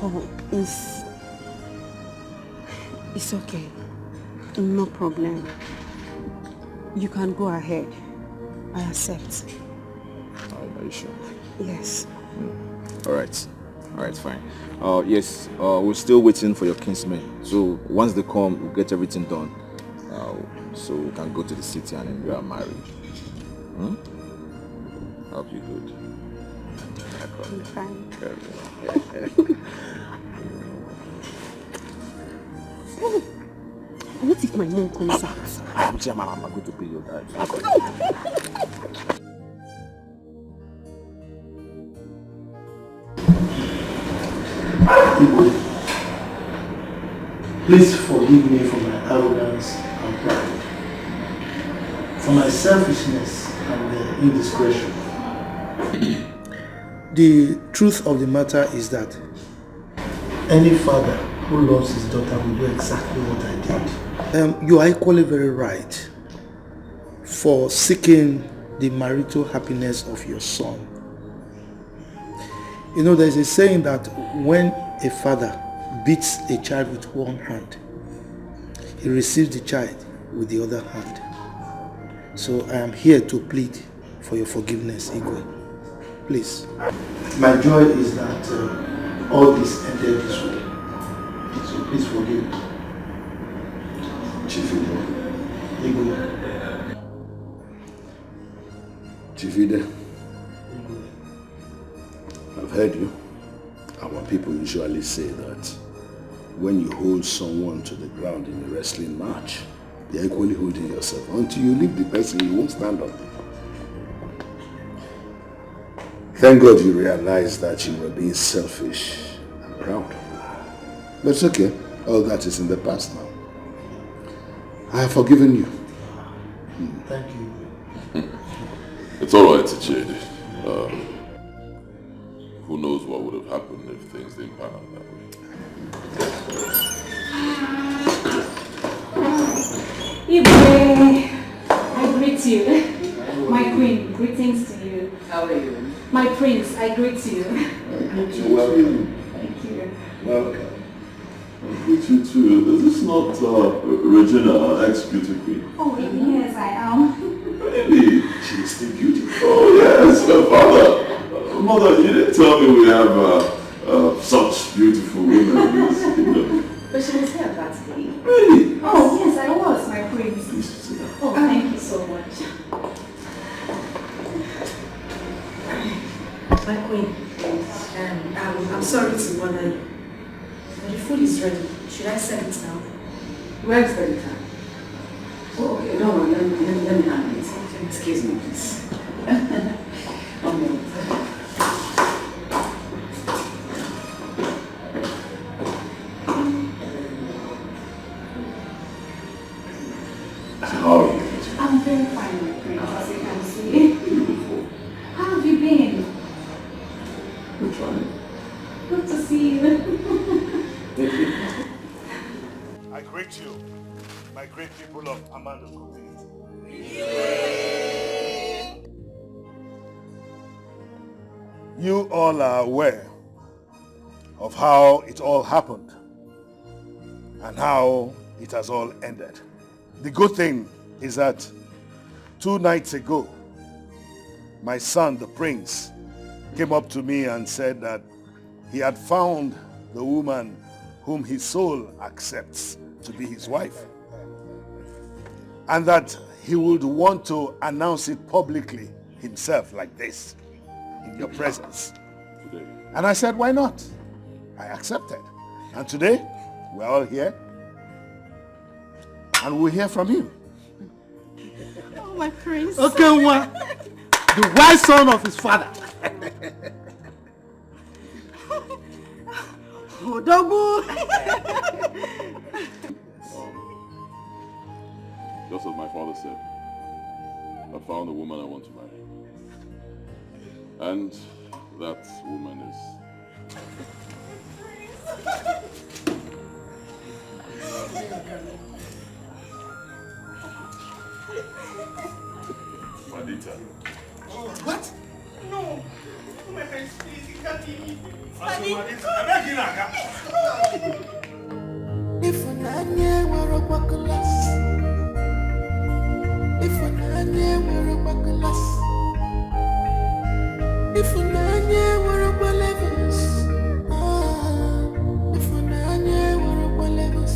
Paul, it's okay. No problem. You can go ahead. I accept. Are you sure? Yes. Alright, fine. Yes, we're still waiting for your kinsmen. So once they come, we'll get everything done. So we can go to the city and enjoy our marriage. Hope you good. I'm fine. What if my mom comes out? I'm going to pay your dad. Please forgive me for my arrogance and pride, for my selfishness and indiscretion. The truth of the matter is that any father who loves his daughter will do exactly what I did. You are equally very right for seeking the marital happiness of your son. You know, there's a saying that when a father beats a child with one hand, he receives the child with the other hand. So I am here to plead for your forgiveness, Igwe. Please. My joy is that all this ended this way. So please forgive me. Chief Igwe. Chief Ide, I've heard you. Our people usually say that when you hold someone to the ground in a wrestling match, you're equally holding yourself. Until you leave the person, you won't stand up. Thank God you realized that you were being selfish and proud. But it's okay. All that is in the past now. I have forgiven you. Thank you. It's all right, Ede. Who knows what would have happened if things didn't pan out that way. Ibe, I greet you. My queen, greetings to you. How are you? My prince, I greet you. Welcome. Thank you. Welcome. I greet you too. Is this not Regina, ex-beauty queen? Oh, yes, I am. Really? She is still beautiful. Oh yes, father. Mother, you didn't tell me we have such beautiful women. But she was here that day. Really? Oh, yes, I was, my prince. Please sit down. Oh, thank you so much. My queen, I'm sorry to bother you. But the food is ready. Should I serve it now? Where is the liquor? Oh, okay, don't worry, let me handle it. Excuse me, please. One minute. How are you? I'm very fine, my friend, as you can see. Beautiful. How have you been? We're trying. Good to see you. I greet you, my great people of Amanda community. You all are aware of how it all happened and how it has all ended. The good thing is that 2 nights ago, my son, the prince, came up to me and said that he had found the woman whom his soul accepts to be his wife, and that he would want to announce it publicly himself like this, in your presence. And I said, why not? I accepted. And today, we're all here, and we'll hear from him. Oh, my prince. Okay, one. The wise son of his father. Oh, Dogu. Just as my father said, I found the woman I want to marry. And that woman is... Madita. What? No. Oh, my friends, please, you can't leave me. If an anya were a bucklas, if an anya were a bucklas, if an anya were a balevens, if an anya were a balevens,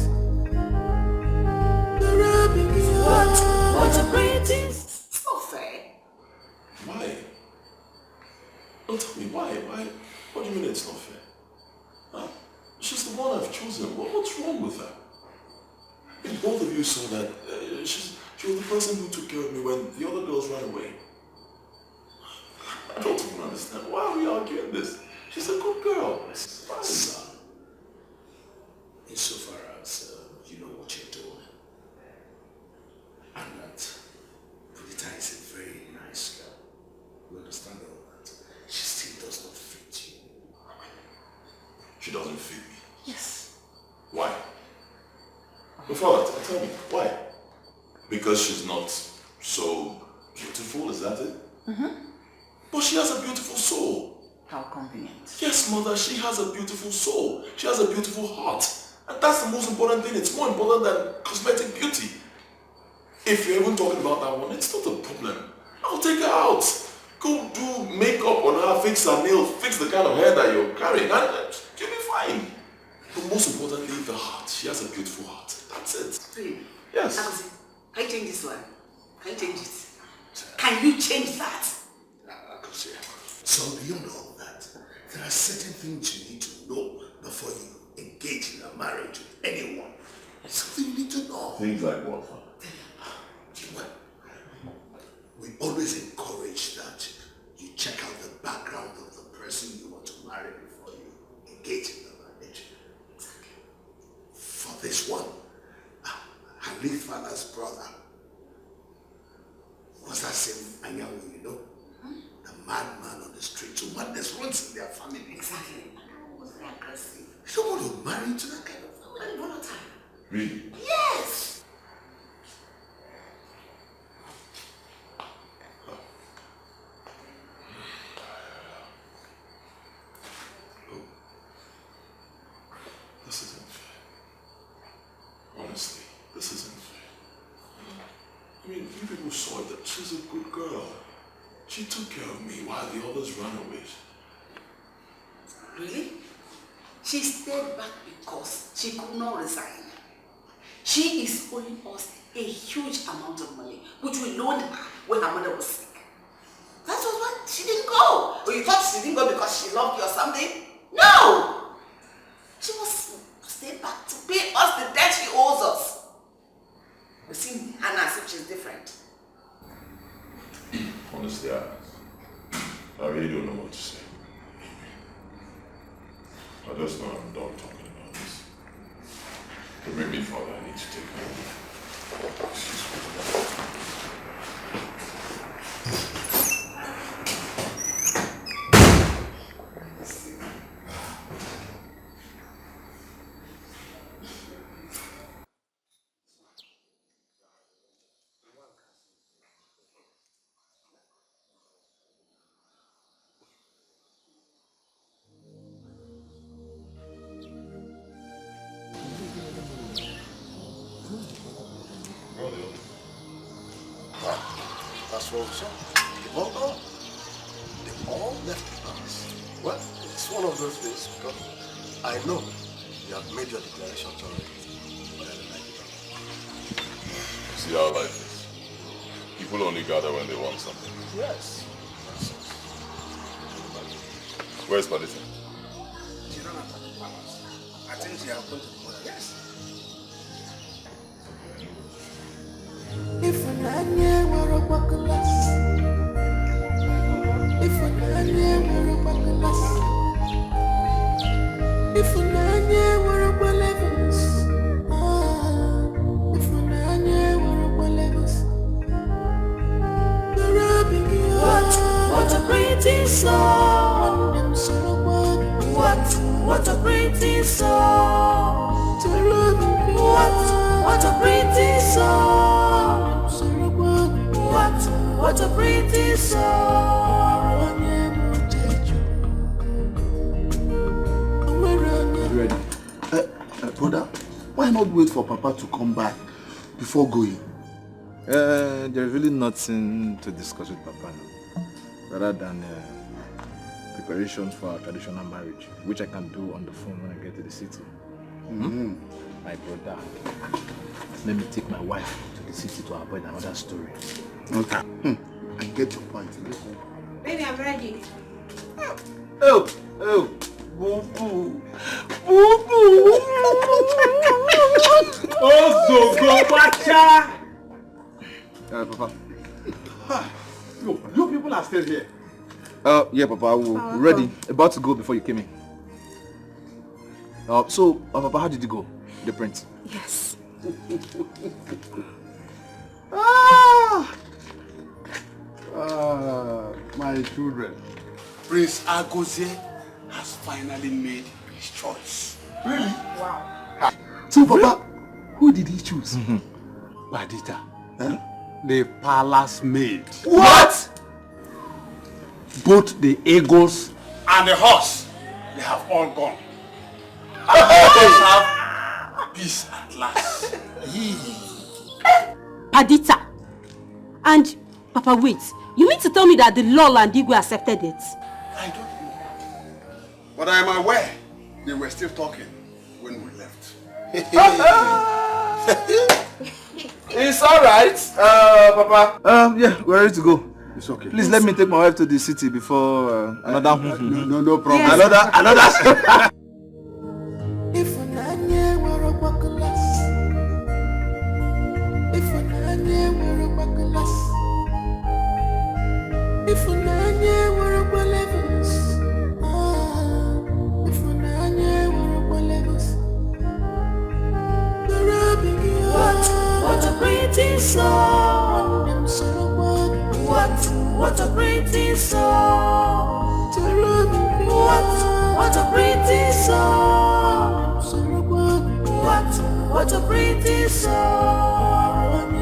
the rubbing you. What a greatest! It's not fair. Why? Don't tell me why. What do you mean it's not fair? Huh? She's the one I've chosen. What's wrong with her? If both of you saw that, she was the person who took care of me when the other girls ran away. I don't even understand. Why are we arguing this? She's a good girl. Son, insofar as you know what you're doing, and that Pulita is a very nice girl. You understand all that? She still does not fit you. She doesn't fit me. Yes. Why? Before tell me, why? Because she's not so beautiful, is that it? Mm-hmm. But she has a beautiful soul. How convenient. Yes, mother, she has a beautiful soul. She has a beautiful heart. And that's the most important thing. It's more important than cosmetic beauty. If you're even talking about that one, it's not a problem. I'll take her out. Go do makeup on her, fix her nails, fix the kind of hair that you're carrying, and you'll be fine. But most importantly, the heart. She has a beautiful heart. That's it. Really? Yes. Can you change this one? Can you change it? Can you change that? So beyond all that, there are certain things you need to know before you engage in a marriage with anyone. Something you need to know. Things like what, Father? Well, we always encourage that you check out the background of the person you want to marry before you engage in the marriage. For this one, her late father's brother was that same Anyanwu, you know? The madman on the street. So madness runs in their family. Exactly. Anyanwu was very aggressive. You don't want to marry into that kind of Very volatile. Really? Yes! This isn't fair. Honestly, this isn't fair. I mean, you people saw that she's a good girl. She took care of me while the others ran away. Really? She stayed back because she could not resign. She is owing us a huge amount of money, which we loaned her when her mother was sick. That was why she didn't go. Or you thought she didn't go because she loved you or something? No! She must stay back to pay us the debt she owes us. You see Hannah as if she's different. Honestly, I really don't know what to say. I just know I'm done talking about this. To make me father, I need to take my leave. Excuse me. That's what we saw. They've all gone. They all left us. one of those things because I know you have made your declarations already. But I don't like it. See how life is. People only gather when they want something. Yes. Where's Padita? She ran out of the palace. I think she has gone to the mother. Yes. If an anya were a bucklas, if an anya were a bucklas, if an anya were a bullevins, if an anya were a bullevins, the rubbing you. What a pretty song! What a pretty song! What a pretty song! What a pretty song! Ready? Brother, why not wait for Papa to come back before going? There's really nothing to discuss with Papa now, rather than preparations for our traditional marriage, which I can do on the phone when I get to the city. My brother, let me take my wife to the city to avoid another story. Okay. I get your point. Baby, I'm ready. Oh, boo boo, boo boo. Oh, go bacha. Papa. You people are still here. Yeah, Papa, we're ready. About to go before you came in. Papa, how did you go? The print? Yes. My children. Prince Agozie has finally made his choice. Really? Wow. So, Papa, who did he choose? Padita. Huh? The palace maid. What? Both the eagles and the horse, they have all gone. Let's have peace at last. Padita. And, Papa, wait. You mean to tell me that the Lol and Igwe accepted it? I don't know. But I am aware they were still talking when we left. It's alright, Papa. Yeah, we're ready to go. It's okay. Please let me take my wife to the city before another... No problem. Yes. Another... If an anya were a bucklas, if an anya were a bucklas, if an anya were a bullevins, if an anya were a bullevins, the rubbing you. What a pretty song! What a pretty song! What a pretty song! What a pretty song!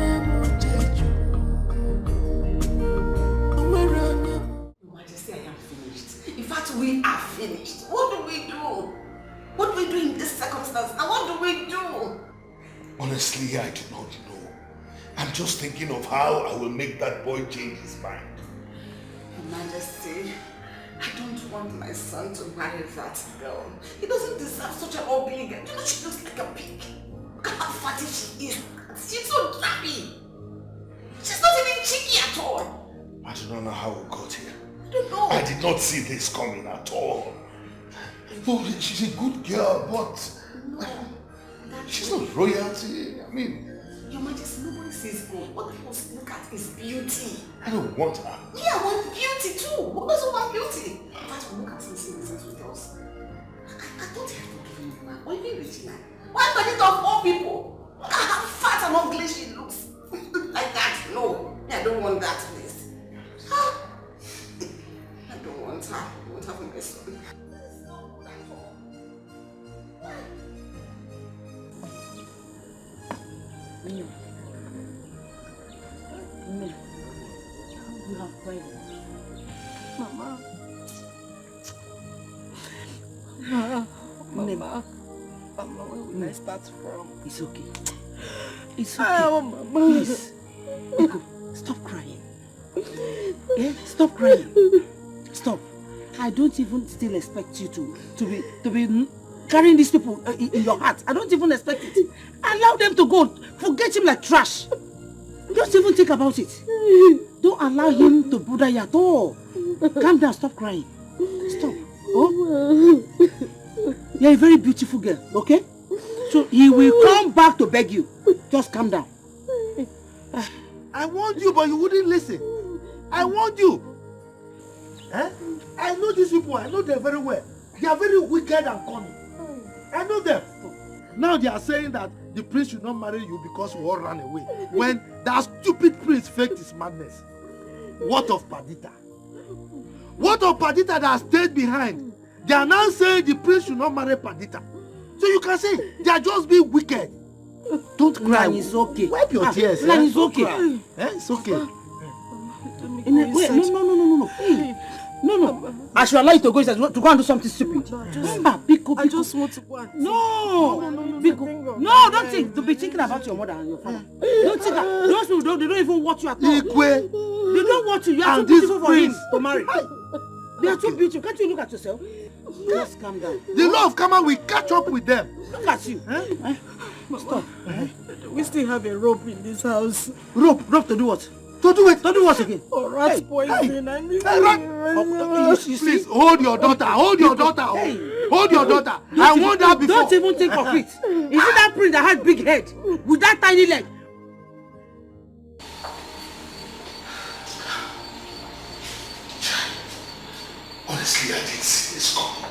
Your Majesty, I am finished. In fact, we are finished. What do we do? What do we do in this circumstance? And what do we do? Honestly, I do not know. I'm just thinking of how I will make that boy change his mind. Your Majesty, I don't want my son to marry that girl. He doesn't deserve such an ugly girl. You know, she looks like a pig. Look at how fatty she is. She's so drabby. She's not even cheeky at all. I do not know how we got here. I don't know. I did not see this coming at all. No, she's a good girl, but she's not royalty. I mean, Your Majesty, nobody sees gold. What people look at is beauty. I don't want her. Yeah, I want beauty too. Who doesn't want beauty? But look at this innocence with us. I thought he had forgiven you, man. Or even Regina. Why but it of all people? Look at how fat and ugly she looks. Like that. No. I don't want that, please. I don't want her. I won't have my son. No. You have cried. Mama. Mama, where will I start from? It's okay. It's okay. Mama. Please. Ego, stop crying. Yeah? Stop crying. Stop. I don't even still expect you to be carrying these people in your heart. I don't even expect it. Allow them to go. Forget him like trash. Don't even think about it. Don't allow him to bother you at all. Calm down, stop crying. Stop. Oh? You're a very beautiful girl, okay? So he will come back to beg you. Just calm down. I want you, but you wouldn't listen. I want you. Eh? I know these people. I know them very well. They are very wicked and cunning. I know them. Now they are saying that the prince should not marry you because we all ran away. When that stupid prince faked his madness. What of Perdita? What of Perdita that stayed behind? They are now saying the prince should not marry Perdita. So you can say they are just being wicked. Don't cry. It's okay. Wipe your tears. It's okay. It's okay. Wait, no. Hey. No. I should allow you to go and do something stupid. I just want to go and No, don't think. Don't be thinking about your mother and your father. Don't think that. Those people they don't even want you at all. They don't want you. You are too beautiful for him to marry. They are too beautiful. Can't you look at yourself? Just calm down. The law of karma will catch up with them. Look at you. Stop. We still have a rope in this house. Rope to do what? To do it. To do what again? Oh, rat poison. Please hold your daughter. Hold your daughter. Hold your daughter. I want that before. Don't even think of it. Is it that prince that has big head with that tiny leg? Honestly, I didn't see this coming.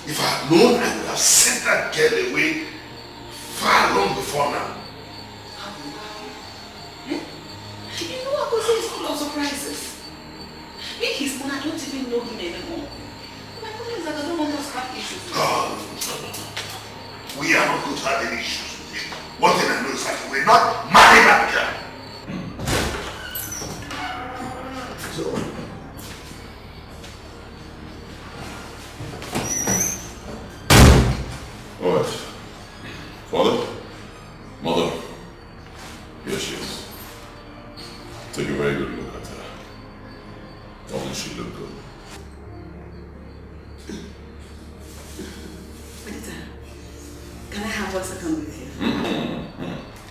If I had known, I would have sent that girl away far long before now. You know what Jose is full of surprises. Me, his mother, I don't even know him anymore. My problem is that I don't want us to have issues. No. We are not going to have any issues with him. One thing I know is that we're not marrying that girl. So, all right. Father? Mother? Here she is. Take a very good look at her. Doesn't she look good? Can I have 1 second with you?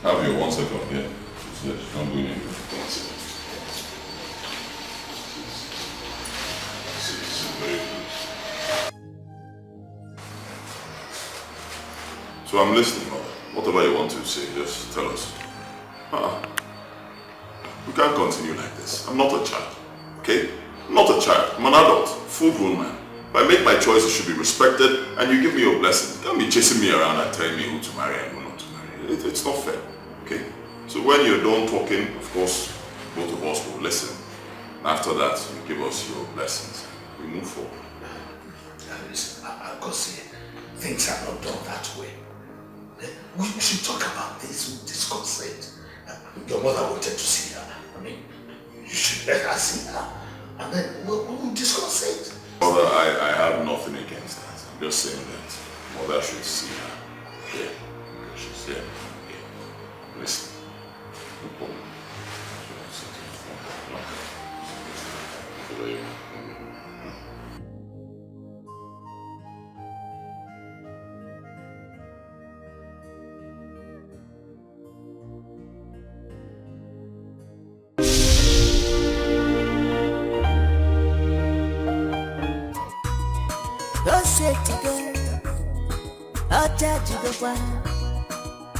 Have your 1 second, yeah. She said she's not doing anything. 1 second. She's very good. So I'm listening, Mother. Whatever you want to say, just tell us. We can't continue like this. I'm not a child, okay? I'm not a child. I'm an adult, full-grown man. If I make my choice, it should be respected, and you give me your blessing. You can't be chasing me around and telling me who to marry and who not to marry. It's not fair, okay? So when you're done talking, of course, both of us will listen. After that, you give us your blessings. We move forward. Listen, I've got to say, things are not done that way. We should talk about this, we'll discuss it. Your mother wanted to see her. I mean, you should let her see her. And then we'll discuss it. Mother, I have nothing against that. I'm just saying that Mother should see her. Yeah. She's there. Yeah. Listen. No problem.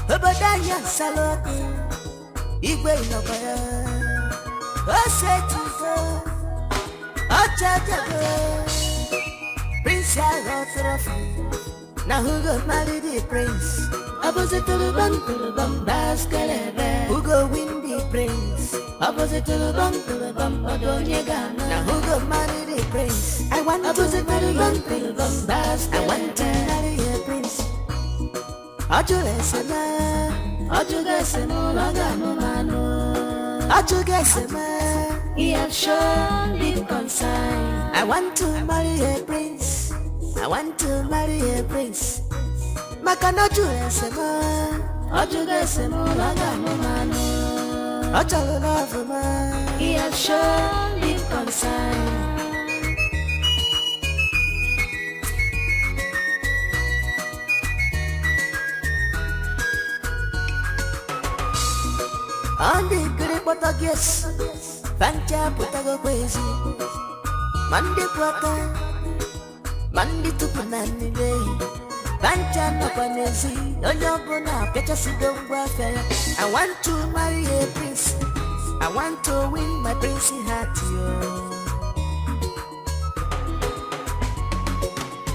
Obadanya Saloti, Igwe Nokaya, Osetigo, Ochajago, Prince Arothrofi, now who got married the prince? Opposite to the bum, Baskalebe, who go win the prince? Opposite to the bum, Odonyega, now who got married the prince? I want opposite to the bum, Baskalebe, I want to marry a prince. Ojugesema, Lagamu Manu. Ojugesema, he have shown big concern. I want to marry a prince. I want to marry a prince. Makana Ojugesema, Lagamu Manu. Ojugesema, he have shown big concern. On the great Portuguese, Pancha Putago Crazy, Monday Quaka, Monday to Punani Day, Pancha Napanesi, no Yogona, Petasido Warfare. I want to marry a prince, I want to win my princely heart, yo.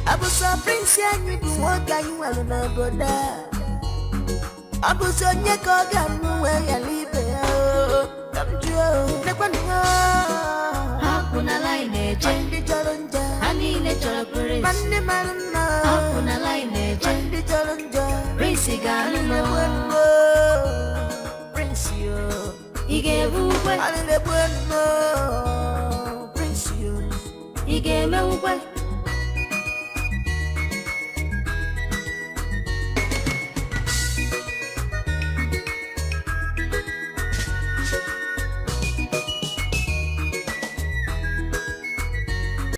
I was a prince, and you do what you want to know, brother. I was on your car, where you live. Come to the one. Hakuna line, Jendi Jalonja, Anine Jalapuri, Mandi Marana, Hakuna line, Jendi Jalonja, Risigan, Prince you, he gave you what I didn't know, Prince you, he gave me what.